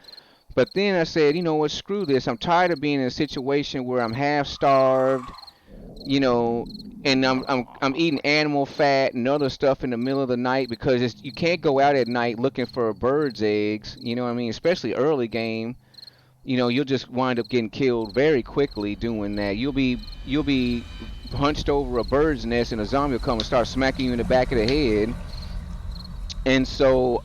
But then I said, you know what, screw this. I'm tired of being in a situation where I'm half starved, you know, and I'm eating animal fat and other stuff in the middle of the night because you can't go out at night looking for birds' eggs. You know what I mean? Especially early game. you'll just wind up getting killed very quickly doing that. You'll be hunched over a bird's nest and a zombie will come and start smacking you in the back of the head. And so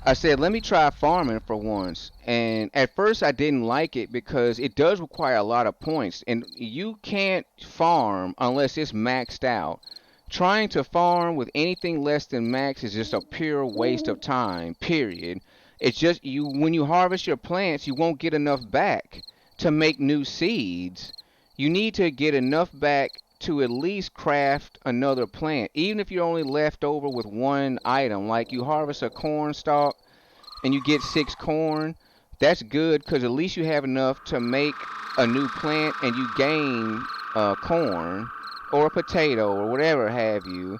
I said, let me try farming for once. And at first, I didn't like it because it does require a lot of points. And you can't farm unless it's maxed out. Trying to farm with anything less than max is just a pure waste of time, period. It's just when you harvest your plants, you won't get enough back to make new seeds. You need to get enough back to at least craft another plant, even if you're only left over with one item. Like you harvest a corn stalk and you get 6 corn, that's good because at least you have enough to make a new plant and you gain corn or a potato or whatever have you.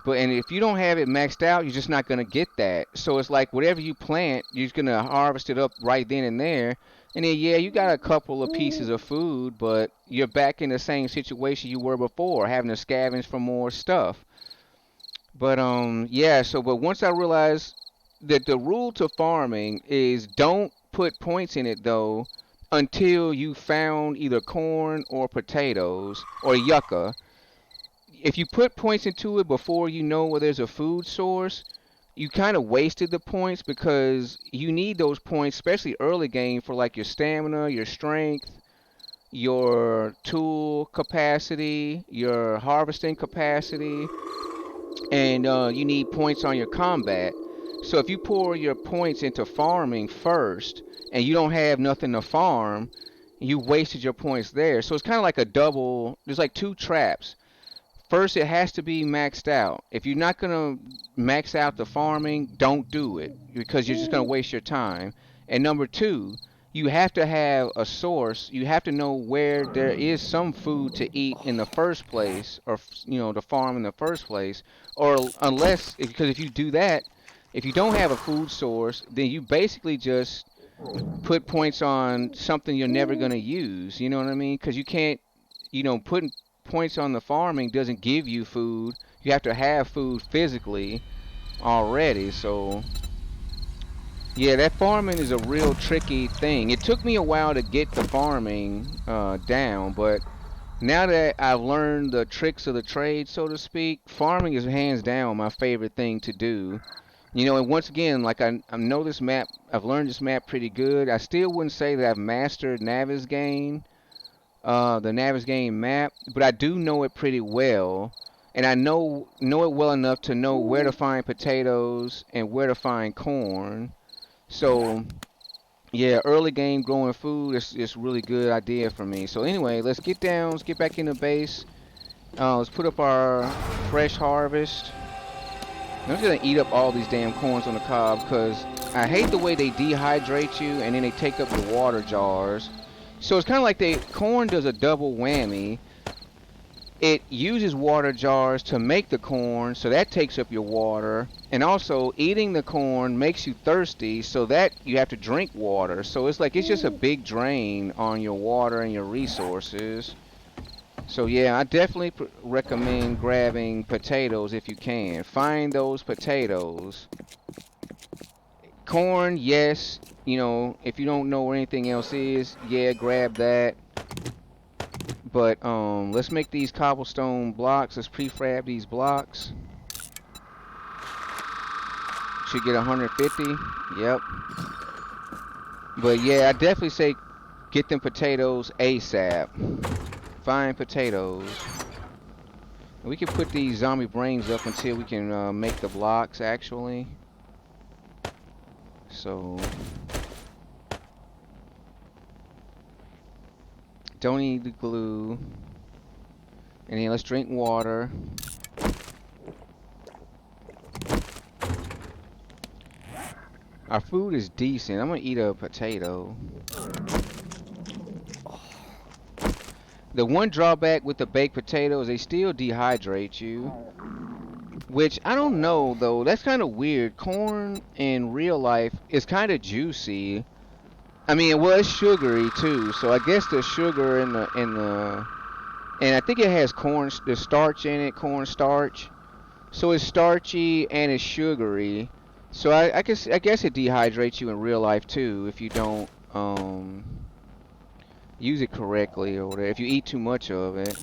But and if you don't have it maxed out, you're just not gonna get that. So it's like whatever you plant, you're just gonna harvest it up right then and there. And then yeah, you got a couple of pieces of food, but you're back in the same situation you were before, having to scavenge for more stuff. But yeah, so but once I realized that the rule to farming is don't put points in it though until you found either corn or potatoes or yucca. If you put points into it before you know where there's a food source, you kind of wasted the points because you need those points, especially early game, for like your stamina, your strength, your tool capacity, your harvesting capacity, and you need points on your combat. So if you pour your points into farming first and you don't have nothing to farm, you wasted your points there. So it's kind of like a double, there's like two traps. First, it has to be maxed out. If you're not going to max out the farming, don't do it because you're just going to waste your time. And number two, you have to have a source. You have to know where there is some food to eat in the first place, or to farm in the first place. Or unless, because if you do that, if you don't have a food source, then you basically just put points on something you're never going to use. You know what I mean? Because you can't, putting points on the farming doesn't give you food. You have to have food physically already. So, yeah, that farming is a real tricky thing. It took me a while to get the farming down, but now that I've learned the tricks of the trade, so to speak, farming is hands down my favorite thing to do. And once again, like I know this map, I've learned this map pretty good. I still wouldn't say that I've mastered Navezgane, the Navezgane map, but I do know it pretty well, and I know it well enough to know where to find potatoes and where to find corn. So yeah, early game growing food is really good idea for me. So anyway, let's get down, let's get back in the base. Let's put up our fresh harvest. I'm just gonna eat up all these damn corns on the cob because I hate the way they dehydrate you and then they take up your water jars. So it's kind of like corn does a double whammy. It uses water jars to make the corn, so that takes up your water. And also, eating the corn makes you thirsty, so that you have to drink water. So it's just a big drain on your water and your resources. So yeah, I definitely recommend grabbing potatoes if you can. Find those potatoes. Corn, yes. If you don't know where anything else is, yeah, grab that. But let's make these cobblestone blocks. Let's prefab these blocks. Should get 150. Yep. But yeah, I definitely say get them potatoes ASAP. Find potatoes. We can put these zombie brains up until we can make the blocks actually. So don't need the glue. And then let's drink water. Our food is decent. I'm gonna eat a potato. The one drawback with the baked potatoes, they still dehydrate you. Which, I don't know though, that's kind of weird. Corn in real life is kind of juicy. I mean, it was sugary too, so I guess the sugar and I think it has the starch in it, corn starch. So it's starchy and it's sugary. So I guess it dehydrates you in real life too if you don't use it correctly or whatever, if you eat too much of it.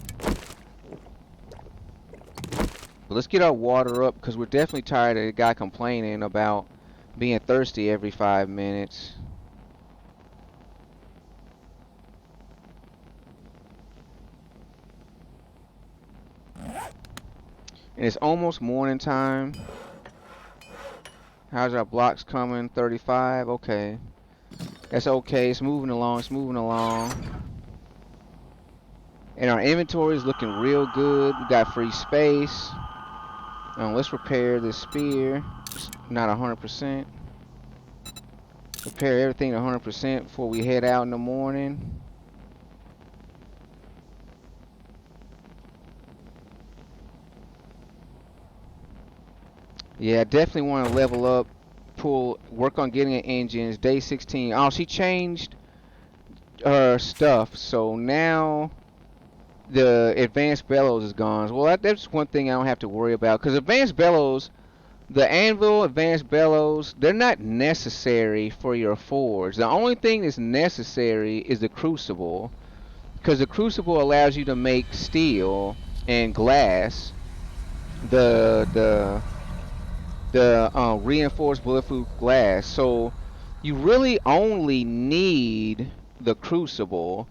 But let's get our water up because we're definitely tired of the guy complaining about being thirsty every 5 minutes. And it's almost morning time. How's our blocks coming? 35? Okay. That's okay. It's moving along. It's moving along. And our inventory is looking real good. We got free space. Let's repair this spear. It's not 100%. Repair everything 100% before we head out in the morning. Yeah, I definitely want to level up, work on getting an engine. It's day 16. Oh, she changed her stuff, so now the advanced bellows is gone. Well, that's one thing I don't have to worry about because advanced bellows, the anvil, advanced bellows, they're not necessary for your forge. The only thing that's necessary is the crucible because the crucible allows you to make steel and glass. The reinforced bulletproof glass. So you really only need the crucible,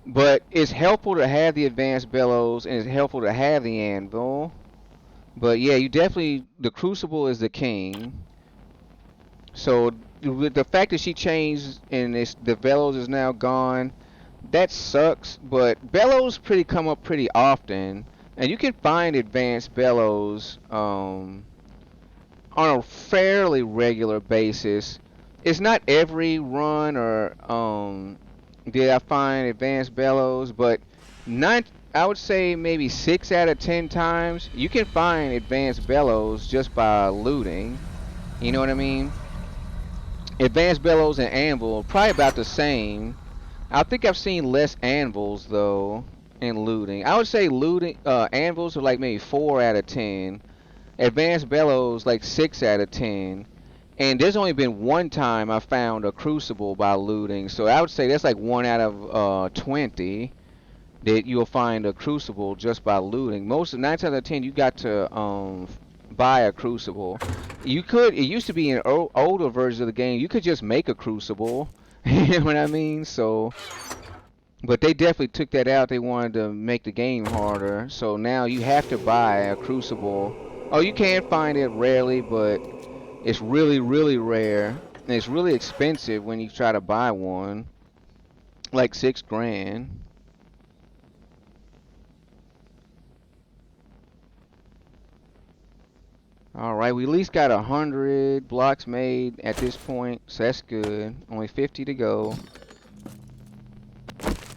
but it's helpful to have the advanced bellows and it's helpful to have the anvil. But yeah, you definitely, the crucible is the king. So with the fact that she changed and the bellows is now gone, that sucks. But bellows come up pretty often, and you can find advanced bellows on a fairly regular basis. It's not every run or did I find advanced bellows, but nine, I would say maybe 6 out of 10 times you can find advanced bellows just by looting. You know what I mean? Advanced bellows and anvil probably about the same. I think I've seen less anvils though in looting. I would say looting anvils are like maybe 4 out of 10. Advanced bellows like 6 out of 10. And there's only been one time I found a crucible by looting, so I would say that's like 1 out of 20 that you'll find a crucible just by looting. Most 9 times out of 10 you got to buy a crucible. You could. It used to be in older versions of the game. You could just make a crucible. You know what I mean? So, but they definitely took that out. They wanted to make the game harder. So now you have to buy a crucible. Oh, you can find it rarely, but it's really, really rare. And it's really expensive when you try to buy one. Like 6 grand. Alright, we at least got 100 blocks made at this point, so that's good. Only 50 to go.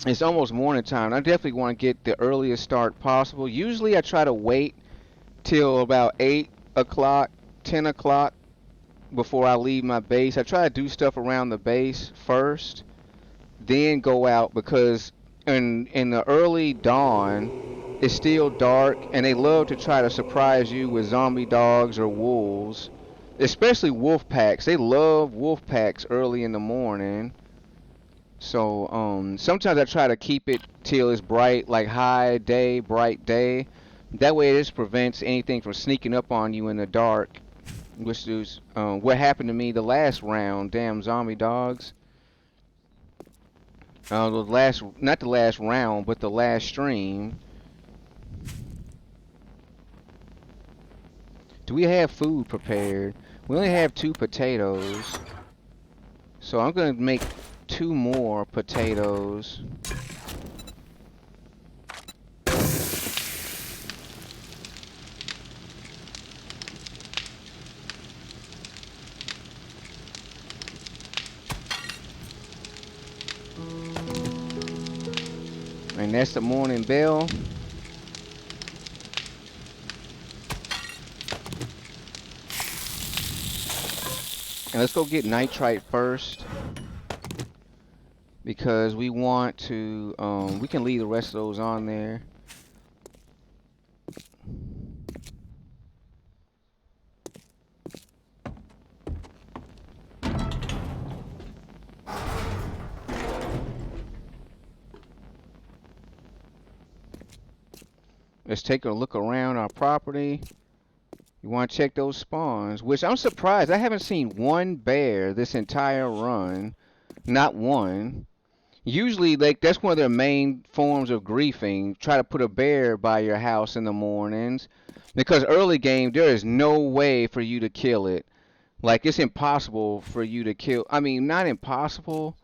It's almost morning time. I definitely want to get the earliest start possible. Usually I try to wait till about 8 o'clock, 10 o'clock before I leave my base. I try to do stuff around the base first, then go out because in the early dawn, it's still dark, and they love to try to surprise you with zombie dogs or wolves, especially wolf packs. They love wolf packs early in the morning. So sometimes I try to keep it till it's bright, like high day, bright day. That way, it just prevents anything from sneaking up on you in the dark, which is what happened to me the last round. Damn zombie dogs. Not the last round, but the last stream. Do we have food prepared? We only have 2 potatoes. So I'm gonna make 2 more potatoes. And that's the morning bell. And let's go get nitrite first. Because we want to, we can leave the rest of those on there. Let's take a look around our property. You want to check those spawns, which I'm surprised. I haven't seen one bear this entire run. Not one. Usually, like, that's one of their main forms of griefing. Try to put a bear by your house in the mornings. Because early game, there is no way for you to kill it. Like, it's impossible for you to kill. I mean, not impossible.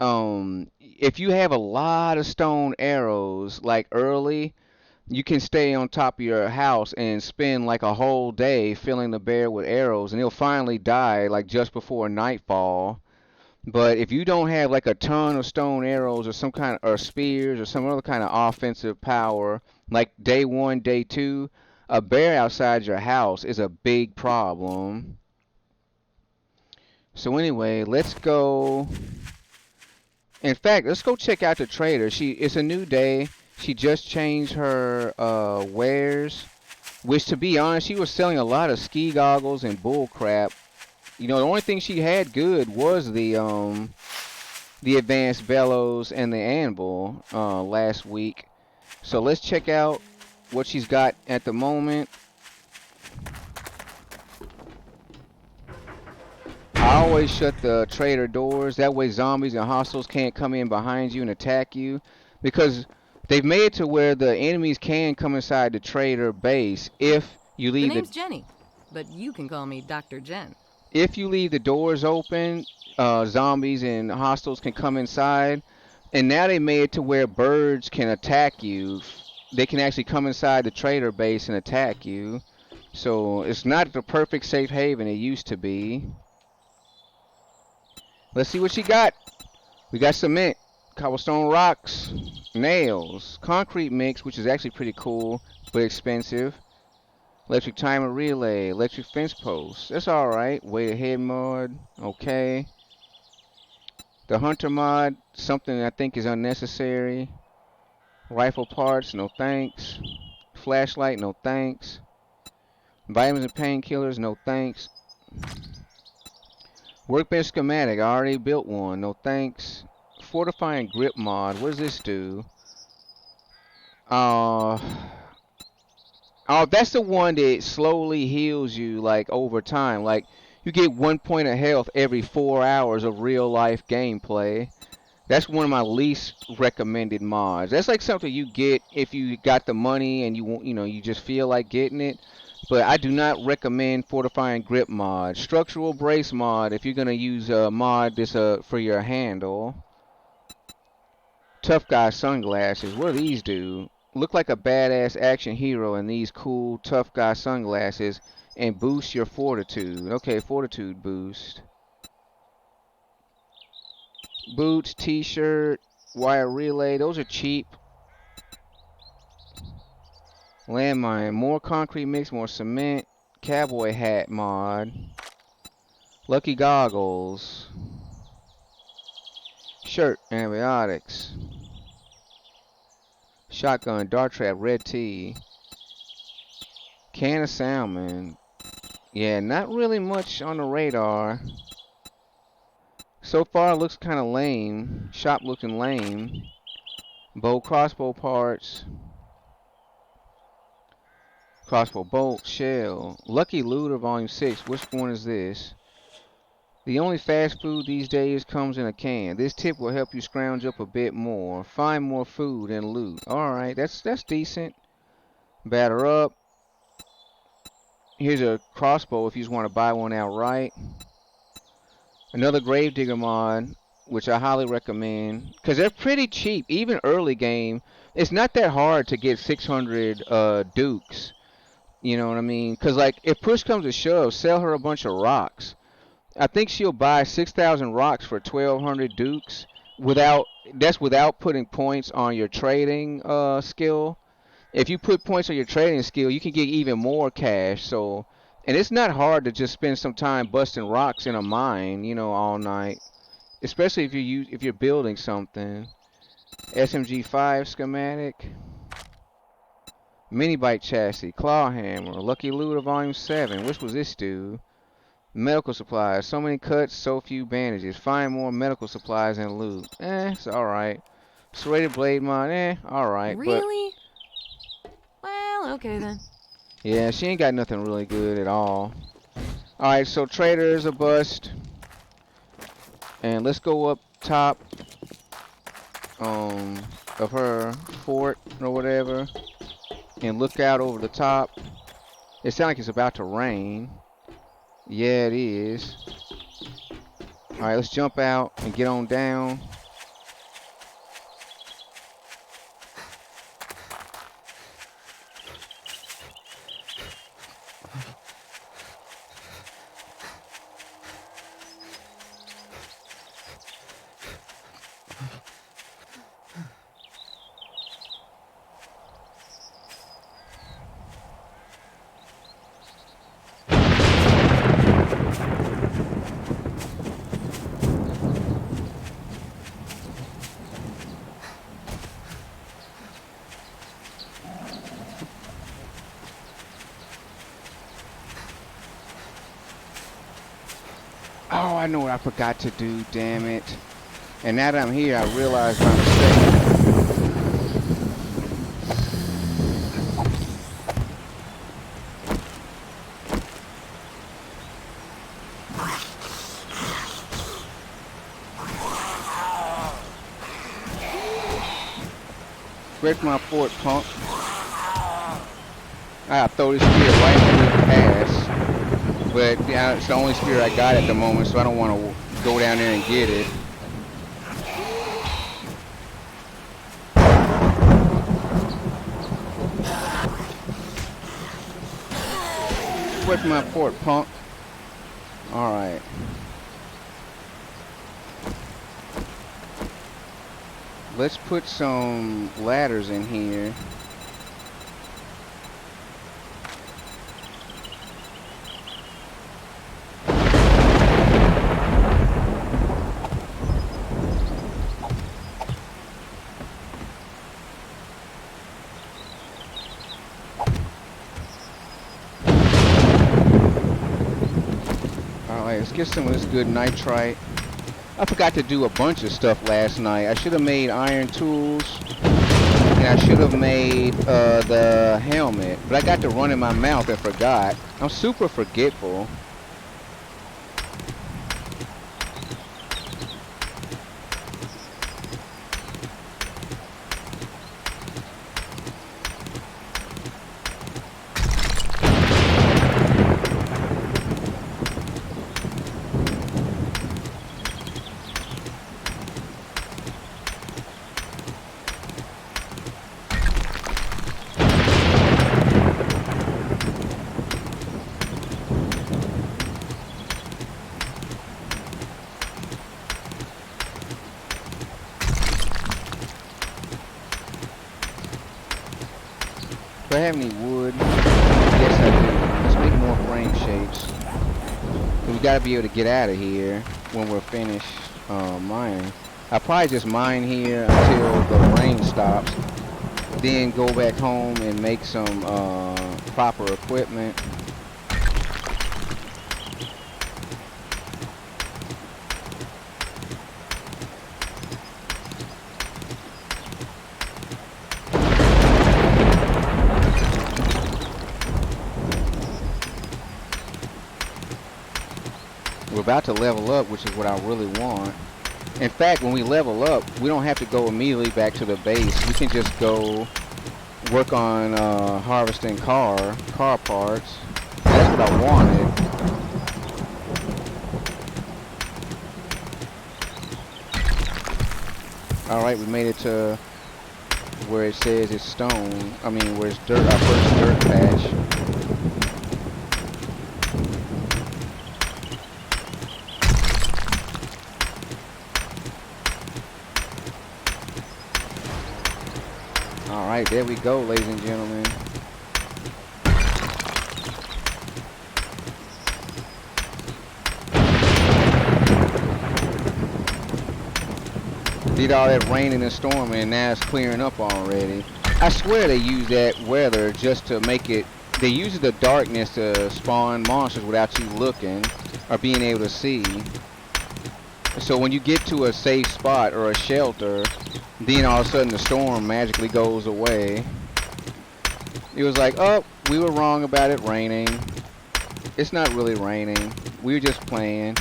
If you have a lot of stone arrows, like early, you can stay on top of your house and spend like a whole day filling the bear with arrows, and he'll finally die like just before nightfall. But if you don't have like a ton of stone arrows or some kind of or spears or some other kind of offensive power, like day one, day two, a bear outside your house is a big problem. So anyway, let's go. In fact, let's go check out the trader. It's a new day. She just changed her wares, which to be honest, she was selling a lot of ski goggles and bull crap. You know, the only thing she had good was the advanced bellows and the anvil last week. So let's check out what she's got at the moment. I always shut the trader doors. That way zombies and hostiles can't come in behind you and attack you. Because they've made it to where the enemies can come inside the trader base if you The leave the name's Jenny, but you can call me Dr. Jen. if you leave the doors open, zombies and hostiles can come inside. And now they made it to where birds can attack you. They can actually come inside the trader base and attack you. So it's not the perfect safe haven it used to be. Let's see what she got. We got cement, cobblestone rocks, nails, concrete mix, which is actually pretty cool, but expensive. Electric timer relay, electric fence post. That's alright. Wait ahead mod. Okay. The hunter mod, something I think is unnecessary. Rifle parts, no thanks. Flashlight, no thanks. Vitamins and painkillers, no thanks. Workbench schematic, I already built one, no thanks. Fortifying grip mod, what does this do? Uh, oh, that's the one that slowly heals you, like, over time. Like, you get 1 point of health every 4 hours of real life gameplay. That's one of my least recommended mods. That's like something you get if you got the money and you want, you know, you just feel like getting it. But I do not recommend fortifying grip mod. Structural brace mod if you're gonna use a mod this for your handle. Tough guy sunglasses. What do these do? Look like a badass action hero in these cool tough guy sunglasses and boost your fortitude. Okay, fortitude boost. Boots, t-shirt, wire relay, those are cheap. Landmine, more concrete mix, more cement. Cowboy hat mod. Lucky goggles. Shirt, antibiotics. Shotgun, dart trap, red tea. Can of salmon. Yeah, not really much on the radar. So far, it looks kind of lame. Shop looking lame. Bow, crossbow parts. Crossbow bolt, shell. Lucky Looter Volume 6. Which one is this? The only fast food these days comes in a can. This tip will help you scrounge up a bit more. Find more food and loot. Alright, that's decent. Batter up. Here's a crossbow if you just want to buy one outright. Another Gravedigger mod, which I highly recommend. Because they're pretty cheap. Even early game, it's not that hard to get 600 dukes. You know what I mean? Because, like, if push comes to shove, sell her a bunch of rocks. I think she'll buy 6,000 rocks for 1,200 dukes. That's without putting points on your trading skill. If you put points on your trading skill, you can get even more cash. So, and it's not hard to just spend some time busting rocks in a mine, you know, all night. Especially if you're building something. SMG5 schematic. Mini bike chassis, claw hammer, Lucky Looter Volume 7. Which was this dude? Medical supplies. So many cuts, so few bandages. Find more medical supplies and loot. It's alright. Serrated blade mod, alright. But Really? Well, okay then. Yeah, she ain't got nothing really good at all. Alright, so Trader is a bust. And let's go up top of her fort or whatever and look out over the top. It sounds like it's about to rain. Yeah, it is. Alright, let's jump out and get on down. Oh, I know what I forgot to do, damn it. And now that I'm here, I realize my mistake. Where's my fort, punk? I throw this spear right into his ass. But yeah, it's the only spear I got at the moment, so I don't want to go down there and get it. Where's my fort, punk? Alright. Let's put some ladders in here. Alright, let's get some of this good nitrite. I forgot to do a bunch of stuff last night. I should have made iron tools. And I should have made the helmet. But I got to run in my mouth and forgot. I'm super forgetful. Do I have any wood? Yes, I do. Let's make more frame shapes. We gotta be able to get out of here when we're finished mining. I'll probably just mine here until the rain stops. Then go back home and make some proper equipment. We're about to level up, which is what I really want. In fact, when we level up, we don't have to go immediately back to the base. We can just go work on harvesting car parts. That's what I wanted. Alright, we made it to where it says it's stone. I mean, where it's dirt, our first dirt patch. Alright, there we go, ladies and gentlemen. Did all that rain and storm and now it's clearing up already. I swear they use that weather just to make it, they use the darkness to spawn monsters without you looking or being able to see. So when you get to a safe spot or a shelter, then all of a sudden the storm magically goes away. It was like, oh, we were wrong about it raining. It's not really raining. We were just playing.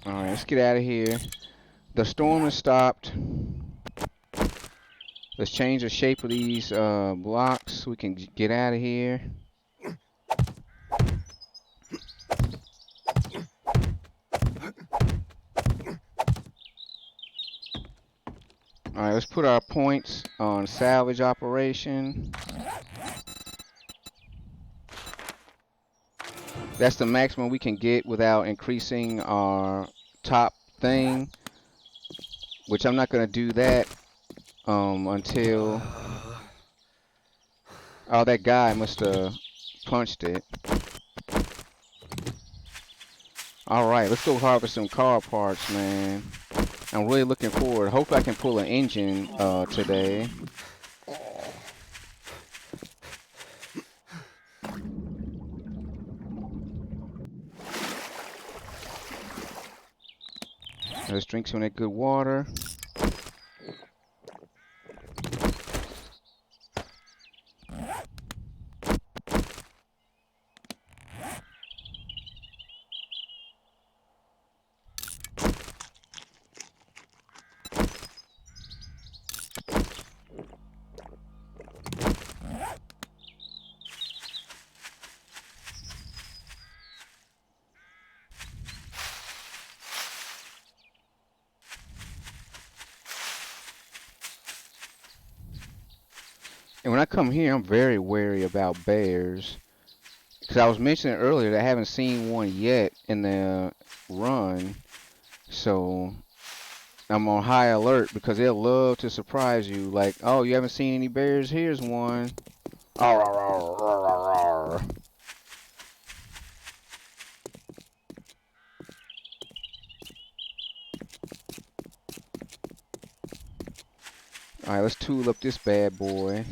All right, let's get out of here. The storm has stopped. Let's change the shape of these blocks so we can get out of here. All right, let's put our points on salvage operation. That's the maximum we can get without increasing our top thing, which I'm not gonna do that until. Oh, that guy must have punched it. All right, let's go harvest some car parts, man. I'm really looking forward. Hope I can pull an engine today. Let's drink some of that good water. And when I come here, I'm very wary about bears. Because I was mentioning earlier that I haven't seen one yet in the run. So I'm on high alert because they'll love to surprise you. Like, oh, you haven't seen any bears? Here's one. Arr, arr, arr, arr, arr, arr. Alright, let's tool up this bad boy.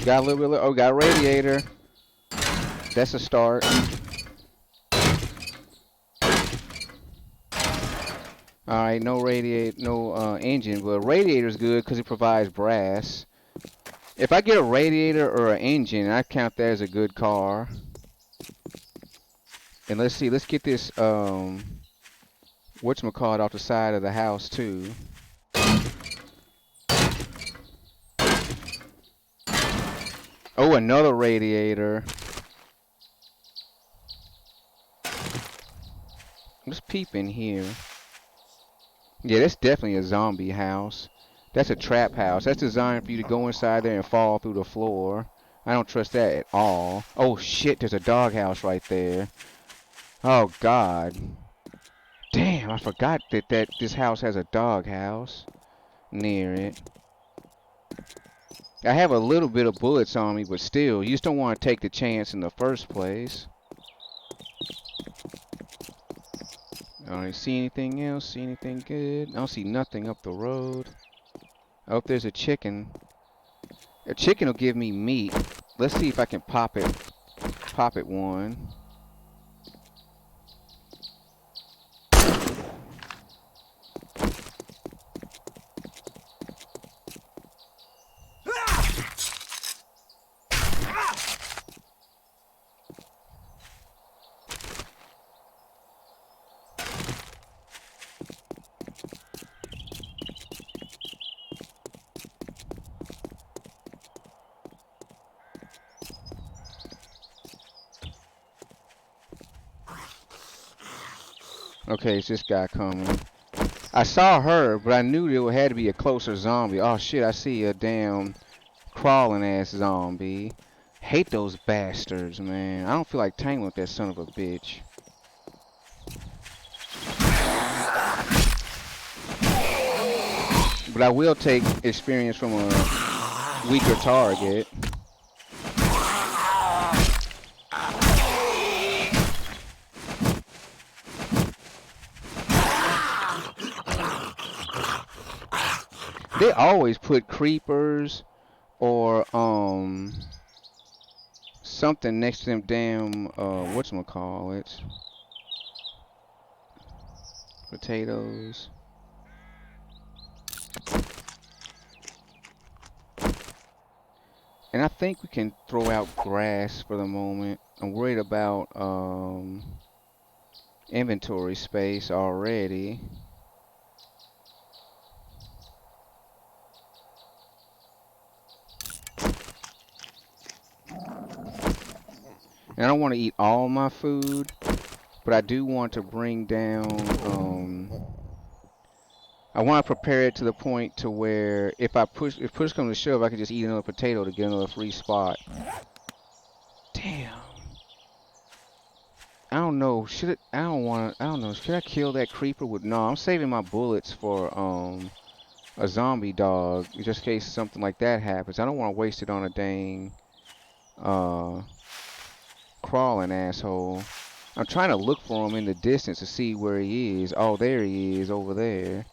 Got a little bit of, oh, got a radiator. That's a start. Alright, no engine, but a radiator's good because it provides brass. If I get a radiator or an engine, I count that as a good car. And let's see, let's get this whatchamacallit off the side of the house too. Oh, another radiator. Let's peep in here. Yeah, that's definitely a zombie house. That's a trap house. That's designed for you to go inside there and fall through the floor. I don't trust that at all. Oh shit, there's a doghouse right there. Oh god. Damn, I forgot that this house has a doghouse near it. I have a little bit of bullets on me, but still, you just don't want to take the chance in the first place. Alright, see anything else? See anything good? I don't see nothing up the road. Oh, there's a chicken. A chicken will give me meat. Let's see if I can pop it. Pop it one. Okay, it's this guy coming. I saw her, but I knew there had to be a closer zombie. Oh shit, I see a damn crawling ass zombie. Hate those bastards, man. I don't feel like tangling with that son of a bitch. But I will take experience from a weaker target. They always put creepers or something next to them damn whatchamacallit, potatoes. And I think we can throw out grass for the moment. I'm worried about inventory space already. And I don't want to eat all my food, but I do want to bring down I want to prepare it to the point to where if push comes to shove, I can just eat another potato to get another free spot. Damn. I don't know. I don't know. Should I kill that creeper with? No, I'm saving my bullets for a zombie dog just in case something like that happens. I don't want to waste it on a dang uh crawling asshole. I'm trying to look for him in the distance to see where he is. Oh, there he is over there.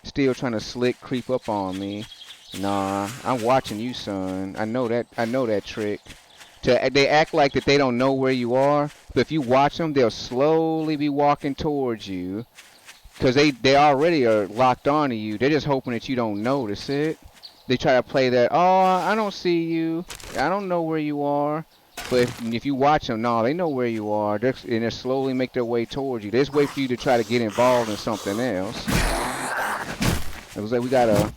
Still trying to slick creep up on me. Nah, I'm watching you, son. I know that. I know that trick. They act like that they don't know where you are, but if you watch them, they'll slowly be walking towards you, cause they already are locked onto you. They're just hoping that you don't notice it. They try to play that. Oh, I don't see you. I don't know where you are. But if you watch them, no, they know where you are. And they slowly make their way towards you. They just wait for you to try to get involved in something else. It was like we got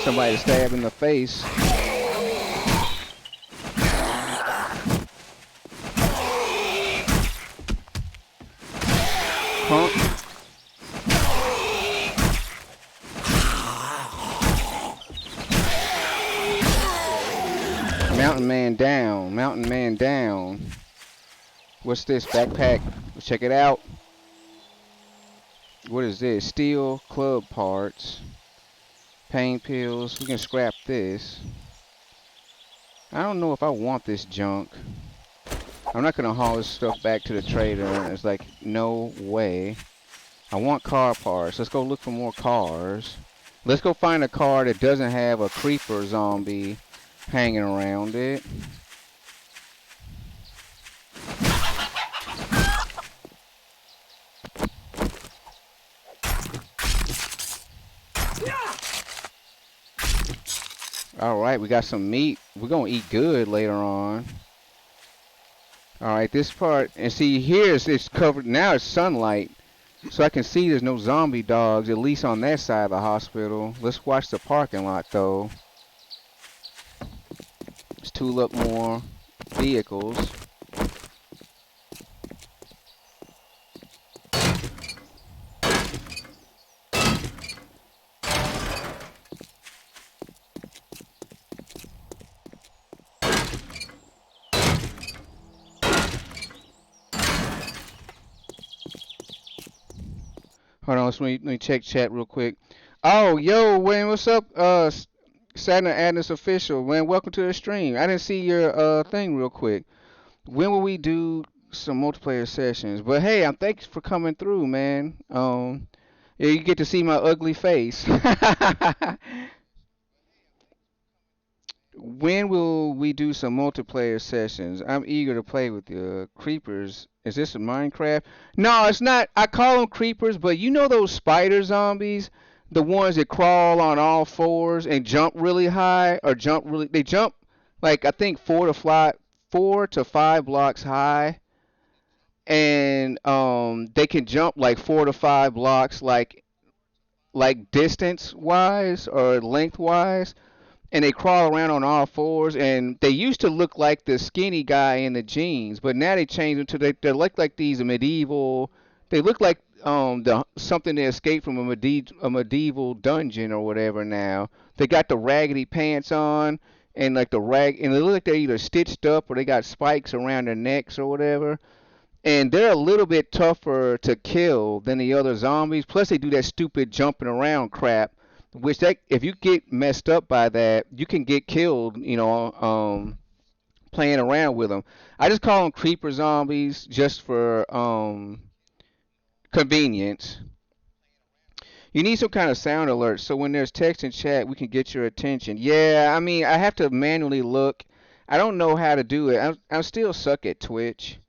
somebody to stab in the face. Punk. Mountain man down. Mountain man down. What's this? Backpack. Let's check it out. What is this? Steel club parts. Pain pills. We can scrap this. I don't know if I want this junk. I'm not going to haul this stuff back to the trader. It's like, no way. I want car parts. Let's go look for more cars. Let's go find a car that doesn't have a creeper zombie hanging around it. Alright, we got some meat. We're going to eat good later on. Alright, this part, and see here it's covered, now it's sunlight. So I can see there's no zombie dogs, at least on that side of the hospital. Let's watch the parking lot though. Let's tool up more vehicles. Hold on, let me check chat real quick. Oh, yo, Wayne, what's up? Saturn Adness official, man, welcome to the stream. I didn't see your thing real quick. When will we do some multiplayer sessions? But hey, I'm thanks for coming through, man. Yeah, you get to see my ugly face. When will we do some multiplayer sessions? I'm eager to play with you. Creepers. Is this a Minecraft? No, it's not. I call them creepers, but you know those spider zombies? The ones that crawl on all fours and jump really high or they jump like I think 4 to 5 blocks high, and they can jump like 4 to 5 blocks like distance wise or lengthwise, and they crawl around on all fours, and they used to look like the skinny guy in the jeans, but now they changed them to they look like these medieval. They look like the something that escaped from a medieval dungeon or whatever. Now they got the raggedy pants on and like the rag, and they look like they're either stitched up or they got spikes around their necks or whatever. And they're a little bit tougher to kill than the other zombies. Plus, they do that stupid jumping around crap, which that if you get messed up by that, you can get killed. Playing around with them. I just call them creeper zombies just for convenience. You need some kind of sound alert so when there's text and chat, we can get your attention. Yeah, I mean, I have to manually look. I don't know how to do it. I'm still suck at Twitch.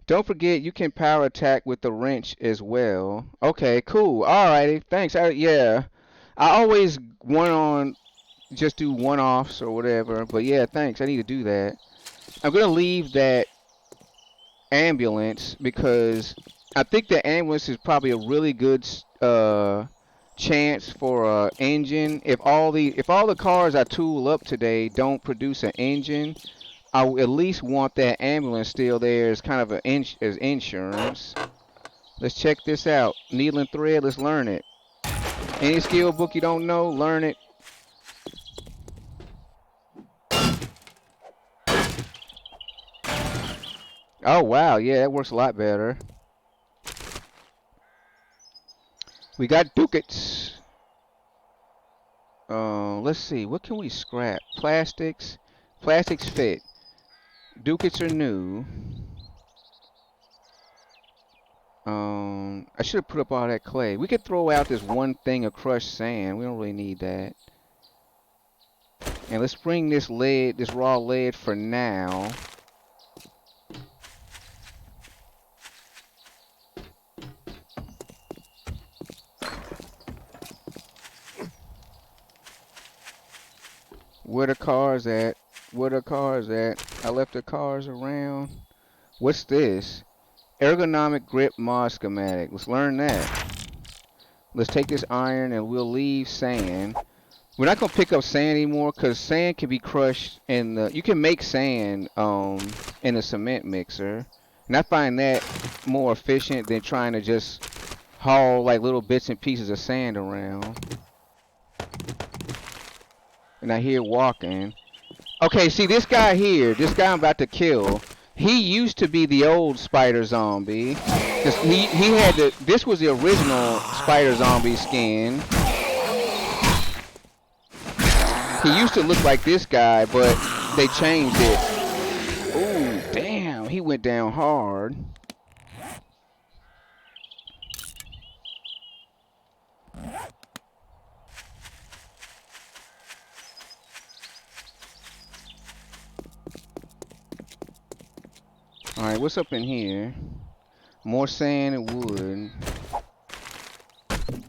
Don't forget you can power attack with the wrench as well. Okay, cool. Alrighty, thanks. Yeah, I always one on just do one offs or whatever. But yeah, thanks. I need to do that. I'm gonna leave that ambulance because I think the ambulance is probably a really good chance for a engine. If all the cars I tool up today don't produce an engine, I will at least want that ambulance still there as kind of as insurance. Let's check this out. Needle and thread. Let's learn it. Any skill book you don't know, learn it. Oh wow, yeah, that works a lot better. We got ducats. Let's see, what can we scrap? Plastics. Plastics fit. Ducats are new. I should have put up all that clay. We could throw out this one thing of crushed sand. We don't really need that. And let's bring this lead, this raw lead for now. Where the cars at? Where the cars at? I left the cars around. What's this? Ergonomic grip mod schematic. Let's learn that. Let's take this iron and we'll leave sand. We're not gonna pick up sand anymore because sand can be crushed in the. You can make sand in a cement mixer, and I find that more efficient than trying to just haul like little bits and pieces of sand around. And I hear walking. Okay, see this guy here, this guy I'm about to kill. He used to be the old spider zombie. He had this was the original spider zombie skin. He used to look like this guy, but they changed it. Ooh, damn, he went down hard. Alright, what's up in here? More sand and wood.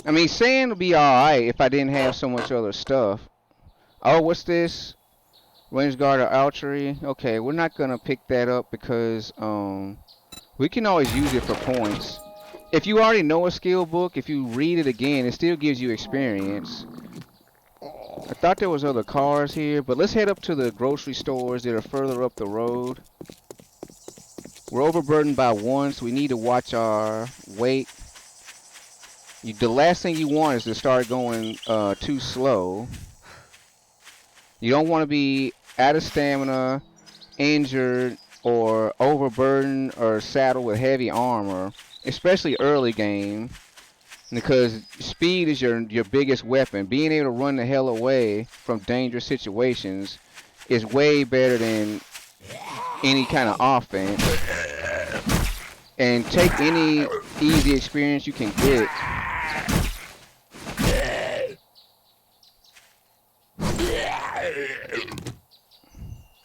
I mean, sand would be alright if I didn't have so much other stuff. Oh, what's this? Range guard or archery. Okay, we're not gonna pick that up because we can always use it for points. If you already know a skill book, if you read it again, it still gives you experience. I thought there was other cars here, but let's head up to the grocery stores that are further up the road. We're overburdened by one, so we need to watch our weight. The last thing you want is to start going too slow. You don't want to be out of stamina, injured, or overburdened or saddled with heavy armor, especially early game, because speed is your biggest weapon. Being able to run the hell away from dangerous situations is way better than any kind of offense. And take any easy experience you can get.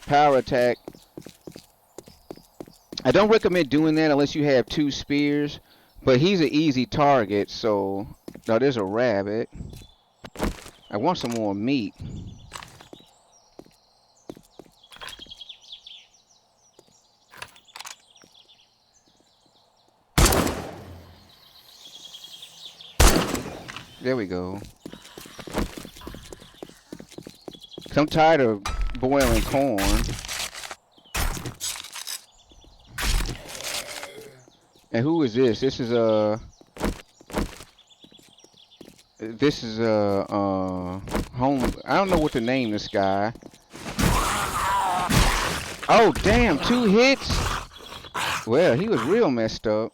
Power attack. I don't recommend doing that unless you have 2 spears, but he's an easy target, so... No, there's a rabbit. I want some more meat. There we go. I'm tired of boiling corn. And who is this? This is This is home. I don't know what to name this guy. Oh damn, 2 hits. Well, he was real messed up.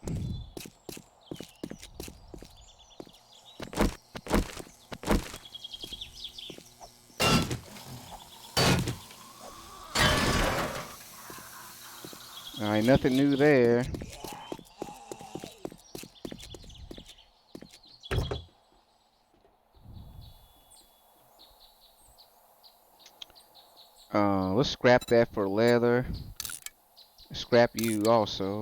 All right, nothing new there. Let's scrap that for leather. Scrap you also.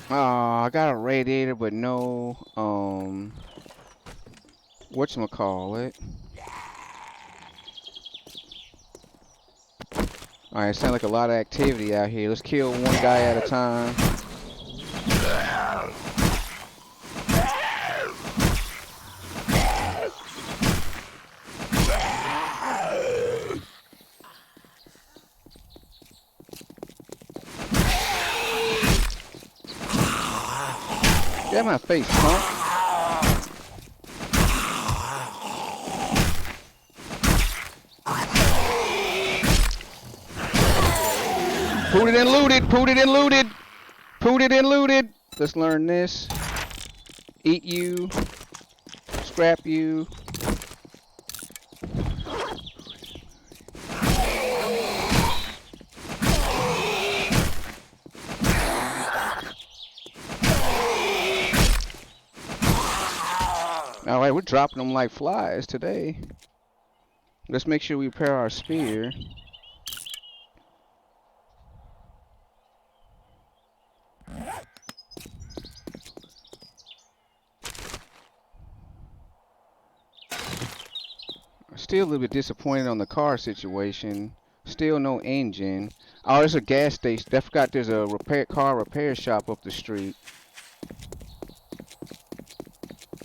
I got a radiator, but no, whatchamacallit? Alright, sounds like a lot of activity out here. Let's kill one guy at a time. Get my face, punk. Pooted and looted, pooted and looted, pooted and looted. Let's learn this. Eat you, scrap you. Alright, we're dropping them like flies today. Let's make sure we repair our spear. Still a little bit disappointed on the car situation. Still no engine. Oh, there's a gas station. I forgot there's a car repair shop up the street.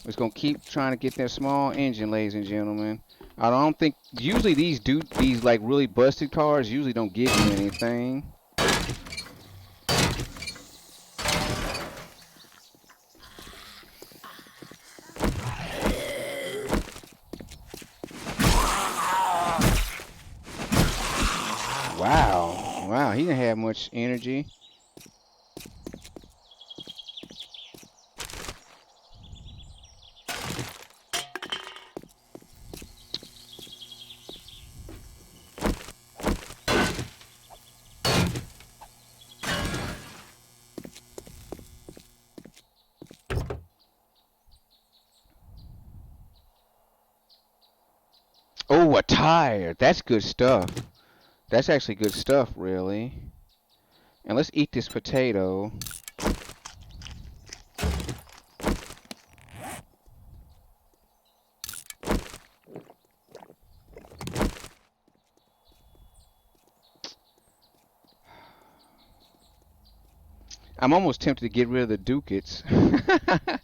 It's gonna keep trying to get that small engine, ladies and gentlemen. I don't think usually these like really busted cars usually don't give you anything. Wow, he didn't have much energy. Oh, a tire. That's good stuff. That's actually good stuff, really. And let's eat this potato. I'm almost tempted to get rid of the ducats. Because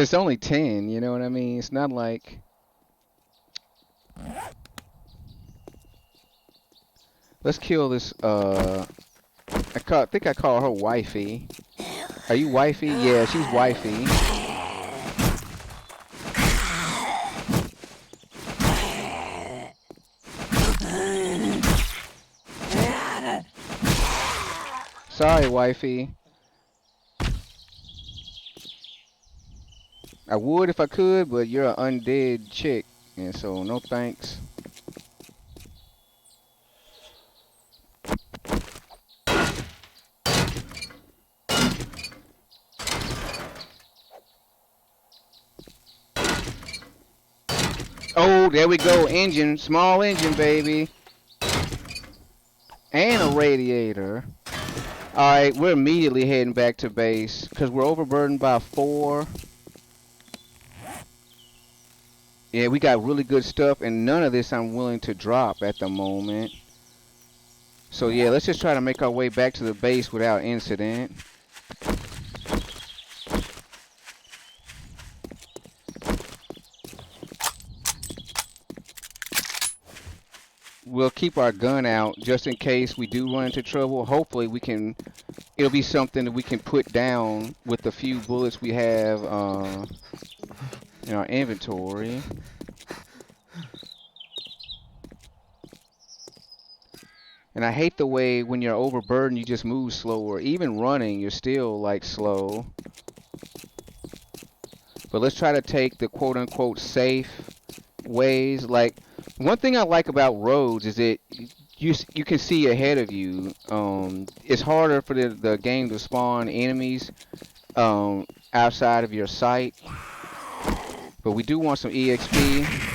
it's only 10, you know what I mean? It's not like... Let's kill this, I think I call her wifey. Are you wifey? Yeah, she's wifey. Sorry, wifey. I would if I could, but you're an undead chick, and so no thanks. Oh, there we go. Engine, small engine, baby. And a radiator. Alright, we're immediately heading back to base because we're overburdened by 4. Yeah, we got really good stuff, and none of this I'm willing to drop at the moment. So yeah, let's just try to make our way back to the base without incident. we'll keep our gun out just in case we do run into trouble. Hopefully we can. It'll be something that we can put down with the few bullets we have in our inventory. And I hate the way when you're overburdened, you just move slower. Even running, you're still like slow. But let's try to take the quote unquote safe ways. Like one thing I like about roads is that you can see ahead of you. It's harder for the game to spawn enemies outside of your sight. But we do want some EXP.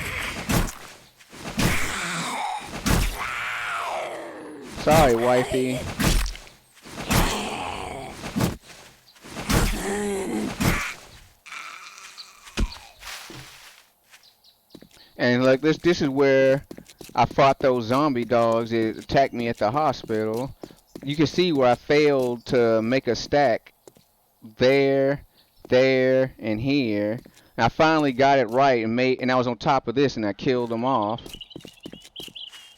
Sorry, wifey. And like this is where I fought those zombie dogs that attacked me at the hospital. You can see where I failed to make a stack there, there, and here. And I finally got it right and I was on top of this and I killed them off.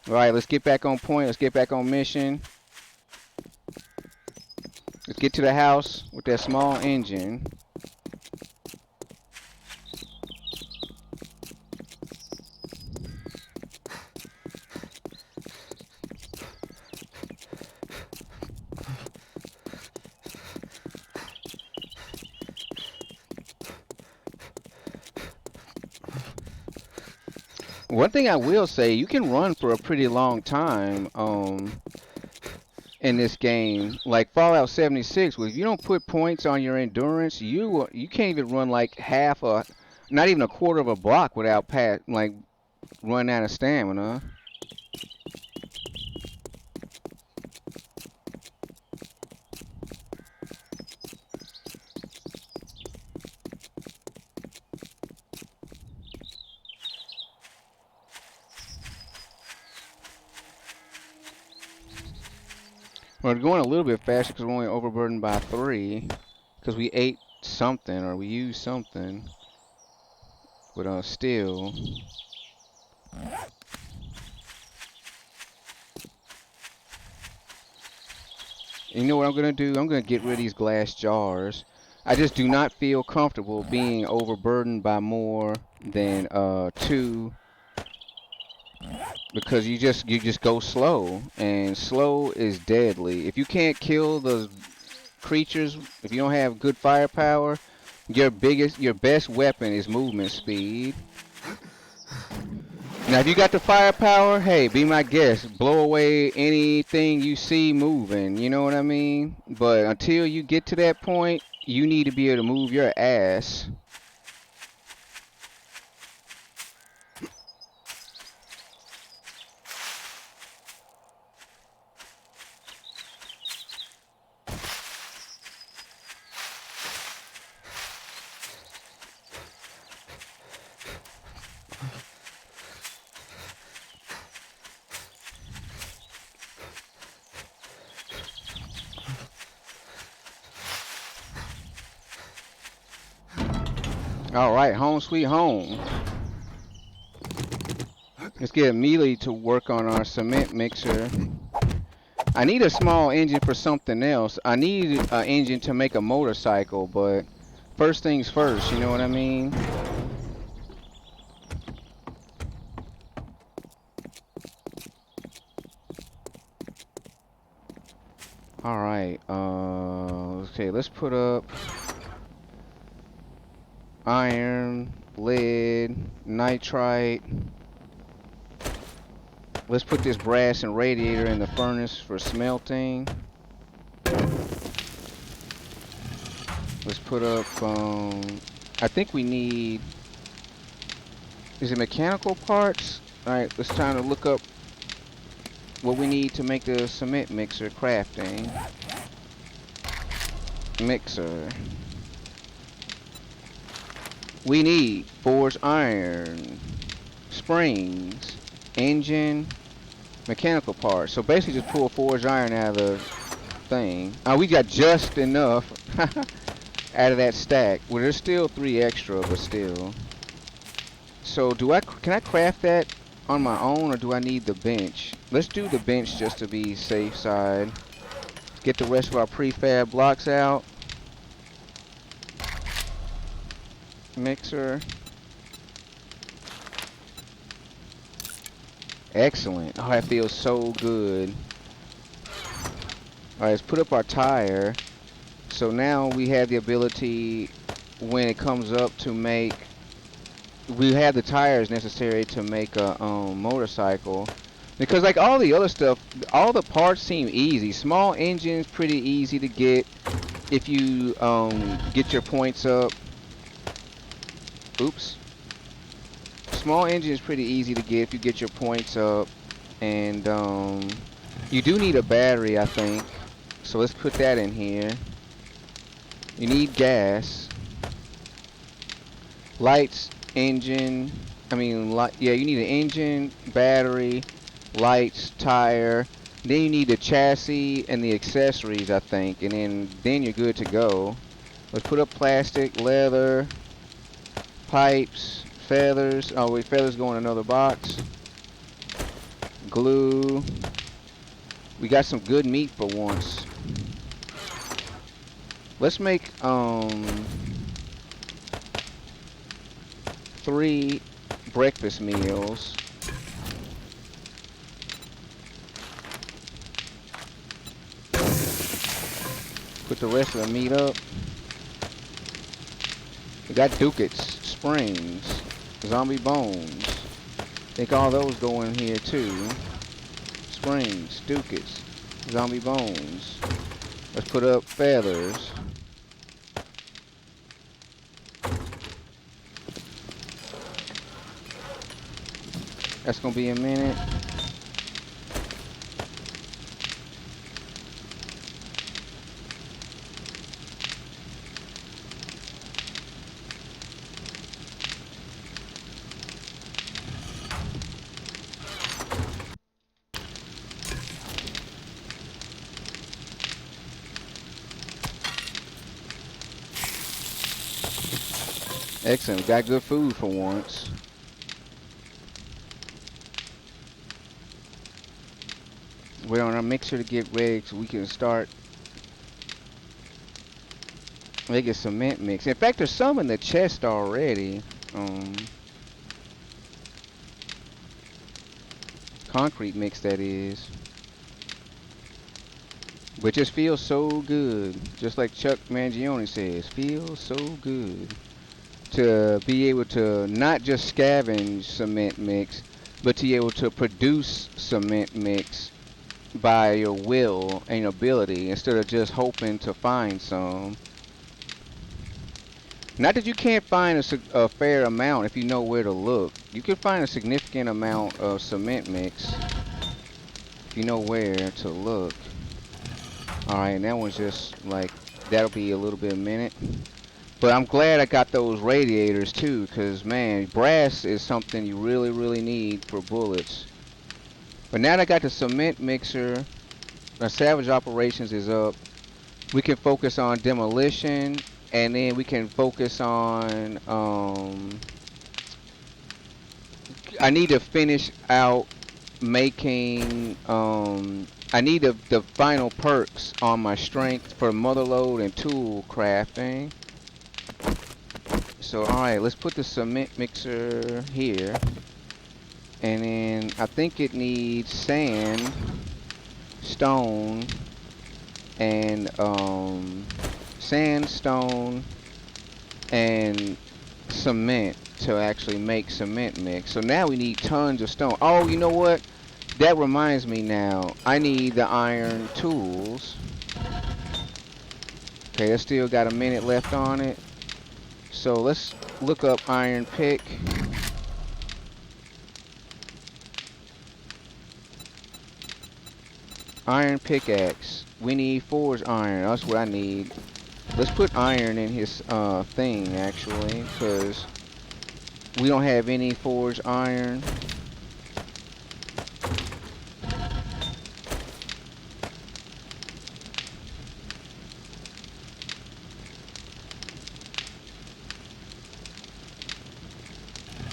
All right, let's get back on point. Let's get back on mission. Let's get to the house with that small engine. One thing I will say, you can run for a pretty long time in this game. Like Fallout 76, if you don't put points on your endurance, you can't even run like not even a quarter of a block without running out of stamina. We're going a little bit faster because we're only overburdened by 3. Because we ate something or we used something. But still. You know what I'm going to do? I'm going to get rid of these glass jars. I just do not feel comfortable being overburdened by more than 2. Because you just go slow, and slow is deadly. If you can't kill those creatures, if you don't have good firepower, your best weapon is movement speed. Now, if you got the firepower, hey, be my guest. Blow away anything you see moving, you know what I mean? But until you get to that point, you need to be able to move your ass. Alright, home sweet home. Let's get Amelie to work on our cement mixer. I need a small engine for something else. I need an engine to make a motorcycle, but first things first, you know what I mean? Alright, okay, let's put up iron, lead, nitrite. Let's put this brass and radiator in the furnace for smelting. Let's put up, I think we need, is it mechanical parts? Alright, it's time to look up what we need to make the cement mixer crafting. Mixer. We need forged iron, springs, engine, mechanical parts. So basically just pull forged iron out of the thing. We got just enough out of that stack. Well, there's still 3 extra, but still. So can I craft that on my own or do I need the bench? Let's do the bench just to be safe side. Get the rest of our prefab blocks out. Mixer. Excellent. Oh, that feels so good. Alright, let's put up our tire. So now we have the ability, when it comes up, to make, we have the tires necessary to make a motorcycle. Because like all the other stuff, all the parts seem easy. Small engines pretty easy to get if you get your points up. Oops. Small engine is pretty easy to get if you get your points up. And you do need a battery, I think. So let's put that in here. You need gas. Lights, engine. Yeah, you need an engine, battery, lights, tire. Then you need the chassis and the accessories, I think. And then you're good to go. Let's put up plastic, leather, pipes, feathers. Oh wait, feathers go in another box. Glue. We got some good meat for once. Let's make 3 breakfast meals. Put the rest of the meat up. We got ducats, springs, zombie bones. Think all those go in here too. Springs, ducats, zombie bones. Let's put up feathers. That's gonna be a minute. Excellent, we got good food for once. We're on our mixer to get ready so we can start making cement mix. In fact, there's some in the chest already. Concrete mix, that is. But just feels so good. Just like Chuck Mangione says, feels so good to be able to not just scavenge cement mix, but to be able to produce cement mix by your will and ability instead of just hoping to find some. Not that you can't find a fair amount if you know where to look. You can find a significant amount of cement mix if you know where to look. Alright, and that one's just like, that'll be a little bit a minute. But I'm glad I got those radiators too, because man, brass is something you really, really need for bullets. But now that I got the cement mixer, my salvage operations is up. We can focus on demolition, and then we can focus on, I need to finish out making, I need the final perks on my strength for motherload and tool crafting. So alright, let's put the cement mixer here. And then I think it needs sand, stone, and sandstone and cement to actually make cement mix. So now we need tons of stone. Oh, you know what? That reminds me now. I need the iron tools. Okay, I still got a minute left on it. So let's look up iron pick. Iron pickaxe. We need forged iron. That's what I need. Let's put iron in his thing actually, because we don't have any forged iron.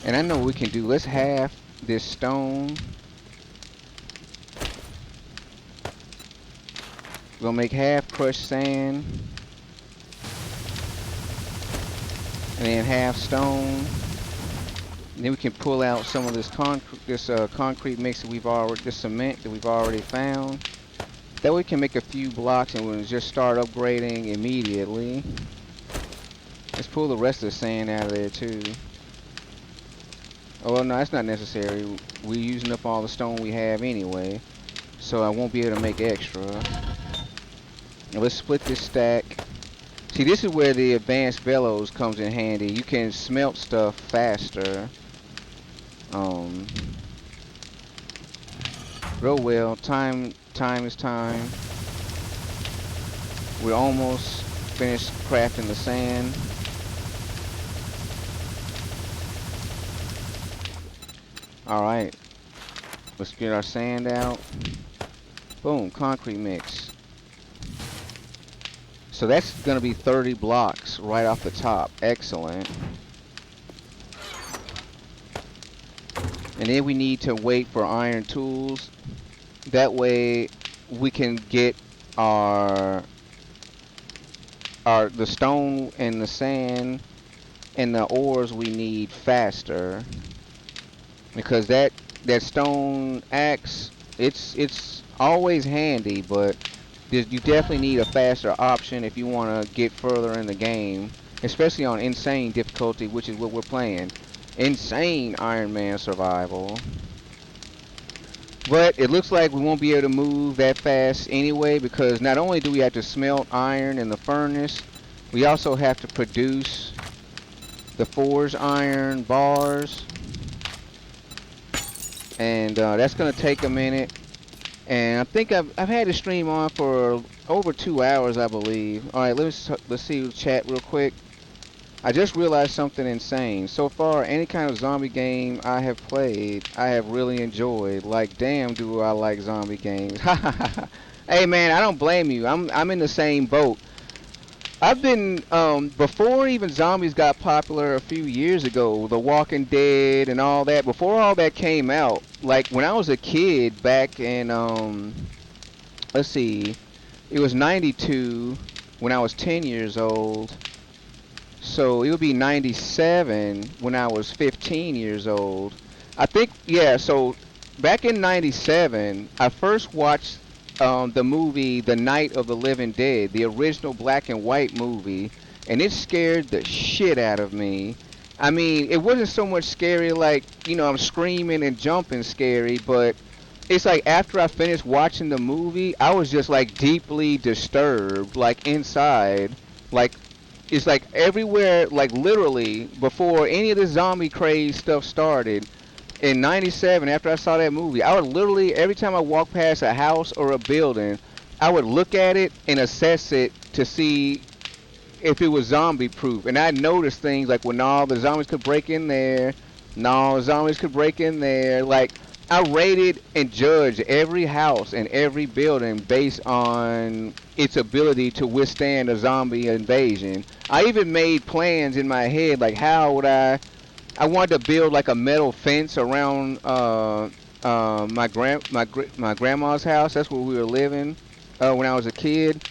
And I know we can do. Let's half this stone. We're gonna make half crushed sand and then half stone. And then we can pull out some of this concrete mix that this cement that we've already found. That way we can make a few blocks and we'll just start upgrading immediately. Let's pull the rest of the sand out of there too. Oh, well, no, that's not necessary. We're using up all the stone we have anyway, so I won't be able to make extra. Now let's split this stack. See, this is where the advanced bellows comes in handy. You can smelt stuff faster. Real well. Time is time. We're almost finished crafting the sand. Alright. Let's get our sand out. Boom, concrete mix. So that's going to be 30 blocks right off the top. Excellent. And then we need to wait for iron tools. That way we can get the stone and the sand and the ores we need faster. Because that stone axe, it's always handy, but you definitely need a faster option if you want to get further in the game, especially on insane difficulty, which is what we're playing. Insane Ironman survival. But it looks like we won't be able to move that fast anyway, because not only do we have to smelt iron in the furnace, we also have to produce the forged iron bars. And that's going to take a minute. And I think I've had the stream on for over 2 hours, I believe. Alright, let's see the chat real quick. I just realized something insane. So far, any kind of zombie game I have played, I have really enjoyed. Like, damn, do I like zombie games. Hey, man, I don't blame you. I'm in the same boat. I've been, before even zombies got popular a few years ago, The Walking Dead and all that, before all that came out, like, when I was a kid back in, let's see, it was 92 when I was 10 years old. So it would be 97 when I was 15 years old. I think, yeah, so back in 97, I first watched the movie The Night of the Living Dead, the original black and white movie, and it scared the shit out of me. I mean, it wasn't so much scary like, you know, I'm screaming and jumping scary, but it's like after I finished watching the movie, I was just like deeply disturbed, like inside, like it's like everywhere, like literally before any of the zombie craze stuff started in 97 after I saw that movie, I would literally every time I walked past a house or a building, I would look at it and assess it to see if it was zombie proof. And I noticed things like, well, no, the zombies could break in there. No, zombies could break in there. Like, I rated and judged every house and every building based on its ability to withstand a zombie invasion. I even made plans in my head, like how would I wanted to build like a metal fence around my grandma's house. That's where we were living when I was a kid.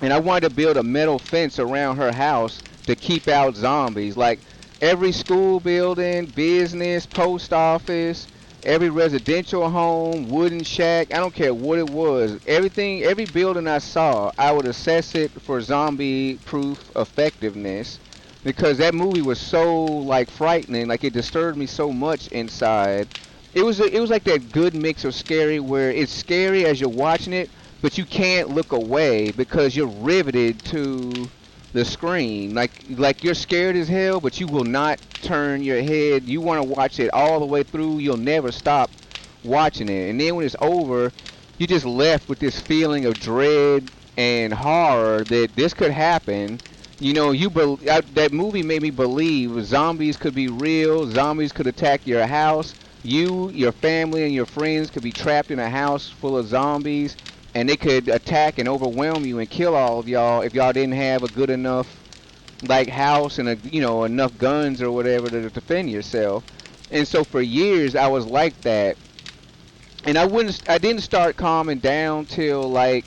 And I wanted to build a metal fence around her house to keep out zombies. Like every school building, business, post office, every residential home, wooden shack, I don't care what it was. Everything, every building I saw, I would assess it for zombie proof effectiveness. Because that movie was so like frightening, like it disturbed me so much inside. It was like that good mix of scary where it's scary as you're watching it, but you can't look away because you're riveted to the screen. Like you're scared as hell, but you will not turn your head. You want to watch it all the way through. You'll never stop watching it. And then when it's over, you're just left with this feeling of dread and horror that this could happen. You know, that movie made me believe zombies could be real. Zombies could attack your house. You, your family, and your friends could be trapped in a house full of zombies, and they could attack and overwhelm you and kill all of y'all if y'all didn't have a good enough like house and enough guns or whatever to defend yourself. And so for years I was like that, and I didn't start calming down till like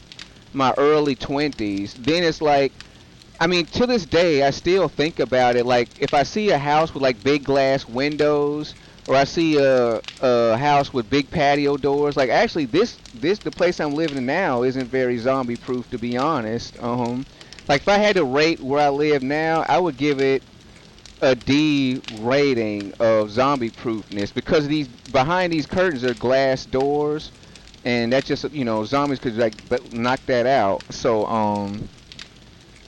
my early 20s. Then it's like, I mean, to this day, I still think about it. Like, if I see a house with like big glass windows, or I see a house with big patio doors, like actually, the place I'm living in now isn't very zombie proof, to be honest. Like if I had to rate where I live now, I would give it a D rating of zombie proofness, because these behind these curtains are glass doors, and that's just, zombies could like knock that out. So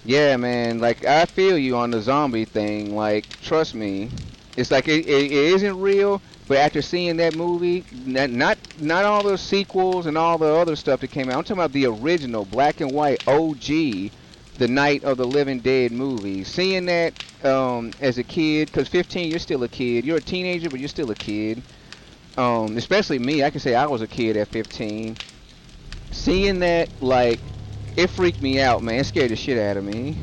yeah, man. Like I feel you on the zombie thing. Like trust me, it's like it isn't real. But after seeing that movie, not all the sequels and all the other stuff that came out. I'm talking about the original black and white OG, the Night of the Living Dead movie. Seeing that as a kid, because 15, you're still a kid. You're a teenager, but you're still a kid. Especially me, I can say I was a kid at 15. Seeing that, like, it freaked me out, man. It scared the shit out of me.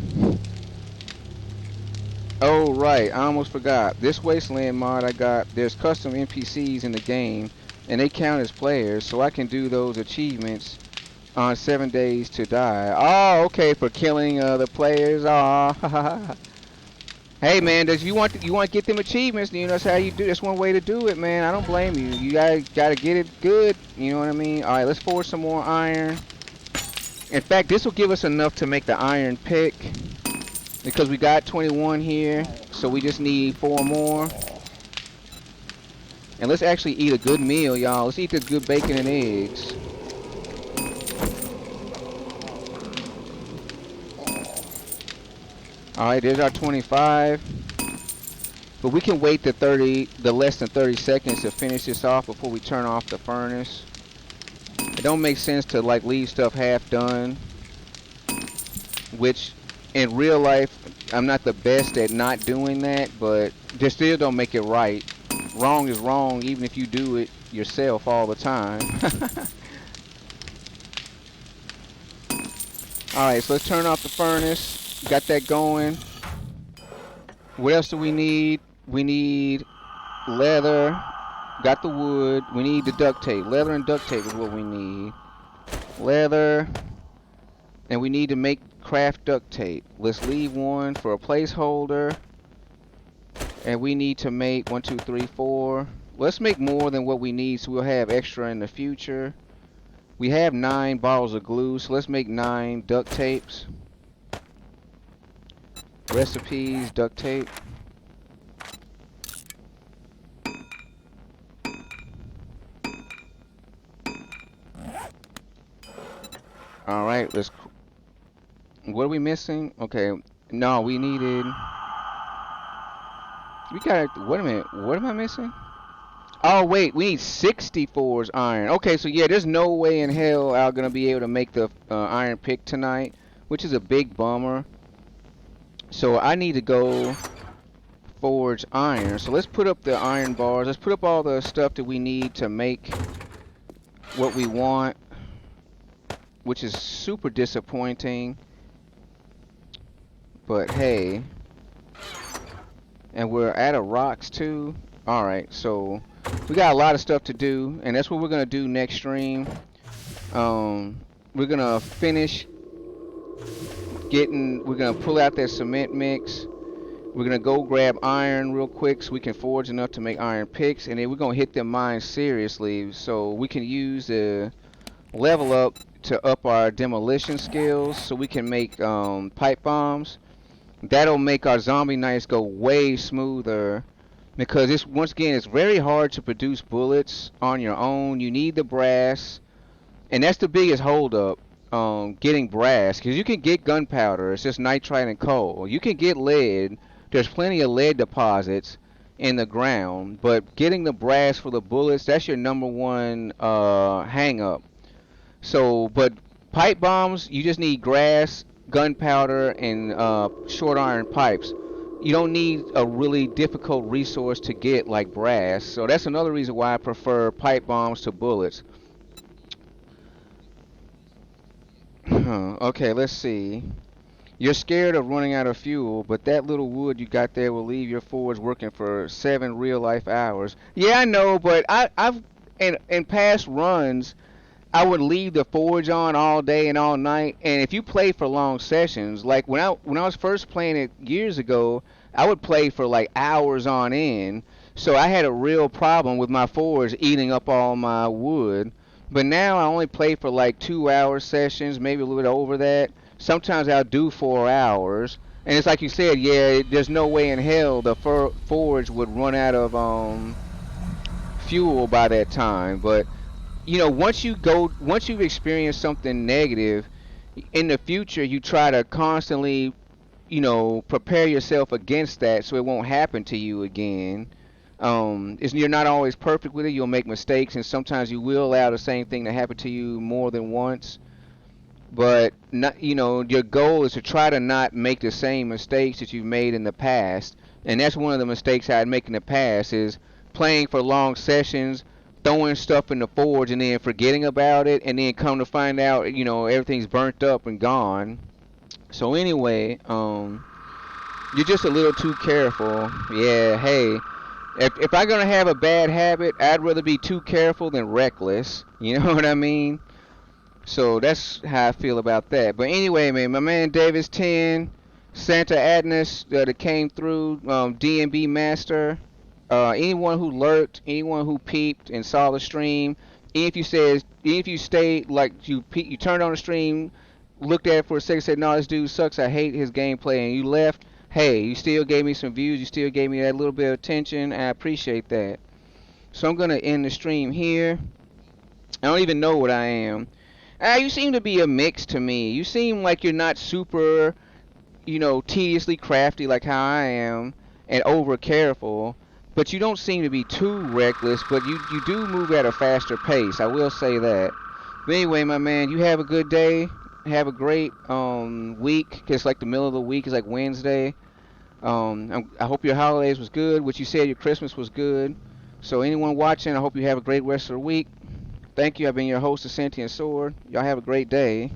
Oh, right. I almost forgot. This Wasteland mod I got, there's custom NPCs in the game, and they count as players, so I can do those achievements on 7 days to die. Oh, okay, for killing the players. Oh, hey, man, does you want to get them achievements? That's how you do. That's one way to do it, man. I don't blame you. You gotta get it good. You know what I mean? All right, let's forge some more iron. In fact, this will give us enough to make the iron pick, because we got 21 here, so we just need 4 more. And let's actually eat a good meal, y'all. Let's eat the good bacon and eggs. Alright, there's our 25. But we can wait the less than 30 seconds to finish this off before we turn off the furnace. It don't make sense to like leave stuff half done, which in real life I'm not the best at not doing that, but just still don't make it right. Wrong is wrong even if you do it yourself all the time. Alright, so let's turn off the furnace. Got that going. What else do we need? We need leather. Got the wood. We need the duct tape. Leather and duct tape is what we need. Leather. And we need to make craft duct tape. Let's leave one for a placeholder. And we need to make 1, 2, 3, 4. Let's make more than what we need so we'll have extra in the future. We have 9 bottles of glue, so let's make 9 duct tapes. Recipes, duct tape. Alright, let's... What are we missing? Okay, no, we needed... We gotta... Wait a minute, what am I missing? Oh, wait, we need 64's iron. Okay, so yeah, there's no way in hell I'm gonna be able to make the iron pick tonight, which is a big bummer. So I need to go forge iron. So let's put up the iron bars. Let's put up all the stuff that we need to make what we want, which is super disappointing. But hey, and we're out of rocks too. Alright, so we got a lot of stuff to do, and that's what we're gonna do next stream. We're gonna finish we're gonna pull out that cement mix. We're gonna go grab iron real quick so we can forge enough to make iron picks, and then we're gonna hit them mines seriously so we can use the level up to up our demolition skills so we can make pipe bombs. That'll make our zombie nights go way smoother, because it's, once again, it's very hard to produce bullets on your own. You need the brass, and that's the biggest holdup. Getting brass, because you can get gunpowder, it's just nitrite and coal. You can get lead, there's plenty of lead deposits in the ground, but getting the brass for the bullets, that's your number one hang up. So, but pipe bombs, you just need grass, gunpowder, and short iron pipes. You don't need a really difficult resource to get like brass. So that's another reason why I prefer pipe bombs to bullets. Okay, let's see. You're scared of running out of fuel, but that little wood you got there will leave your forge working for 7 real life hours. Yeah, I know, but I've in past runs I would leave the forge on all day and all night. And if you play for long sessions, like when I was first playing it years ago, I would play for like hours on end. So I had a real problem with my forge eating up all my wood. But now I only play for like 2 hour sessions, maybe a little bit over that. Sometimes I'll do 4 hours. And it's like you said, yeah, there's no way in hell the forge would run out of fuel by that time. But once you've experienced something negative, in the future you try to constantly, prepare yourself against that so it won't happen to you again. You're not always perfect with it. You'll make mistakes, and sometimes you will allow the same thing to happen to you more than once. But not, your goal is to try to not make the same mistakes that you've made in the past. And that's one of the mistakes I'd make in the past is playing for long sessions, throwing stuff in the forge and then forgetting about it, and then come to find out, everything's burnt up and gone. So anyway, you're just a little too careful. Yeah, hey, if I'm gonna have a bad habit, I'd rather be too careful than reckless. You know what I mean? So that's how I feel about that. But anyway, man, my man Davis 10, Santa Adness that came through, DNB Master, anyone who lurked, anyone who peeped and saw the stream, even if you stayed like you turned on the stream, looked at it for a second, said, "No, this dude sucks. I hate his gameplay," and you left. Hey, you still gave me some views. You still gave me that little bit of attention. I appreciate that. So I'm gonna end the stream here. I don't even know what I am. You seem to be a mix to me. You seem like you're not super, tediously crafty like how I am and over careful, but you don't seem to be too reckless, but you do move at a faster pace. I will say that. But anyway, my man, you have a good day. Have a great week. It's like the middle of the week. It's like Wednesday. I hope your holidays was good. What you said, your Christmas was good. So anyone watching, I hope you have a great rest of the week. Thank you. I've been your host, the Sentient Sword. Y'all have a great day.